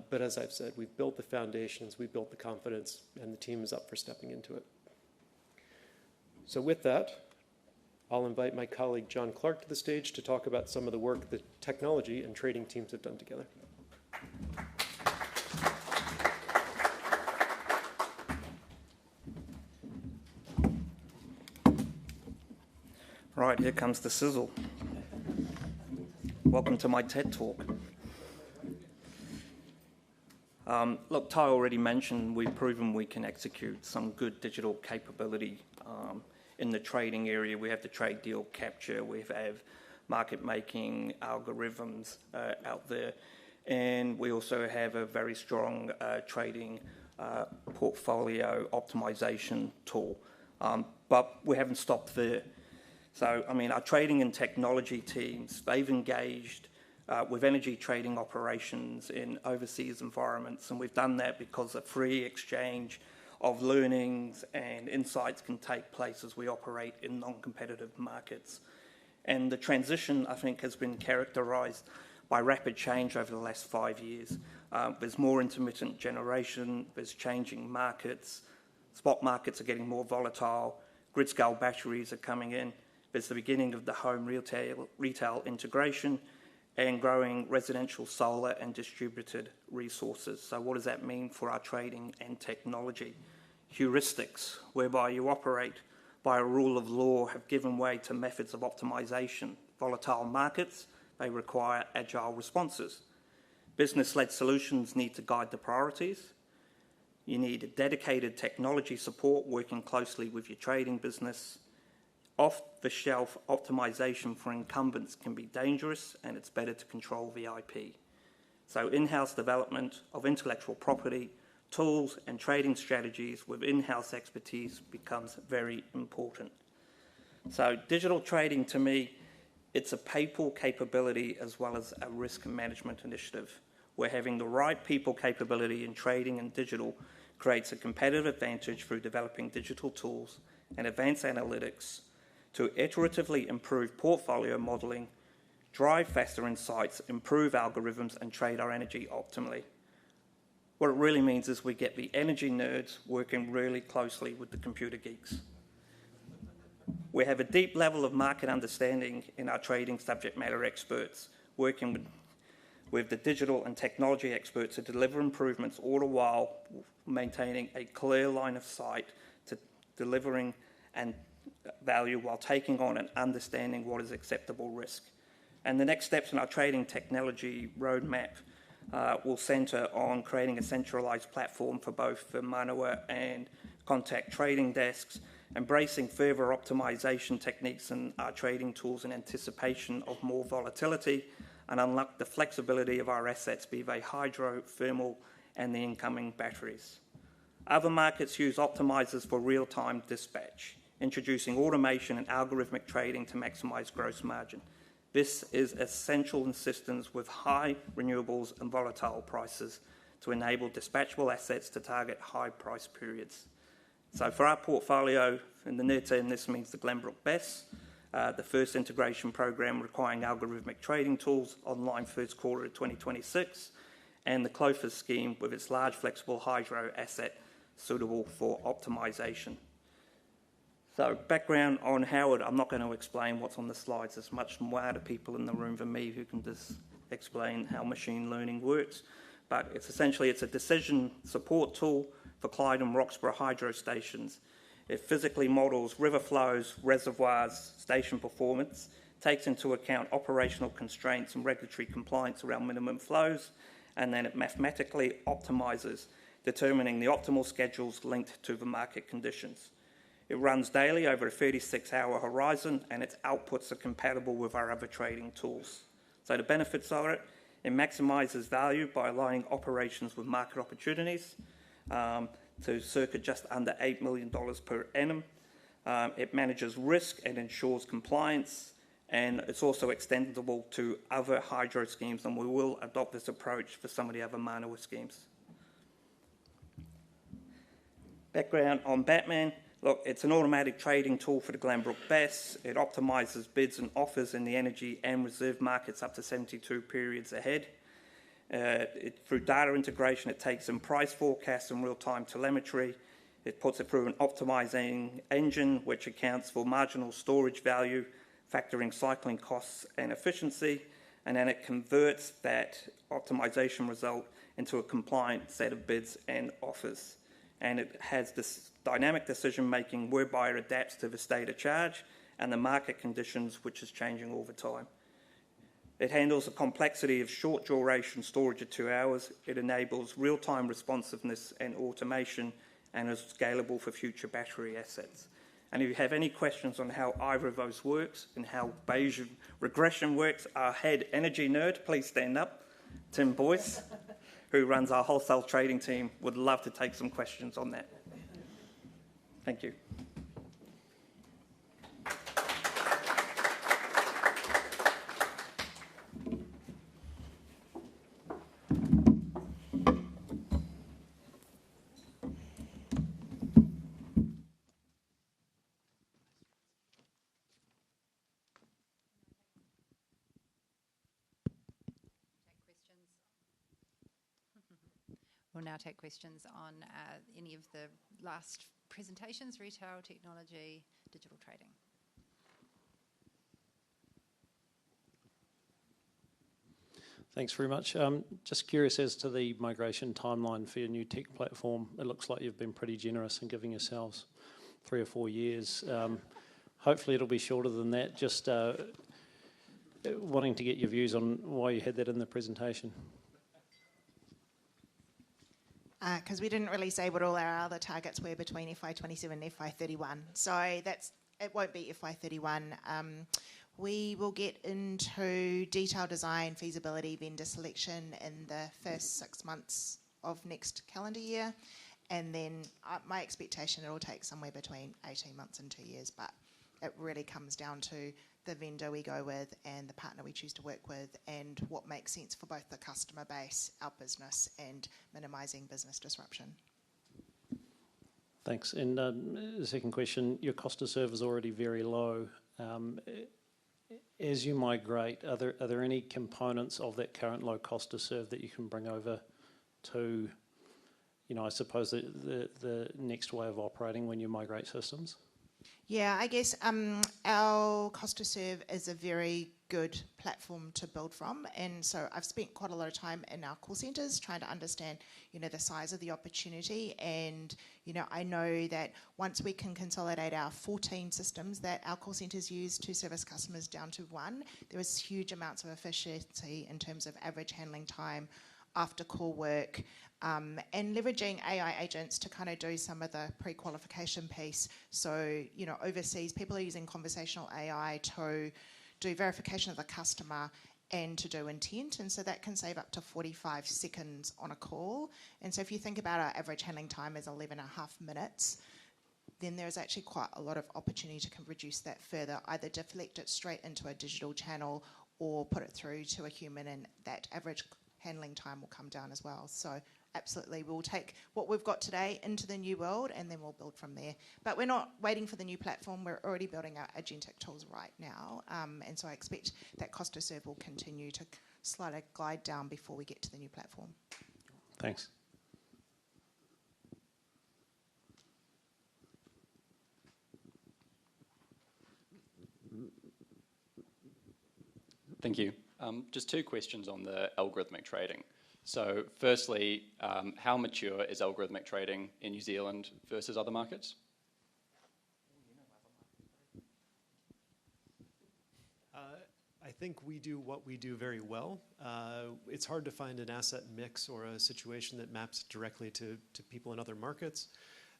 But as I've said, we've built the foundations, we've built the confidence, and the team is up for stepping into it. So with that, I'll invite my colleague John Clark to the stage to talk about some of the work the technology and trading teams have done together. Right, here comes the sizzle. Welcome to my TED Talk. Look, Ty already mentioned we've proven we can execute some good digital capability in the trading area. We have the trade deal capture, we have market-making algorithms out there, and we also have a very strong trading portfolio optimization tool. But we haven't stopped there. So, I mean, our trading and technology teams, they've engaged with energy trading operations in overseas environments, and we've done that because a free exchange of learnings and insights can take place as we operate in non-competitive markets. And the transition, I think, has been characterised by rapid change over the last 5 years. There's more intermittent generation, there's changing markets, spot markets are getting more volatile, grid-scale batteries are coming in, there's the beginning of the home retail integration, and growing residential solar and distributed resources. So what does that mean for our trading and technology? Heuristics, whereby you operate by a rule of law, have given way to methods of optimization. Volatile markets, they require agile responses. Business-led solutions need to guide the priorities. You need a dedicated technology support working closely with your trading business. Off-the-shelf optimization for incumbents can be dangerous, and it's better to control the IP. So in-house development of intellectual property, tools and trading strategies with in-house expertise becomes very important. So digital trading, to me, it's a people capability as well as a risk management initiative. Where having the right people capability in trading and digital creates a competitive advantage through developing digital tools and advanced analytics to iteratively improve portfolio modelling, drive faster insights, improve algorithms, and trade our energy optimally. What it really means is we get the energy nerds working really closely with the computer geeks. We have a deep level of market understanding in our trading subject matter experts, working with the digital and technology experts to deliver improvements all the while maintaining a clear line of sight to delivering and value while taking on and understanding what is acceptable risk. And the next steps in our trading technology roadmap will centre on creating a centralised platform for both the Manawa and Contact trading desks, embracing further optimisation techniques in our trading tools in anticipation of more volatility, and unlock the flexibility of our assets, be they hydro, thermal, and the incoming batteries. Other markets use optimizers for real-time dispatch, introducing automation and algorithmic trading to maximise gross margin. This is essential in systems with high renewables and volatile prices to enable dispatchable assets to target high price periods. So for our portfolio, in the near term, this means the Glenbrook BESS, the first integration program requiring algorithmic trading tools online first quarter of 2026, and the Clofer scheme with its large flexible hydro asset suitable for optimisation. So background on Howard, I'm not going to explain what's on the slides. There's much smarter people in the room than me who can just explain how machine learning works. But it's essentially a decision support tool for Clyde and Roxburgh hydro stations. It physically models river flows, reservoirs, station performance, takes into account operational constraints and regulatory compliance around minimum flows, and then it mathematically optimises, determining the optimal schedules linked to the market conditions. It runs daily over a 36-hour horizon, and its outputs are compatible with our other trading tools. So the benefits are it maximises value by aligning operations with market opportunities to circa just under $8 million per annum. It manages risk and ensures compliance, and it's also extendable to other hydro schemes, and we will adopt this approach for some of the other Manawa schemes. Background on Batman. Look, it's an automatic trading tool for the Glenbrook BESS. It optimises bids and offers in the energy and reserve markets up to 72 periods ahead. Through data integration, it takes in price forecasts and real-time telemetry. It puts it through an optimizing engine, which accounts for marginal storage value, factoring cycling costs and efficiency, and then it converts that optimization result into a compliant set of bids and offers. And it has this dynamic decision-making whereby it adapts to the state of charge and the market conditions which is changing all the time. It handles the complexity of short duration storage of 2 hours. It enables real-time responsiveness and automation and is scalable for future battery assets. And if you have any questions on how either of those works and how Bayesian regression works, our head energy nerd, please stand up, Tim Boyce, who runs our wholesale trading team, would love to take some questions on that. Thank you. We'll now take questions on any of the last presentations, retail, technology, digital trading. Thanks very much. Just curious as to the migration timeline for your new tech platform. It looks like you've been pretty generous in giving yourselves 3 or 4 years. Hopefully it'll be shorter than that. Just wanting to get your views on why you had that in the presentation. Because we didn't really say what all our other targets were between FY27 and FY31. So it won't be FY31. We will get into detailed design, feasibility, vendor selection in the first 6 months of next calendar year. And then my expectation, it will take somewhere between 18 months and 2 years. But it really comes down to the vendor we go with and the partner we choose to work with and what makes sense for both the customer base, our business, and minimising business disruption. Thanks. And the second question, your cost to serve is already very low. As you migrate, are there any components of that current low cost to serve that you can bring over to, I suppose, the next way of operating when you migrate systems? Yeah, I guess our cost to serve is a very good platform to build from. And so I've spent quite a lot of time in our call centres trying to understand, the size of the opportunity. And, I know that once we can consolidate our 14 systems that our call centres use to service customers down to 1, there is huge amounts of efficiency in terms of average handling time, after call work, and leveraging AI agents to kind of do some of the pre-qualification piece. So, overseas, people are using conversational AI to do verification of the customer and to do intent. And so that can save up to 45 seconds on a call. And so if you think about our average handling time is 11.5 minutes, then there's actually quite a lot of opportunity to reduce that further, either deflect it straight into a digital channel or put it through to a human, and that average handling time will come down as well. So absolutely, we'll take what we've got today into the new world and then we'll build from there. But we're not waiting for the new platform. We're already building our agentic tools right now. And so I expect that cost to serve will continue to slightly glide down before we get to the new platform. Thanks. Thank you. Just 2 questions on the algorithmic trading. So firstly, how mature is algorithmic trading in New Zealand versus other markets? I think we do what we do very well. It's hard to find an asset mix or a situation that maps directly to people in other markets.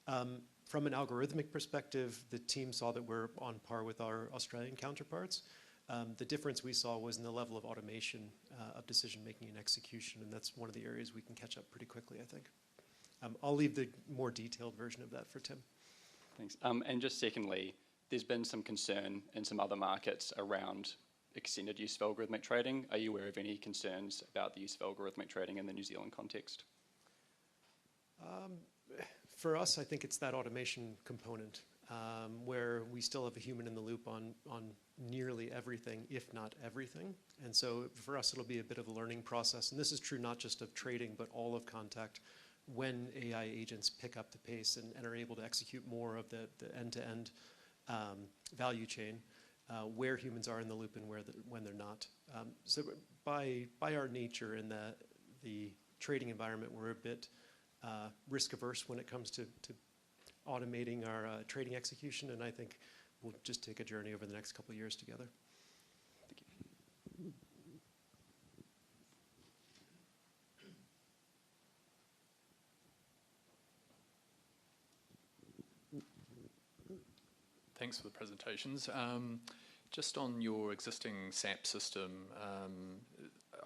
From an algorithmic perspective, the team saw that we're on par with our Australian counterparts. The difference we saw was in the level of automation of decision-making and execution, and that's one of the areas we can catch up pretty quickly, I think. I'll leave the more detailed version of that for Tim. Thanks. And just secondly, there's been some concern in some other markets around extended use of algorithmic trading. Are you aware of any concerns about the use of algorithmic trading in the New Zealand context? For us, I think it's that automation component where we still have a human in the loop on nearly everything, if not everything. And so for us, it'll be a bit of a learning process. And this is true not just of trading, but all of Contact. When AI agents pick up the pace and are able to execute more of the end-to-end value chain, where humans are in the loop and when they're not. So by our nature in the trading environment, we're a bit risk averse when it comes to automating our trading execution, and I think we'll just take a journey over the next couple of years together. Thank you. Thanks for the presentations. Just on your existing SAP system,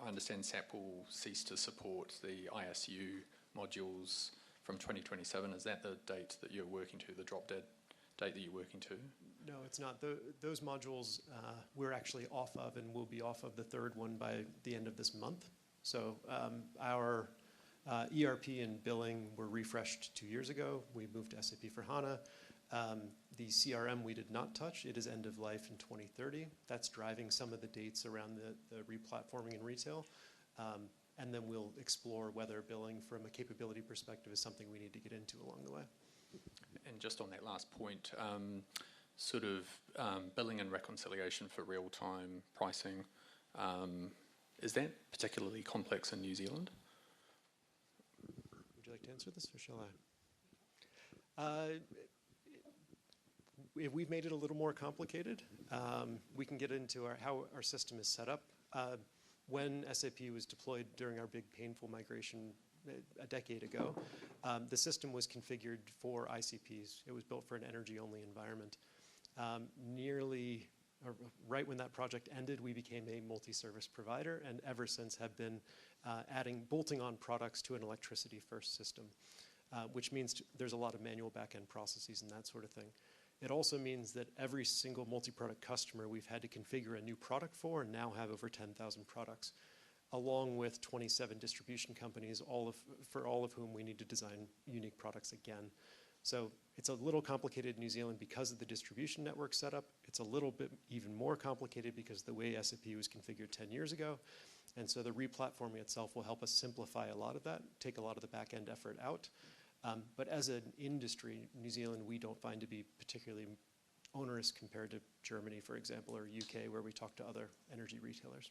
I understand SAP will cease to support the ISU modules from 2027. Is that the date that you're working to, the drop dead date that you're working to? No, it's not. Those modules we're actually off of, and we'll be off of the third one by the end of this month. So our ERP and billing were refreshed 2 years ago. We moved to SAP for HANA. The CRM we did not touch. It is end of life in 2030. That's driving some of the dates around the replatforming in retail. And then we'll explore whether billing from a capability perspective is something we need to get into along the way. And just on that last point, billing and reconciliation for real-time pricing, is that particularly complex in New Zealand? Would you like to answer this, or shall I? We've made it a little more complicated. We can get into how our system is set up. When SAP was deployed during our big painful migration a decade ago, the system was configured for ICPs. It was built for an energy-only environment. Right when that project ended, we became a multi-service provider, and ever since have been bolting on products to an electricity-first system, which means there's a lot of manual back-end processes and that sort of thing. It also means that every single multi-product customer we've had to configure a new product for, and now have over 10,000 products, along with 27 distribution companies, for all of whom we need to design unique products again. So it's a little complicated in New Zealand because of the distribution network setup. It's a little bit even more complicated because of the way SAP was configured 10 years ago. And so the replatforming itself will help us simplify a lot of that, take a lot of the back-end effort out. But as an industry, New Zealand, we don't find to be particularly onerous compared to Germany, for example, or UK, where we talk to other energy retailers.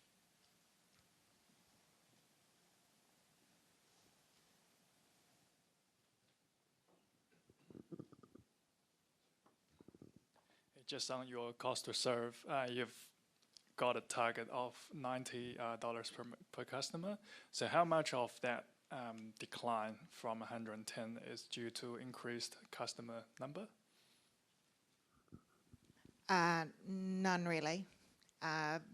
Just on your cost to serve, you've got a target of $90 per customer. So how much of that decline from 110 is due to increased customer number? None really.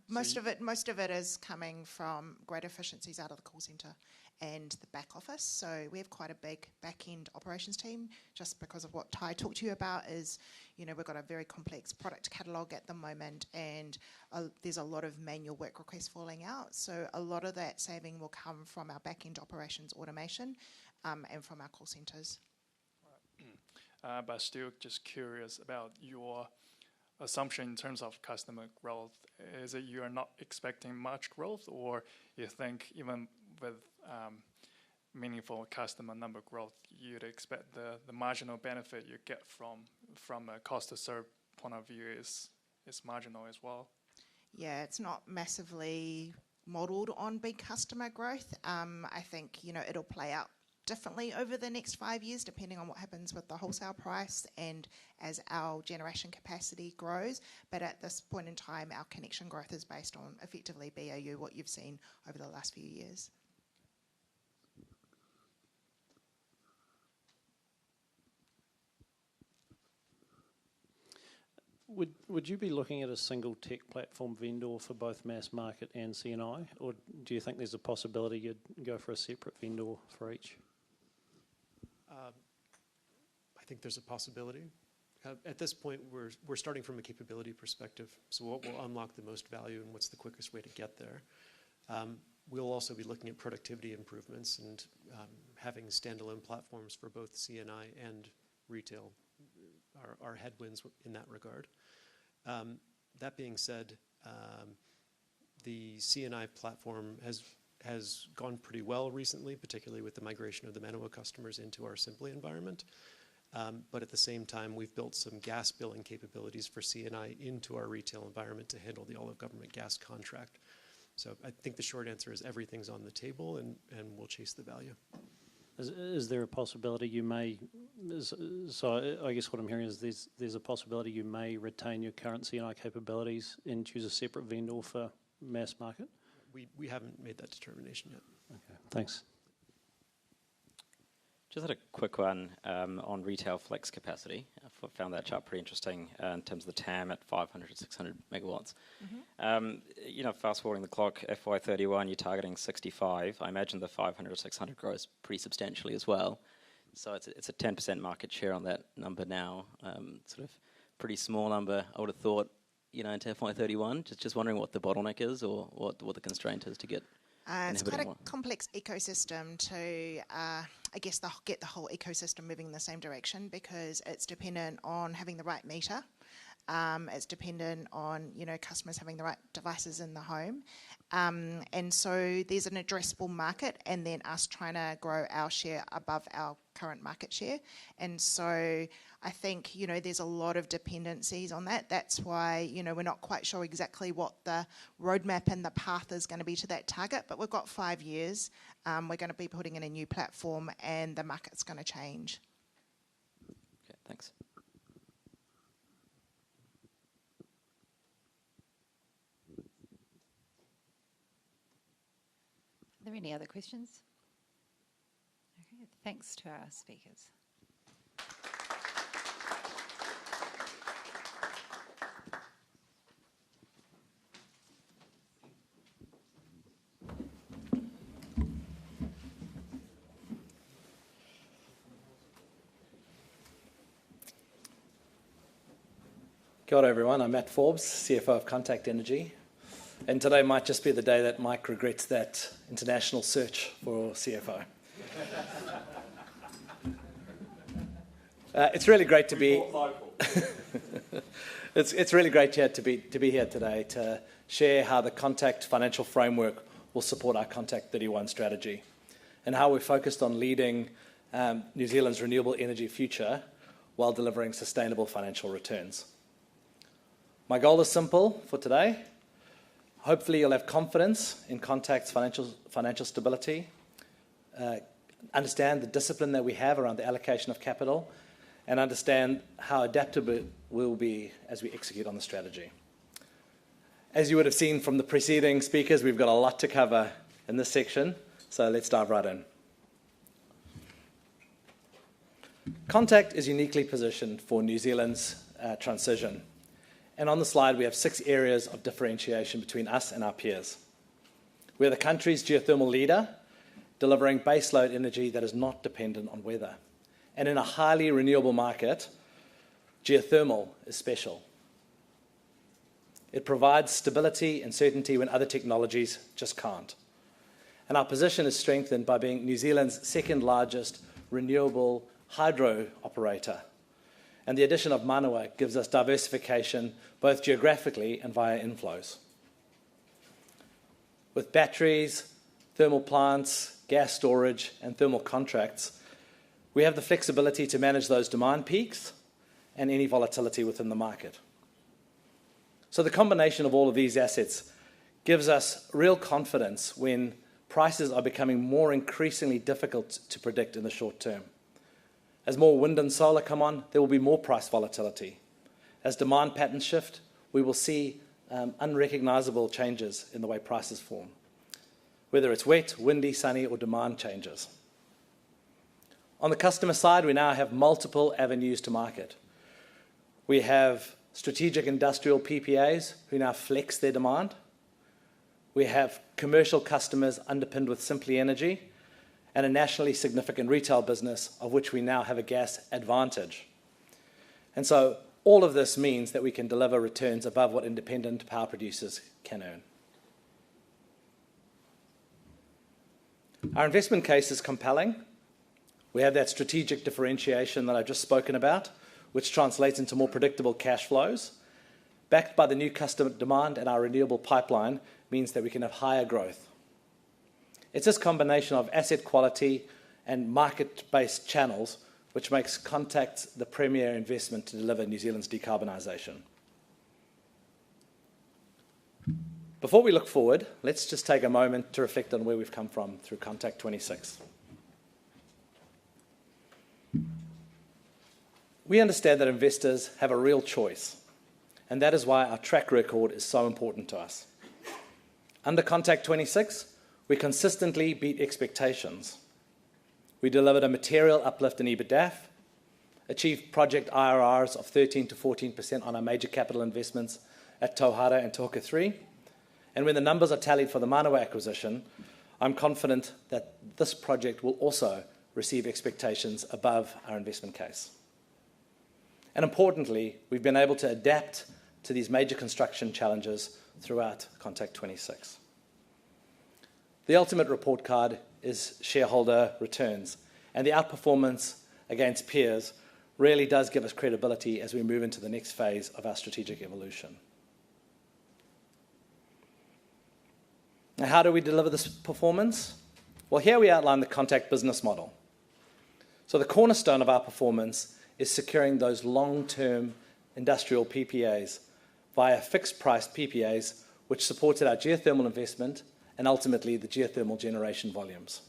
Most of it is coming from great efficiencies out of the call centre and the back office. So we have quite a big back-end operations team, just because of what Ty talked to you about is, we've got a very complex product catalogue at the moment, and there's a lot of manual work requests falling out. So a lot of that saving will come from our back-end operations automation and from our call centres. Right. But still just curious about your assumption in terms of customer growth. Is it you are not expecting much growth, or you think even with meaningful customer number growth, you'd expect the marginal benefit you get from a cost to serve point of view is marginal as well? Yeah, it's not massively modelled on big customer growth. I think, it'll play out differently over the next 5 years, depending on what happens with the wholesale price and as our generation capacity grows. But at this point in time, our connection growth is based on effectively BAU, what you've seen over the last few years. Would you be looking at a single tech platform vendor for both mass market and C&I, or do you think there's a possibility you'd go for a separate vendor for each? I think there's a possibility. At this point, we're starting from a capability perspective. So what will unlock the most value and what's the quickest way to get there? We'll also be looking at productivity improvements and having standalone platforms for both C&I and retail are headwinds in that regard. That being said, the C&I platform has gone pretty well recently, particularly with the migration of the Manawa customers into our Simply environment. But at the same time, we've built some gas billing capabilities for C&I into our retail environment to handle the all-of-government gas contract. So I think the short answer is everything's on the table, and we'll chase the value. Is there a possibility you may, so I guess what I'm hearing is there's a possibility you may retain your current C&I capabilities and choose a separate vendor for mass market? We haven't made that determination yet. Okay, thanks. Just had a quick one on retail flex capacity. I found that chart pretty interesting in terms of the TAM at 500 to 600 megawatts. Fast forwarding the clock, FY31, you're targeting 65. I imagine the 500 or 600 grows pretty substantially as well. So it's a 10% market share on that number now. Sort of pretty small number, I would have thought, into FY31. Just wondering what the bottleneck is or what the constraint is to get. It's quite a complex ecosystem to, get the whole ecosystem moving in the same direction, because it's dependent on having the right meter. It's dependent on, customers having the right devices in the home. And so there's an addressable market, and then us trying to grow our share above our current market share. And so I think, there's a lot of dependencies on that. That's why, we're not quite sure exactly what the roadmap and the path is going to be to that target, but we've got 5 years. We're going to be putting in a new platform, and the market's going to change. Okay, thanks. Are there any other questions? Okay, thanks to our speakers. Kia ora everyone, I'm Matt Forbes, CFO of Contact Energy. And today might just be the day that Mike regrets that international search for CFO. It's really great to be. It's really great to be here today to share how the Contact financial framework will support our Contact 31 strategy, and how we're focused on leading New Zealand's renewable energy future while delivering sustainable financial returns. My goal is simple for today. Hopefully you'll have confidence in Contact's financial stability, understand the discipline that we have around the allocation of capital, and understand how adaptable we'll be as we execute on the strategy. As you would have seen from the preceding speakers, we've got a lot to cover in this section, so let's dive right in. Contact is uniquely positioned for New Zealand's transition. And on the slide, we have 6 areas of differentiation between us and our peers. We're the country's geothermal leader, delivering baseload energy that is not dependent on weather. And in a highly renewable market, geothermal is special. It provides stability and certainty when other technologies just can't. And our position is strengthened by being New Zealand's second largest renewable hydro operator. And the addition of Manawa gives us diversification both geographically and via inflows. With batteries, thermal plants, gas storage, and thermal contracts, we have the flexibility to manage those demand peaks and any volatility within the market. So the combination of all of these assets gives us real confidence when prices are becoming more increasingly difficult to predict in the short term. As more wind and solar come on, there will be more price volatility. As demand patterns shift, we will see unrecognisable changes in the way prices form, whether it's wet, windy, sunny, or demand changes. On the customer side, we now have multiple avenues to market. We have strategic industrial PPAs who now flex their demand. We have commercial customers underpinned with Simply Energy, and a nationally significant retail business of which we now have a gas advantage. And so all of this means that we can deliver returns above what independent power producers can earn. Our investment case is compelling. We have that strategic differentiation that I've just spoken about, which translates into more predictable cash flows. Backed by the new customer demand and our renewable pipeline means that we can have higher growth. It's this combination of asset quality and market-based channels which makes Contact the premier investment to deliver New Zealand's decarbonisation. Before we look forward, let's just take a moment to reflect on where we've come from through Contact 26. We understand that investors have a real choice, and that is why our track record is so important to us. Under Contact 26, we consistently beat expectations. We delivered a material uplift in EBITDAF, achieved project IRRs of 13 to 14% on our major capital investments at Tauhara and Tohoka 3. And when the numbers are tallied for the Manawa acquisition, I'm confident that this project will also receive expectations above our investment case. And importantly, we've been able to adapt to these major construction challenges throughout Contact 26. The ultimate report card is shareholder returns, and the outperformance against peers really does give us credibility as we move into the next phase of our strategic evolution. Now, how do we deliver this performance? Well, here we outline the Contact business model. So the cornerstone of our performance is securing those long-term industrial PPAs via fixed-price PPAs, which supported our geothermal investment and ultimately the geothermal generation volumes.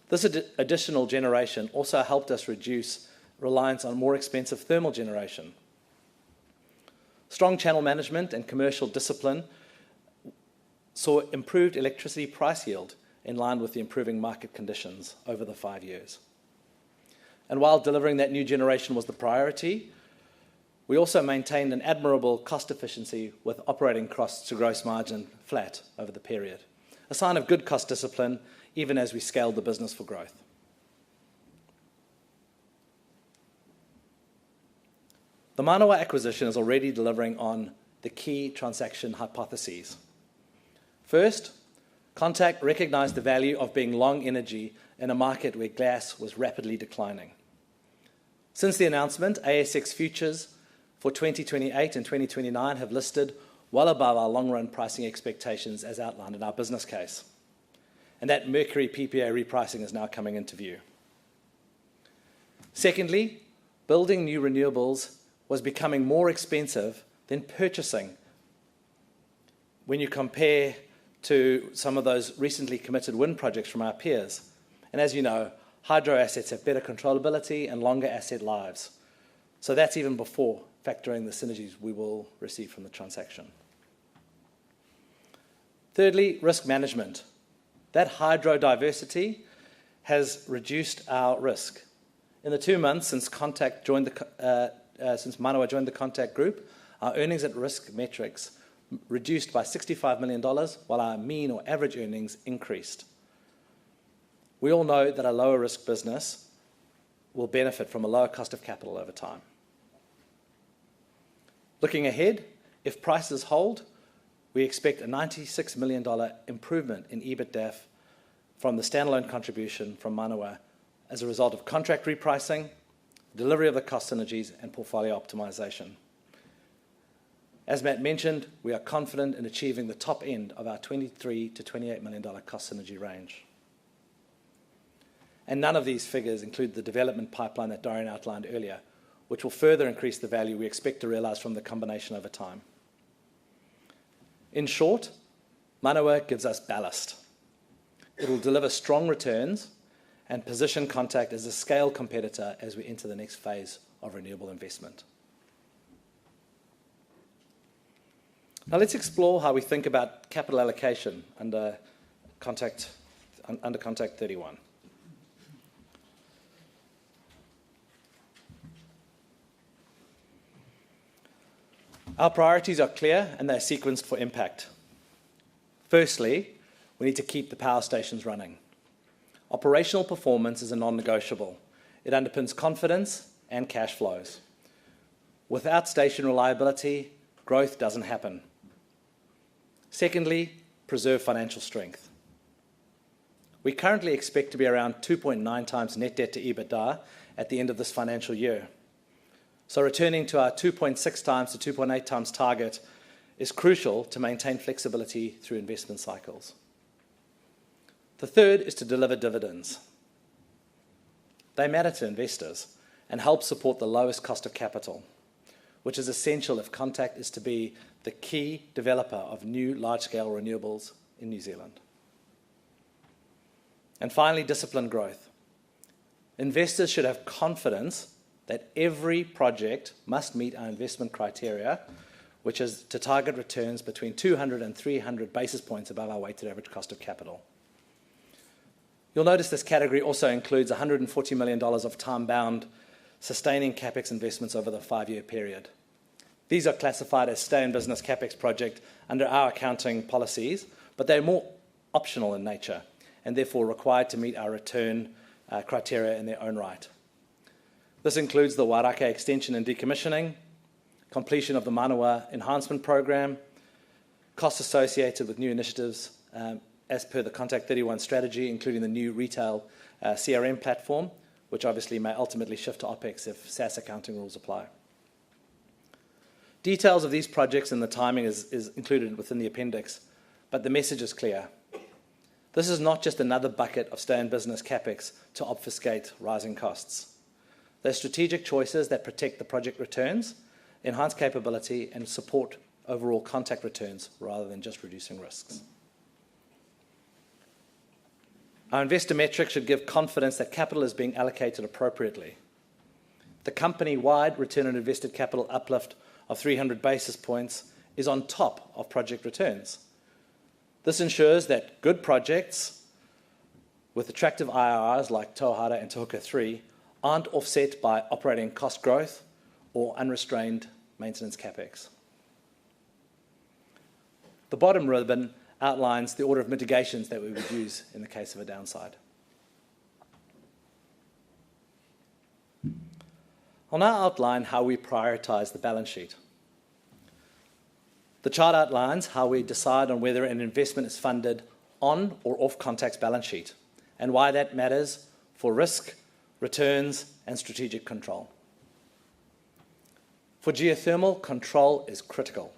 This additional generation also helped us reduce reliance on more expensive thermal generation. Strong channel management and commercial discipline saw improved electricity price yield in line with the improving market conditions over the 5 years. And while delivering that new generation was the priority, we also maintained an admirable cost efficiency with operating costs to gross margin flat over the period, a sign of good cost discipline even as we scaled the business for growth. The Manawa acquisition is already delivering on the key transaction hypotheses. First, Contact recognised the value of being long energy in a market where gas was rapidly declining. Since the announcement, ASX futures for 2028 and 2029 have listed well above our long-run pricing expectations as outlined in our business case. And that Mercury PPA repricing is now coming into view. Secondly, building new renewables was becoming more expensive than purchasing when you compare to some of those recently committed wind projects from our peers. And as you know, hydro assets have better controllability and longer asset lives. So that's even before factoring the synergies we will receive from the transaction. Thirdly, risk management. That hydro diversity has reduced our risk. In the 2 months since Manawa joined the Contact Group, our earnings at risk metrics reduced by $65 million, while our mean or average earnings increased. We all know that a lower risk business will benefit from a lower cost of capital over time. Looking ahead, if prices hold, we expect a $96 million improvement in EBITDAF from the standalone contribution from Manawa as a result of contract repricing, delivery of the cost synergies, and portfolio optimisation. As Matt mentioned, we are confident in achieving the top end of our $23 to $28 million cost synergy range. And none of these figures include the development pipeline that Dorian outlined earlier, which will further increase the value we expect to realise from the combination over time. In short, Manawa gives us ballast. It will deliver strong returns and position Contact as a scale competitor as we enter the next phase of renewable investment. Now let's explore how we think about capital allocation under Contact 31. Our priorities are clear and they're sequenced for impact. Firstly, we need to keep the power stations running. Operational performance is a non-negotiable. It underpins confidence and cash flows. Without station reliability, growth doesn't happen. Secondly, preserve financial strength. We currently expect to be around 2.9 times net debt to EBITDA at the end of this financial year. So returning to our 2.6 times to 2.8 times target is crucial to maintain flexibility through investment cycles. The third is to deliver dividends. They matter to investors and help support the lowest cost of capital, which is essential if Contact is to be the key developer of new large-scale renewables in New Zealand. And finally, disciplined growth. Investors should have confidence that every project must meet our investment criteria, which is to target returns between 200 and 300 basis points above our weighted average cost of capital. You'll notice this category also includes $140 million of time-bound sustaining CapEx investments over the 5-year period. These are classified as stay-in-business CapEx project under our accounting policies, but they're more optional in nature and therefore required to meet our return criteria in their own right. This includes the Wairake extension and decommissioning, completion of the Manawa enhancement program, costs associated with new initiatives as per the Contact 31 strategy, including the new retail CRM platform, which obviously may ultimately shift to OPEX if SaaS accounting rules apply. Details of these projects and the timing is included within the appendix, but the message is clear. This is not just another bucket of stay-in-business CapEx to obfuscate rising costs. They're strategic choices that protect the project returns, enhance capability, and support overall Contact returns rather than just reducing risks. Our investor metrics should give confidence that capital is being allocated appropriately. The company-wide return on invested capital uplift of 300 basis points is on top of project returns. This ensures that good projects with attractive IRRs like Tauhara and Te Huka 3 aren't offset by operating cost growth or unrestrained maintenance CapEx. The bottom ribbon outlines the order of mitigations that we would use in the case of a downside. I'll now outline how we prioritise the balance sheet. The chart outlines how we decide on whether an investment is funded on or off Contact's balance sheet and why that matters for risk, returns, and strategic control. For geothermal, control is critical.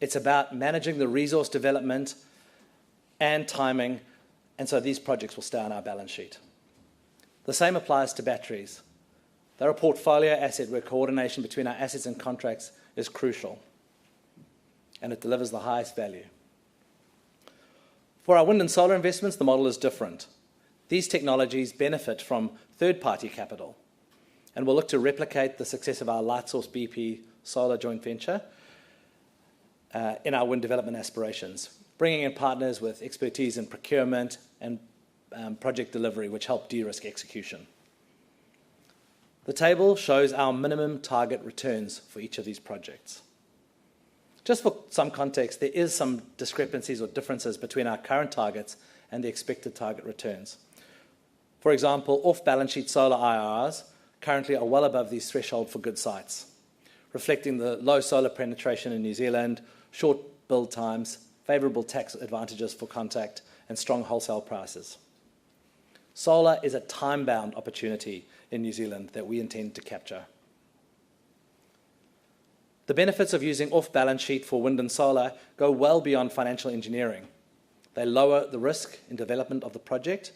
It's about managing the resource development and timing, and so these projects will stay on our balance sheet. The same applies to batteries. They're a portfolio asset where coordination between our assets and contracts is crucial, and it delivers the highest value. For our wind and solar investments, the model is different. These technologies benefit from third-party capital, and we'll look to replicate the success of our Lightsource BP solar joint venture in our wind development aspirations, bringing in partners with expertise in procurement and project delivery, which help de-risk execution. The table shows our minimum target returns for each of these projects. Just for some context, there is some discrepancies or differences between our current targets and the expected target returns. For example, off-balance sheet solar IRRs currently are well above these thresholds for good sites, reflecting the low solar penetration in New Zealand, short build times, favourable tax advantages for Contact, and strong wholesale prices. Solar is a time-bound opportunity in New Zealand that we intend to capture. The benefits of using off-balance sheet for wind and solar go well beyond financial engineering. They lower the risk in development of the project,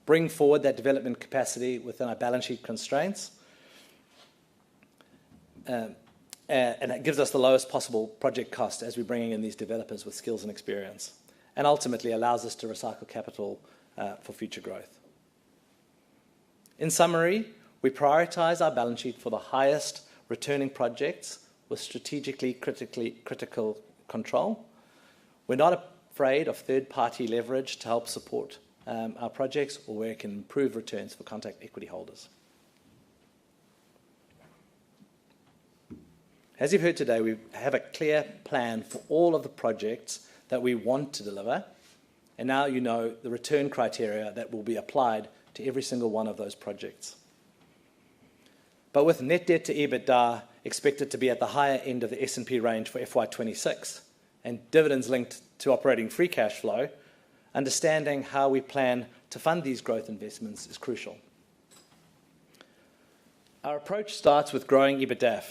bring forward that development capacity within our balance sheet constraints, and it gives us the lowest possible project cost as we're bringing in these developers with skills and experience, and ultimately allows us to recycle capital for future growth. In summary, we prioritise our balance sheet for the highest returning projects with strategically critical control. We're not afraid of third-party leverage to help support our projects or where it can improve returns for Contact equity holders. As you've heard today, we have a clear plan for all of the projects that we want to deliver, and now you know the return criteria that will be applied to every single one of those projects. But with net debt to EBITDA expected to be at the higher end of the S&P range for FY26 and dividends linked to operating free cash flow, understanding how we plan to fund these growth investments is crucial. Our approach starts with growing EBITDAF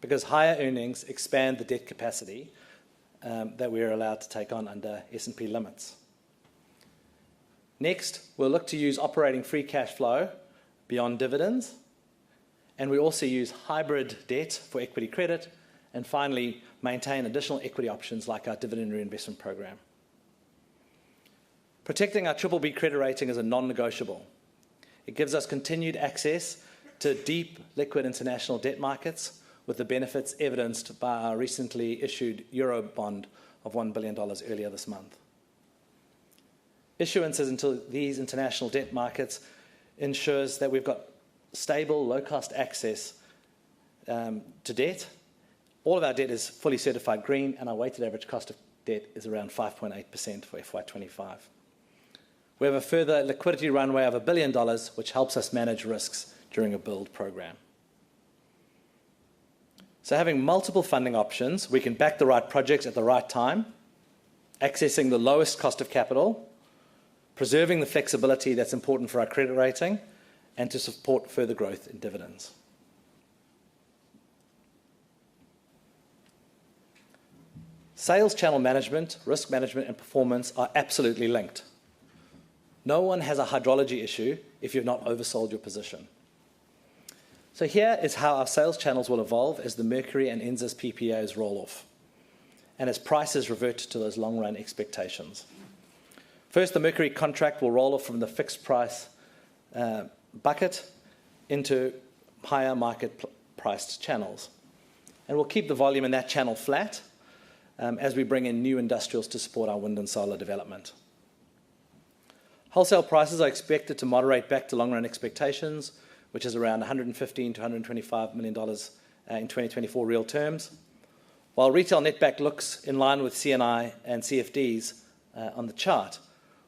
because higher earnings expand the debt capacity that we are allowed to take on under S&P limits. Next, we'll look to use operating free cash flow beyond dividends, and we also use hybrid debt for equity credit, and finally, maintain additional equity options like our dividend reinvestment program. Protecting our BBB credit rating is a non-negotiable. It gives us continued access to deep liquid international debt markets, with the benefits evidenced by our recently issued Euro bond of $1 billion earlier this month. Issuances into these international debt markets ensures that we've got stable, low-cost access to debt. All of our debt is fully certified green, and our weighted average cost of debt is around 5.8% for FY25. We have a further liquidity runway of $1 billion, which helps us manage risks during a build program. So having multiple funding options, we can back the right projects at the right time, accessing the lowest cost of capital, preserving the flexibility that's important for our credit rating, and to support further growth in dividends. Sales channel management, risk management, and performance are absolutely linked. No one has a hydrology issue if you've not oversold your position. So here is how our sales channels will evolve as the Mercury and NZAS PPAs roll off, and as prices revert to those long-run expectations. First, the Mercury contract will roll off from the fixed price bucket into higher market-priced channels. And we'll keep the volume in that channel flat as we bring in new industrials to support our wind and solar development. Wholesale prices are expected to moderate back to long-run expectations, which is around $115 to $125 million in 2024 real terms, while retail netback looks in line with CNI and CFDs on the chart.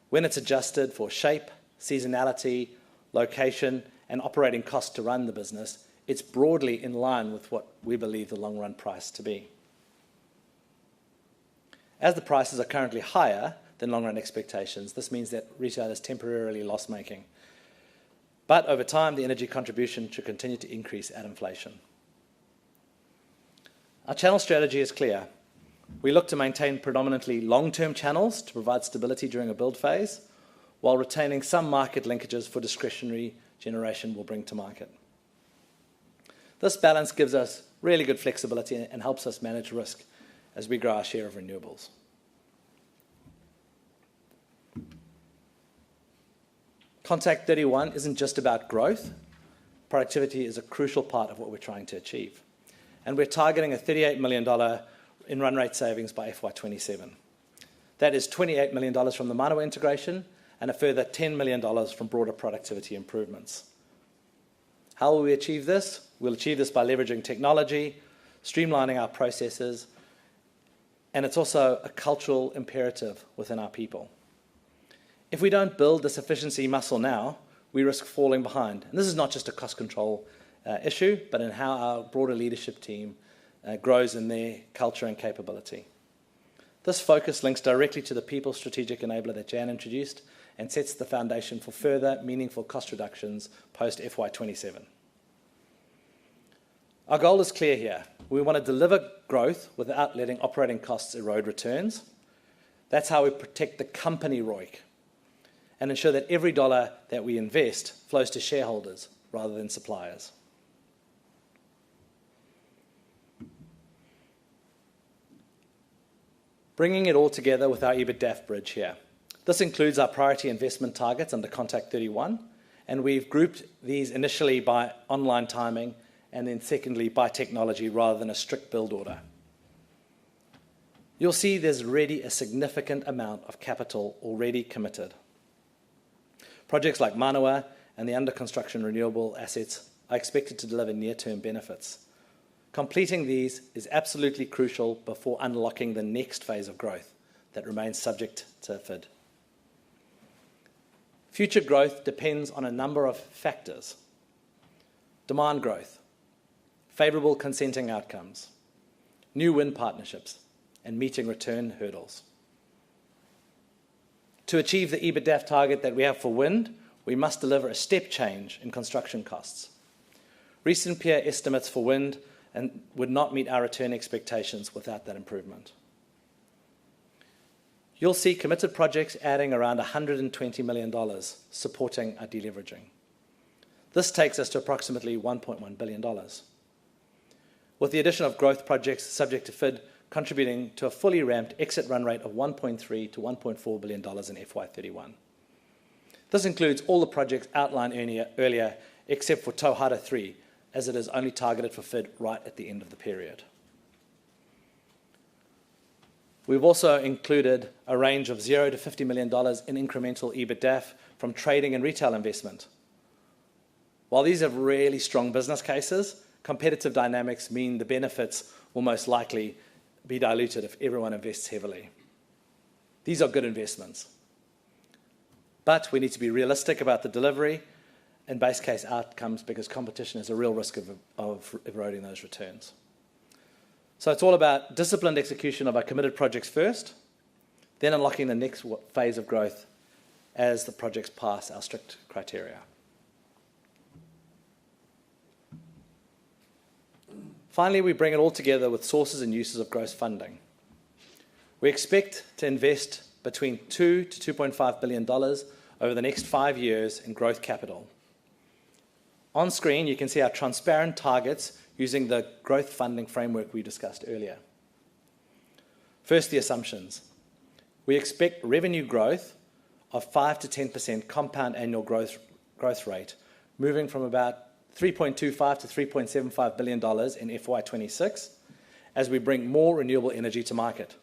When it's adjusted for shape, seasonality, location, and operating costs to run the business, it's broadly in line with what we believe the long-run price to be. As the prices are currently higher than long-run expectations, this means that retail is temporarily loss-making. But over time, the energy contribution should continue to increase at inflation. Our channel strategy is clear. We look to maintain predominantly long-term channels to provide stability during a build phase, while retaining some market linkages for discretionary generation we'll bring to market. This balance gives us really good flexibility and helps us manage risk as we grow our share of renewables. Contact 31 isn't just about growth. Productivity is a crucial part of what we're trying to achieve. And we're targeting a $38 million in run rate savings by FY27. That is $28 million from the Manawa integration and a further $10 million from broader productivity improvements. How will we achieve this? We'll achieve this by leveraging technology, streamlining our processes, and it's also a cultural imperative within our people. If we don't build this efficiency muscle now, we risk falling behind. And this is not just a cost control issue, but in how our broader leadership team grows in their culture and capability. This focus links directly to the people strategic enabler that Jan introduced and sets the foundation for further meaningful cost reductions post FY27. Our goal is clear here. We want to deliver growth without letting operating costs erode returns. That's how we protect the company ROIC and ensure that every dollar that we invest flows to shareholders rather than suppliers. Bringing it all together with our EBITDAF bridge here. This includes our priority investment targets under Contact 31, and we've grouped these initially by online timing and then secondly by technology rather than a strict build order. You'll see there's already a significant amount of capital already committed. Projects like Manawa and the under-construction renewable assets are expected to deliver near-term benefits. Completing these is absolutely crucial before unlocking the next phase of growth that remains subject to FID. Future growth depends on a number of factors: demand growth, favourable consenting outcomes, new wind partnerships, and meeting return hurdles. To achieve the EBITDAF target that we have for wind, we must deliver a step change in construction costs. Recent peer estimates for wind would not meet our return expectations without that improvement. You'll see committed projects adding around $120 million supporting our deleveraging. This takes us to approximately $1.1 billion. With the addition of growth projects subject to FID contributing to a fully ramped exit run rate of $1.3 to $1.4 billion in FY31. This includes all the projects outlined earlier except for Tauhara 3, as it is only targeted for FID right at the end of the period. We've also included a range of $0 to $50 million in incremental EBITDAF from trading and retail investment. While these are really strong business cases, competitive dynamics mean the benefits will most likely be diluted if everyone invests heavily. These are good investments. But we need to be realistic about the delivery and base case outcomes because competition is a real risk of eroding those returns. So it's all about disciplined execution of our committed projects first, then unlocking the next phase of growth as the projects pass our strict criteria. Finally, we bring it all together with sources and uses of gross funding. We expect to invest between $2 to $2.5 billion over the next 5 years in growth capital. On screen, you can see our transparent targets using the growth funding framework we discussed earlier. First, the assumptions. We expect revenue growth of 5 to 10% compound annual growth rate, moving from about $3.25 to $3.75 billion in FY26 as we bring more renewable energy to market.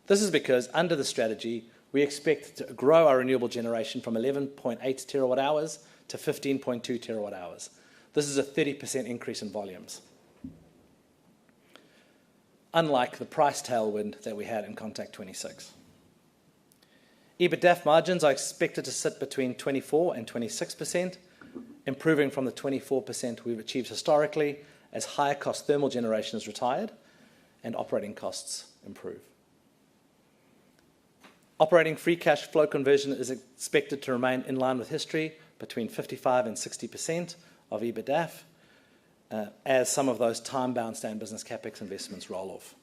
This is because under the strategy, we expect to grow our renewable generation from 11.8 terawatt hours to 15.2 terawatt hours. This is a 30% increase in volumes, unlike the price tailwind that we had in Contact 26. EBITDAF margins are expected to sit between 24% and 26%, improving from the 24% we've achieved historically as higher cost thermal generation is retired and operating costs improve. Operating free cash flow conversion is expected to remain in line with history between 55% and 60% of EBITDAF as some of those time-bound stay-in-business CapEx investments roll off.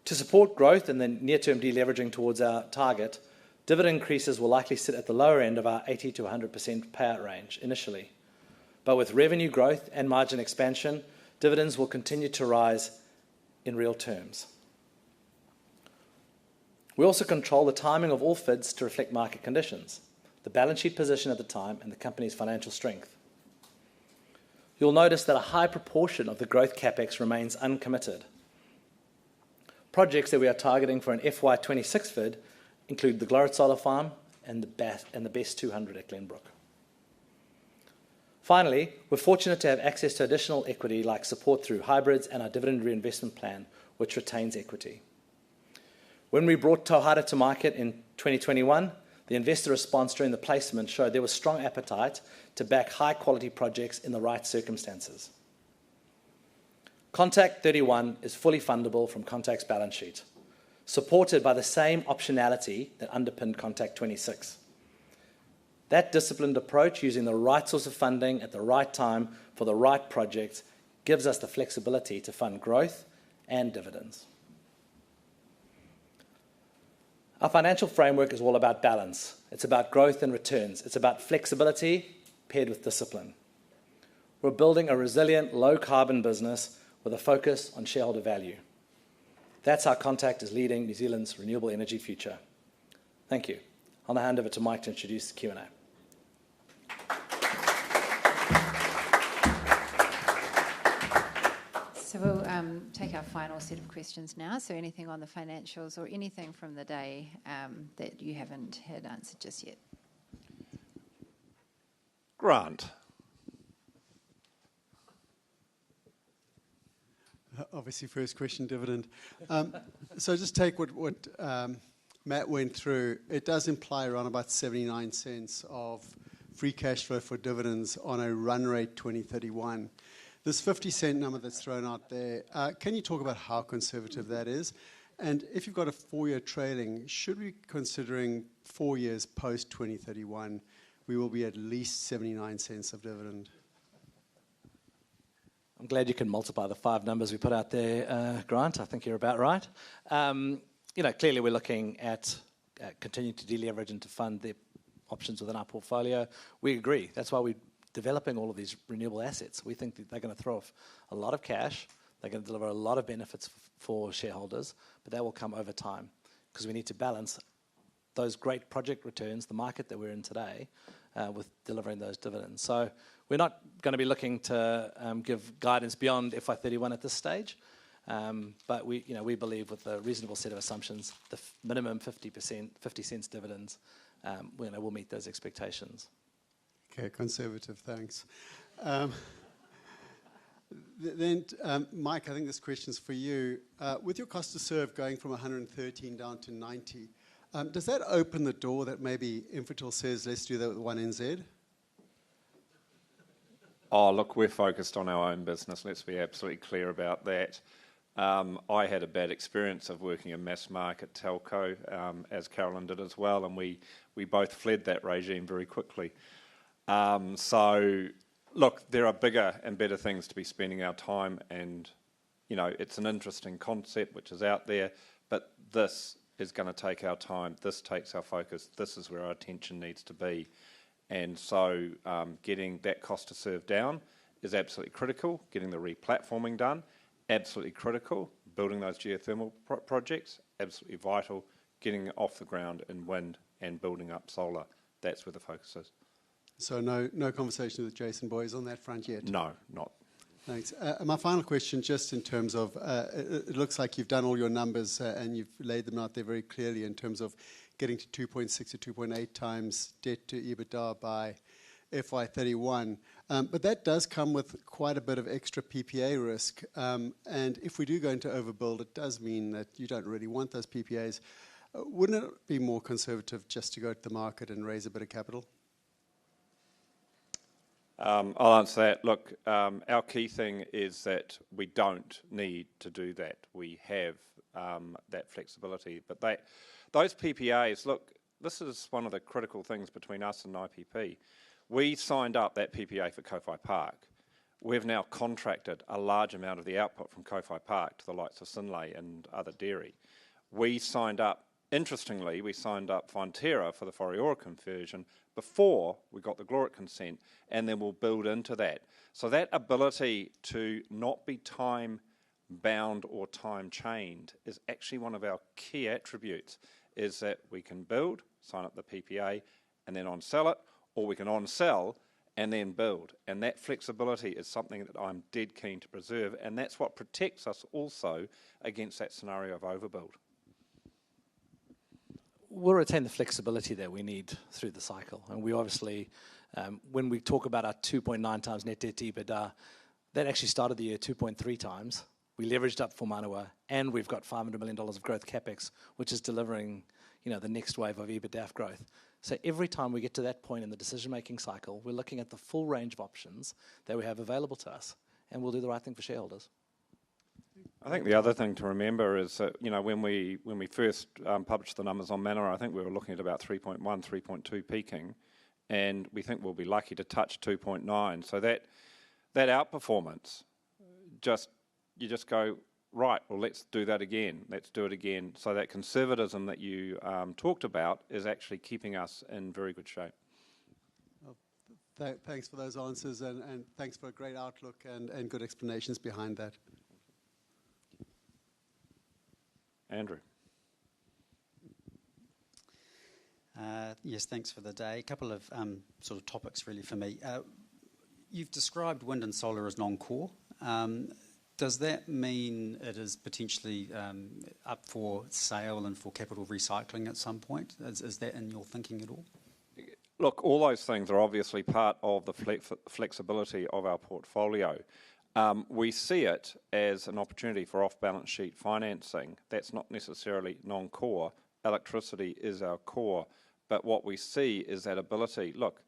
To support growth and then near-term deleveraging towards our target, dividend increases will likely sit at the lower end of our 80% to 100% payout range initially. But with revenue growth and margin expansion, dividends will continue to rise in real terms. We also control the timing of all FIDs to reflect market conditions, the balance sheet position at the time, and the company's financial strength. You'll notice that a high proportion of the growth CapEx remains uncommitted. Projects that we are targeting for an FY26 FID include the Glorit Solar Farm and the BESS 200 at Glenbrook. Finally, we're fortunate to have access to additional equity like support through hybrids and our dividend reinvestment plan, which retains equity. When we brought Tauhara to market in 2021, the investor response during the placement showed there was strong appetite to back high-quality projects in the right circumstances. Contact 31 is fully fundable from Contact's balance sheet, supported by the same optionality that underpinned Contact 26. That disciplined approach, using the right source of funding at the right time for the right project, gives us the flexibility to fund growth and dividends. Our financial framework is all about balance. It's about growth and returns. It's about flexibility paired with discipline. We're building a resilient, low-carbon business with a focus on shareholder value. That's how Contact is leading New Zealand's renewable energy future. Thank you. I'll now hand over to Mike to introduce the Q&A. So we'll take our final set of questions now. So anything on the financials or anything from the day that you haven't had answered just yet? Grant. Obviously, first question, dividend. So just take what Matt went through. It does imply around about 79 cents of free cash flow for dividends on a run rate 2031. This 50-cent number that's thrown out there, can you talk about how conservative that is? And if you've got a 4-year trailing, should we be considering 4 years post-2031, we will be at least 79 cents of dividend? I'm glad you can multiply the 5 numbers we put out there, Grant. I think you're about right. Clearly we're looking at continuing to deleverage and to fund the options within our portfolio. We agree. That's why we're developing all of these renewable assets. We think that they're going to throw off a lot of cash. They're going to deliver a lot of benefits for shareholders, but that will come over time because we need to balance those great project returns, the market that we're in today, with delivering those dividends. So we're not going to be looking to give guidance beyond FY31 at this stage, but we believe with a reasonable set of assumptions, the minimum 50 cents dividends, we'll meet those expectations. Okay, conservative, thanks. Then, Mike, I think this question's for you. With your cost to serve going from 113 down to 90, does that open the door that maybe Infratil says, let's do that with 1NZ? Oh, look, we're focused on our own business. Let's be absolutely clear about that. I had a bad experience of working in mass market telco, as Carolyn did as well, and we both fled that regime very quickly. So, look, there are bigger and better things to be spending our time, and, it's an interesting concept which is out there, but this is going to take our time. This takes our focus. This is where our attention needs to be. And so getting that cost to serve down is absolutely critical. Getting the replatforming done, absolutely critical. Building those geothermal projects, absolutely vital. Getting off the ground in wind and building up solar, that's where the focus is. So no conversation with Jason Boys on that front yet? No, not. Thanks. My final question, just in terms of, it looks like you've done all your numbers and you've laid them out there very clearly in terms of getting to 2.6 to 2.8 times debt to EBITDA by FY31. But that does come with quite a bit of extra PPA risk. And if we do go into overbuild, it does mean that you don't really want those PPAs. Wouldn't it be more conservative just to go to the market and raise a bit of capital? I'll answer that. Look, our key thing is that we don't need to do that. We have that flexibility. But those PPAs, look, this is one of the critical things between us and IPP. We signed up that PPA for Kowhai Park. We've now contracted a large amount of the output from Kowhai Park to the likes of Synlait and other dairy. We signed up, interestingly, Fonterra for the Whareroa conversion before we got the Glorit consent, and then we'll build into that. So that ability to not be time-bound or time-chained is actually one of our key attributes, is that we can build, sign up the PPA, and then on-sell it, or we can on-sell and then build. And that flexibility is something that I'm dead keen to preserve, and that's what protects us also against that scenario of overbuild. We'll retain the flexibility that we need through the cycle. And we obviously, when we talk about our 2.9 times net debt to EBITDA, that actually started the year 2.3 times. We leveraged up for Manawa, and we've got $500 million of growth capex, which is delivering, the next wave of EBITDAF growth. So every time we get to that point in the decision-making cycle, we're looking at the full range of options that we have available to us, and we'll do the right thing for shareholders. I think the other thing to remember is that, when we first published the numbers on Manawa, I think we were looking at about 3.1, 3.2 peaking, and we think we'll be lucky to touch 2.9. So that outperformance, you just go, right, well, let's do that again. Let's do it again. So that conservatism that you talked about is actually keeping us in very good shape. Well, thanks for those answers, and thanks for a great outlook and good explanations behind that. Andrew. Yes, thanks for the day. A couple of sort of topics really for me. You've described wind and solar as non-core. Does that mean it is potentially up for sale and for capital recycling at some point? Is that in your thinking at all? Look, all those things are obviously part of the flexibility of our portfolio. We see it as an opportunity for off-balance sheet financing. That's not necessarily non-core. Electricity is our core. But what we see is that ability. Look,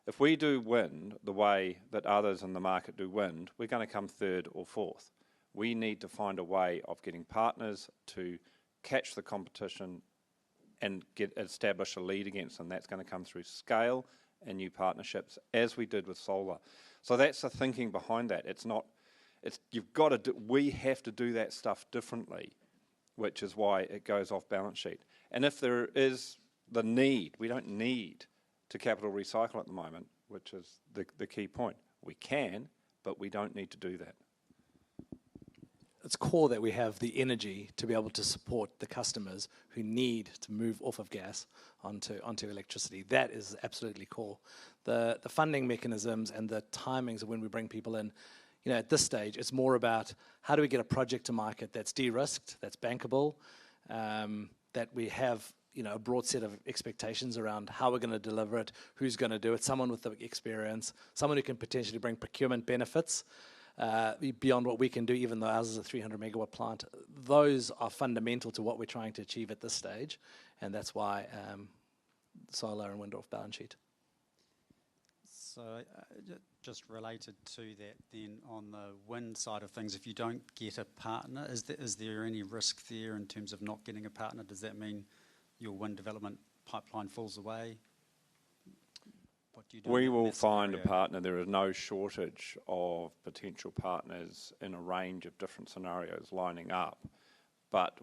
if we do wind the way that others in the market do wind, we're going to come third or fourth. We need to find a way of getting partners to catch the competition and establish a lead against them. That's going to come through scale and new partnerships, as we did with solar. So that's the thinking behind that. We have to do that stuff differently, which is why it goes off balance sheet. And if there is the need, we don't need to capital recycle at the moment, which is the key point. We can, but we don't need to do that. it's core that we have the energy to be able to support the customers who need to move off of gas onto electricity. That is absolutely core. The funding mechanisms and the timings of when we bring people in, at this stage, it's more about how do we get a project to market that's de-risked, that's bankable, that we have a broad set of expectations around how we're going to deliver it, who's going to do it, someone with the experience, someone who can potentially bring procurement benefits beyond what we can do, even though ours is a 300 megawatt plant. Those are fundamental to what we're trying to achieve at this stage, and that's why solar and wind are off balance sheet. So just related to that then, on the wind side of things, if you don't get a partner, is there any risk there in terms of not getting a partner? Does that mean your wind development pipeline falls away? What do you do? We will find a partner. There is no shortage of potential partners in a range of different scenarios lining up. But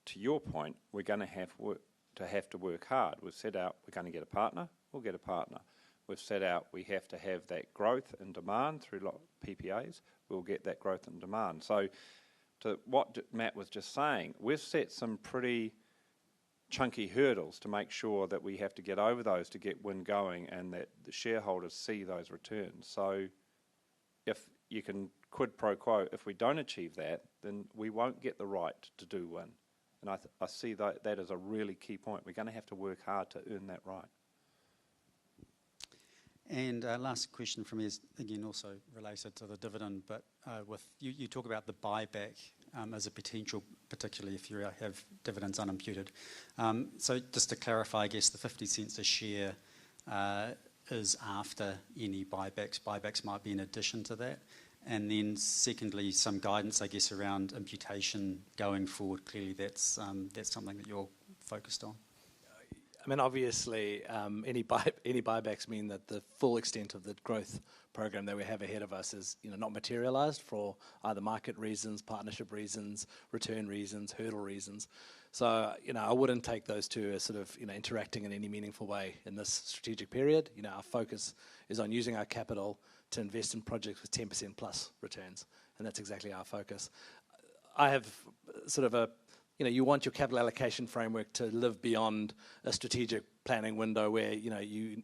to your point, we're going to have to work hard. We've set out we're going to get a partner, we'll get a partner. We've set out we have to have that growth in demand through PPAs, we'll get that growth in demand. So to what Matt was just saying, we've set some pretty chunky hurdles to make sure that we have to get over those to get wind going and that the shareholders see those returns. So if you can quid pro quo, if we don't achieve that, then we won't get the right to do wind. And I see that as a really key point. We're going to have to work hard to earn that right. And last question from me is, again, also related to the dividend, but with you talk about the buyback as a potential, particularly if you have dividends unimputed. So just to clarify, I guess the 50 cents a share is after any buybacks. Buybacks might be in addition to that. And then secondly, some guidance, I guess, around imputation going forward. Clearly that's something that you're focused on. I mean, obviously, any buybacks mean that the full extent of the growth program that we have ahead of us is, not materialised for either market reasons, partnership reasons, return reasons, hurdle reasons. So, I wouldn't take those two as sort of, interacting in any meaningful way in this strategic period. Our focus is on using our capital to invest in projects with 10% plus returns, and that's exactly our focus. I have sort of you want your capital allocation framework to live beyond a strategic planning window where, you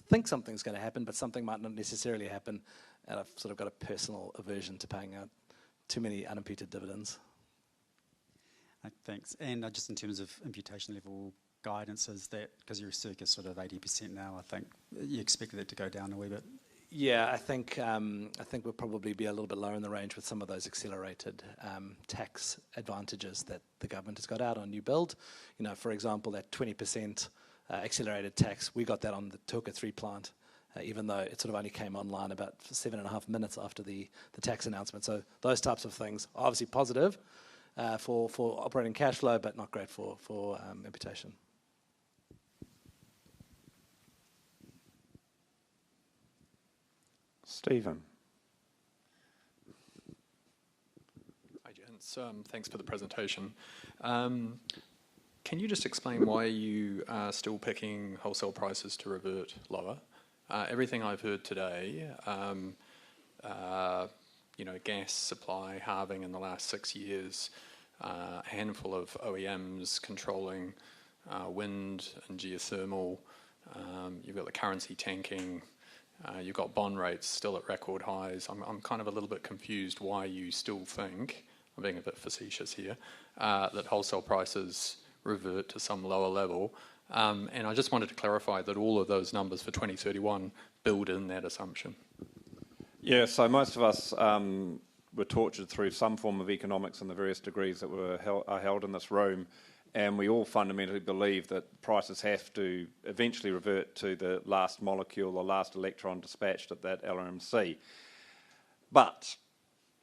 think something's going to happen, but something might not necessarily happen. And I've sort of got a personal aversion to paying out too many unimputed dividends. Thanks. And just in terms of imputation level guidance, is that, because you're circa sort of 80% now, I think, you expect that to go down a wee bit? Yeah, I think we'll probably be a little bit lower in the range with some of those accelerated tax advantages that the government has got out on new build. For example, that 20% accelerated tax, we got that on the Tuka 3 plant, even though it sort of only came online about 7.5 minutes after the tax announcement. So those types of things are obviously positive for operating cash flow, but not great for imputation. Stephen. Hi, gents. Thanks for the presentation. Can you just explain why you are still picking wholesale prices to revert lower? Everything I've heard today, gas supply halving in the last 6 years, a handful of OEMs controlling wind and geothermal, you've got the currency tanking, you've got bond rates still at record highs. I'm kind of a little bit confused why you still think, I'm being a bit facetious here, that wholesale prices revert to some lower level. And I just wanted to clarify that all of those numbers for 2031 build in that assumption. Yeah, so most of us were tortured through some form of economics in the various degrees that are held in this room. And we all fundamentally believe that prices have to eventually revert to the last molecule or last electron dispatched at that LRMC. But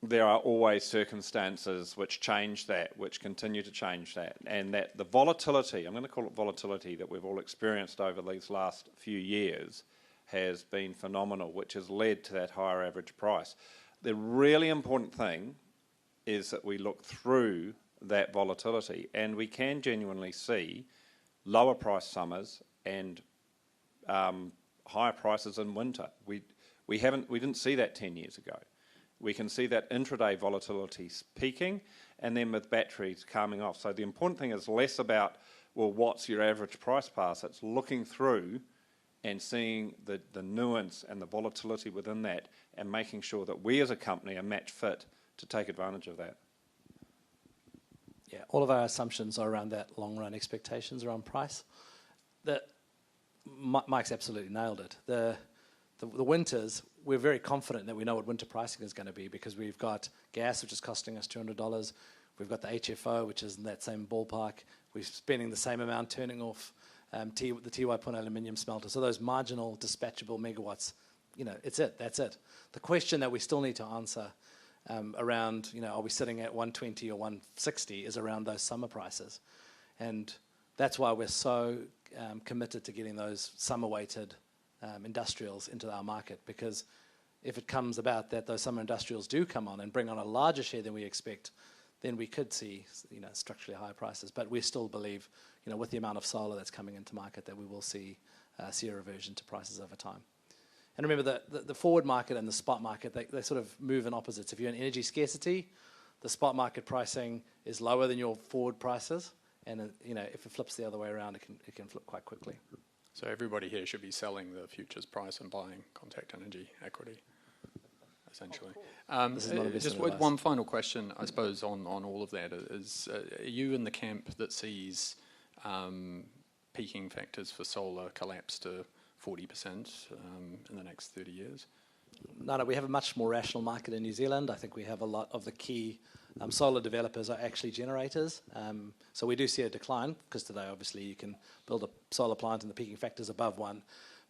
there are always circumstances which change that, which continue to change that. And that the volatility, I'm going to call it volatility, that we've all experienced over these last few years has been phenomenal, which has led to that higher average price. The really important thing is that we look through that volatility, and we can genuinely see lower price summers and higher prices in winter. We didn't see that 10 years ago. we can see that intraday volatility peaking, and then with batteries calming off. So the important thing is less about, well, what's your average price pass? It's looking through and seeing the nuance and the volatility within that, and making sure that we as a company are match fit to take advantage of that. Yeah, all of our assumptions are around that long-run expectations around price. Mike's absolutely nailed it. The winters, we're very confident that we know what winter pricing is going to be, because we've got gas, which is costing us $200. We've got the HFO, which is in that same ballpark. We're spending the same amount turning off the TY Point aluminium smelter. So those marginal dispatchable megawatts, that's it. The question that we still need to answer around, are we sitting at 120 or 160, is around those summer prices. And that's why we're so committed to getting those summer-weighted industrials into our market, because if it comes about that those summer industrials do come on and bring on a larger share than we expect, then we could see structurally higher prices. But we still believe, with the amount of solar that's coming into market, that we will see a reversion to prices over time. And remember, the forward market and the spot market, they sort of move in opposites. If you're in energy scarcity, the spot market pricing is lower than your forward prices, and if it flips the other way around, it can flip quite quickly. So everybody here should be selling the futures price and buying Contact Energy equity, essentially. This is not a business just advice. one final question, I suppose, on all of that is, are you in the camp that sees peaking factors for solar collapse to 40% in the next 30 years? No, we have a much more rational market in New Zealand. I think we have a lot of the key solar developers are actually generators. So we do see a decline, because today, obviously, you can build a solar plant and the peaking factor's above 1.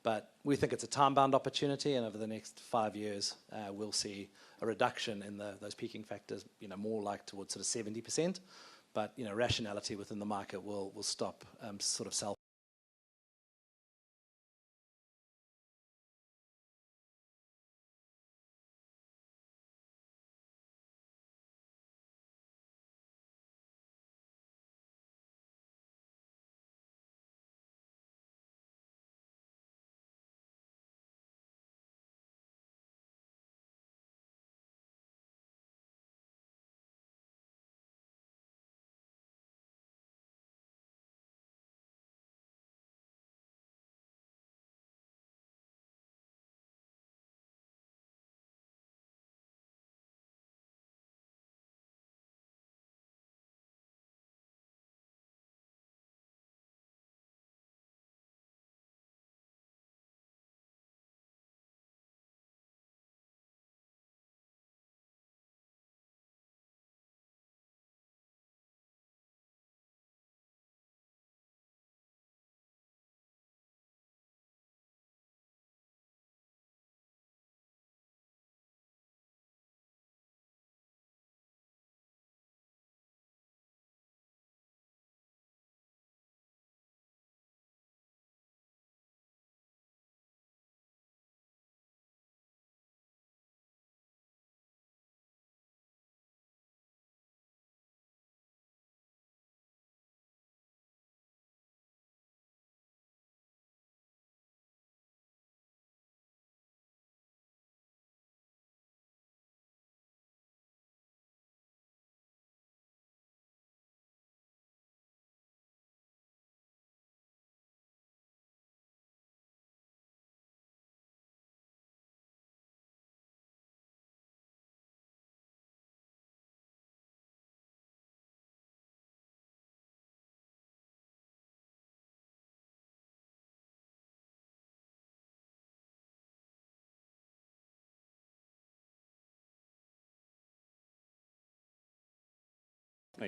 But we think it's a time-bound opportunity, and over the next 5 years, we'll see a reduction in those peaking factors, more like towards sort of 70%. But, rationality within the market will stop sort of self.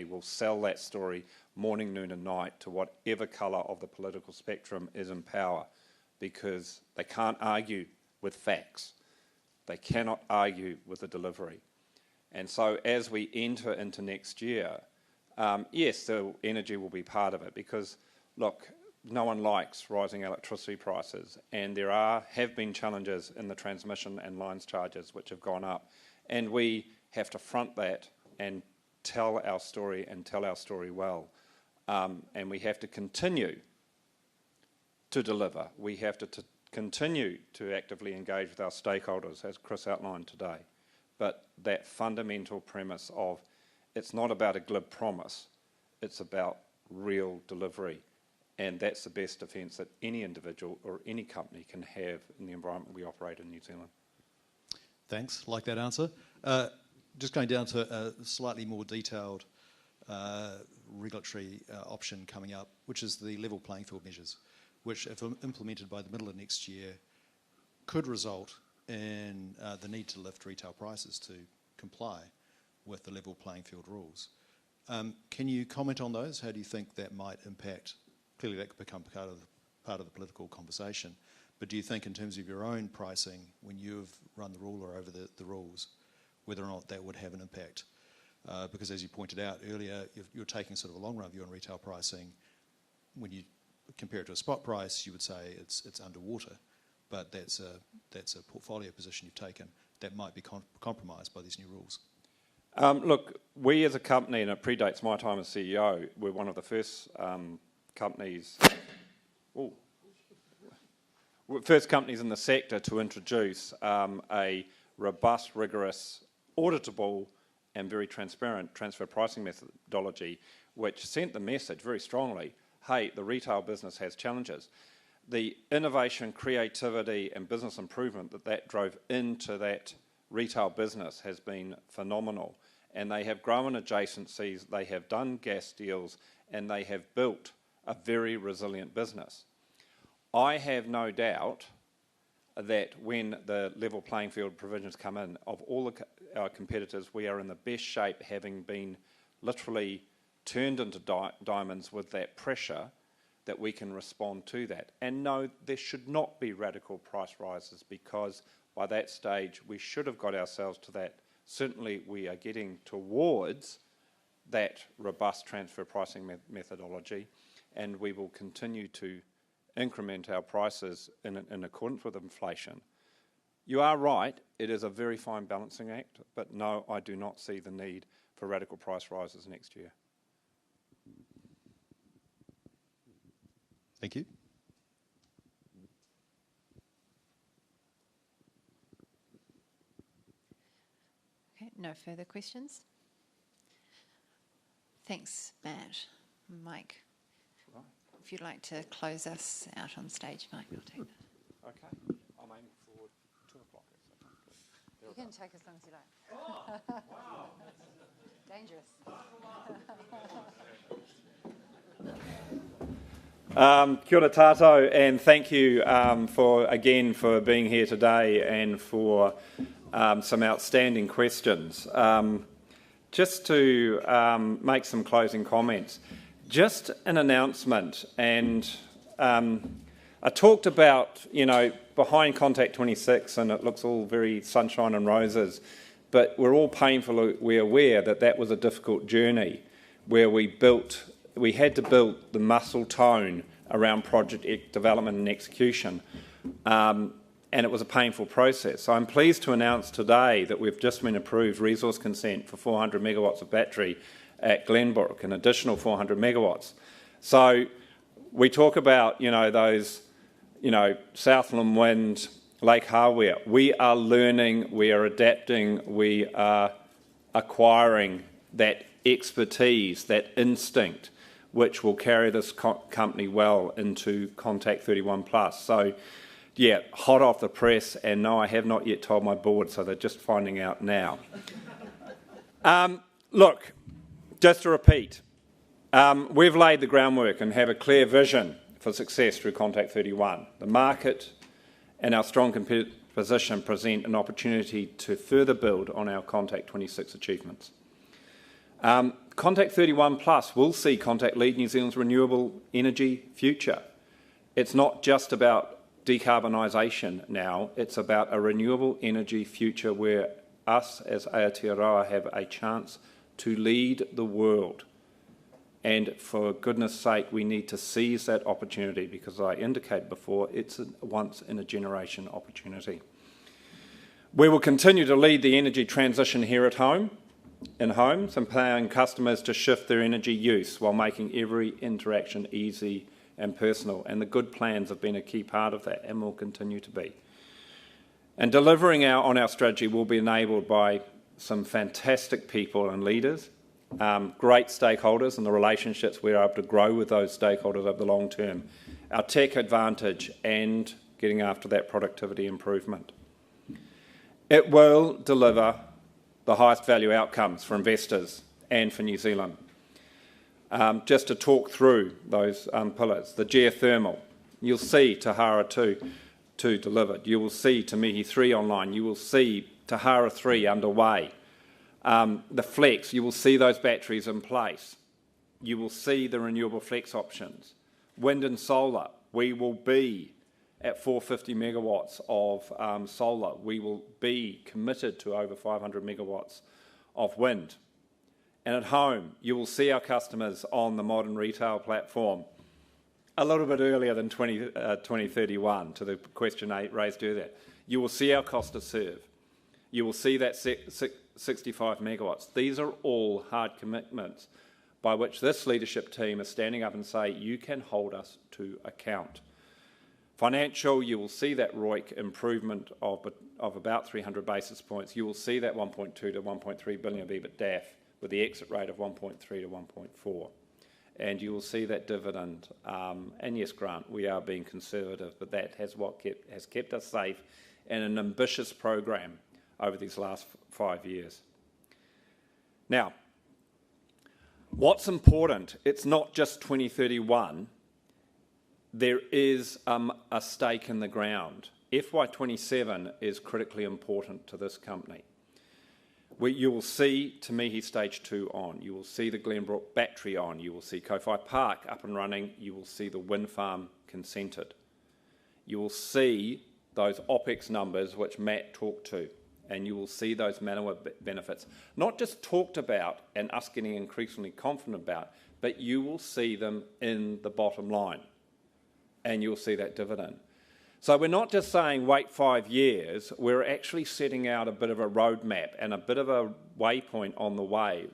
Will sell that story morning, noon and night to whatever colour of the political spectrum is in power, because they can't argue with facts. They cannot argue with the delivery. And so as we enter into next year, yes, the energy will be part of it, because, look, no one likes rising electricity prices, and there have been challenges in the transmission and lines charges which have gone up, and we have to front that and tell our story, and tell our story well. And we have to continue to deliver. We have to continue to actively engage with our stakeholders, as Chris outlined today. but that fundamental premise of it's not about a glib promise, it's about real delivery. And that's the best defence that any individual or any company can have in the environment we operate in New Zealand. Thanks, like that answer. Just going down to a slightly more detailed regulatory option coming up, which is the level playing field measures, which if implemented by the middle of next year could result in the need to lift retail prices to comply with the level playing field rules. Can you comment on those? How do you think that might impact? Clearly that could become part of the political conversation, but do you think in terms of your own pricing, when you've run the ruler over the rules, whether or not that would have an impact? Because as you pointed out earlier, you're taking sort of a long run view on retail pricing. When you compare it to a spot price, you would say it's underwater, but that's a portfolio position you've taken that might be compromised by these new rules. Look, we as a company, and it predates my time as CEO, we're one of the first companies in the sector to introduce a robust, rigorous, auditable and very transparent transfer pricing methodology, which sent the message very strongly, hey, the retail business has challenges. The innovation, creativity and business improvement that drove into that retail business has been phenomenal, and they have grown adjacencies, they have done gas deals, and they have built a very resilient business. I have no doubt that when the level playing field provisions come in, of all our competitors, we are in the best shape, having been literally turned into diamonds with that pressure, that we can respond to that. And no, there should not be radical price rises, because by that stage we should have got ourselves to that. Certainly we are getting towards that robust transfer pricing methodology, and we will continue to increment our prices in accordance with inflation. You are right, it is a very fine balancing act, but no, I do not see the need for radical price rises next year. Thank you. Okay, no further questions. Thanks, Matt. Mike, if you'd like to close us out on stage, Mike, I'll take that. Okay, I'm aiming for 2 o'clock. You can take as long as you like. Oh, wow. Dangerous. Kia ora tātou, and thank you for being here today and for some outstanding questions. Just to make some closing comments, just an announcement, and I talked about, behind Contact 26, and it looks all very sunshine and roses, but we're all painfully aware that that was a difficult journey where we had to build the muscle tone around project development and execution, and it was a painful process. So I'm pleased to announce today that we've just been approved resource consent for 400 megawatts of battery at Glenbrook, an additional 400 megawatts. So we talk about, those, Southland Wind, Lake Hawea. We are learning, we are adapting, we are acquiring that expertise, that instinct, which will carry this company well into Contact 31+. So, yeah, hot off the press, and no, I have not yet told my board, so they're just finding out now. Look, just to repeat, we've laid the groundwork and have a clear vision for success through Contact 31. The market and our strong competitive position present an opportunity to further build on our Contact 26 achievements. Contact 31+ will see Contact lead New Zealand's renewable energy future. It's not just about decarbonisation now, it's about a renewable energy future where us as Aotearoa have a chance to lead the world. And for goodness sake, we need to seize that opportunity, because as I indicated before, it's a once-in-a-generation opportunity. We will continue to lead the energy transition here at home, in homes, empowering customers to shift their energy use while making every interaction easy and personal. And the good plans have been a key part of that and will continue to be. And delivering on our strategy will be enabled by some fantastic people and leaders, great stakeholders and the relationships we're able to grow with those stakeholders over the long term, our tech advantage and getting after that productivity improvement. It will deliver the highest value outcomes for investors and for New Zealand. Just to talk through those pillars, the geothermal, you'll see Tahara 2 delivered. You will see Te Mihi 3 online. You will see Tahara 3 underway. The flex, you will see those batteries in place. You will see the renewable flex options. Wind and solar, we will be at 450 megawatts of solar. We will be committed to over 500 megawatts of wind. And at home, you will see our customers on the modern retail platform a little bit earlier than 2031, to the question raised earlier. You will see our cost to serve. You will see that 65 megawatts. These are all hard commitments by which this leadership team is standing up and say, you can hold us to account. Financial, you will see that ROIC improvement of about 300 basis points. You will see that 1.2 to 1.3 billion of EBITDAF with the exit rate of 1.3 to 1.4. And you will see that dividend. And yes, Grant, we are being conservative, but that has kept us safe in an ambitious program over these last 5 years. Now, what's important, it's not just 2031. There is a stake in the ground. FY27 is critically important to this company. You will see Te Mihi Stage 2 on. You will see the Glenbrook battery on. You will see Kowhai Park up and running. You will see the wind farm consented. You will see those OPEX numbers which Matt talked to, and you will see those Manawa benefits, not just talked about and us getting increasingly confident about, but you will see them in the bottom line, and you'll see that dividend. So we're not just saying wait 5 years, we're actually setting out a bit of a roadmap and a bit of a waypoint on the way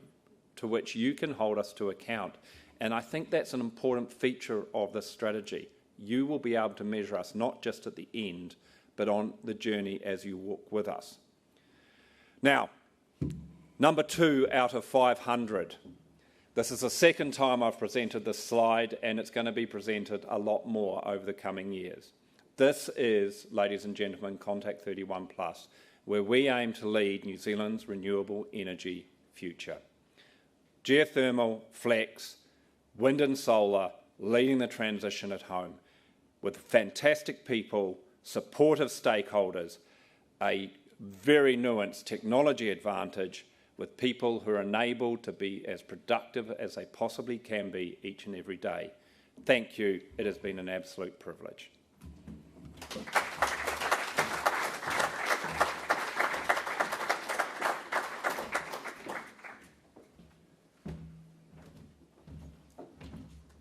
to which you can hold us to account. And I think that's an important feature of this strategy. You will be able to measure us not just at the end, but on the journey as you walk with us. Now, number 2 out of 500. This is the second time I've presented this slide, and it's going to be presented a lot more over the coming years. This is, ladies and gentlemen, Contact 31 Plus, where we aim to lead New Zealand's renewable energy future. Geothermal, flex, wind and solar, leading the transition at home, with fantastic people, supportive stakeholders, a very nuanced technology advantage, with people who are enabled to be as productive as they possibly can be each and every day. Thank you. It has been an absolute privilege.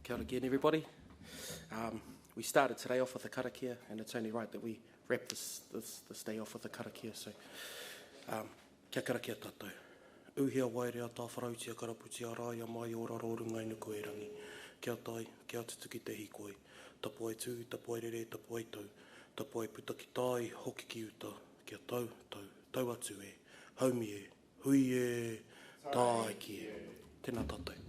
Kia ora again, everybody. We started today off with a karakia, and it's only right that we wrap this day off with a karakia. So, kia karakia tātou. Uhia wairea tā wharautia karaputi a rāia mai ora rōrungai nuku e rangi. Kia tai, kia tutuki te hikoi. Tapo e tū, tapo e rere, tapo e tau. Tapo e putaki tai, hoki ki uta. Kia tau, tau atu e. Haumi e, hui e, tāi ki e. Tēnā tātou.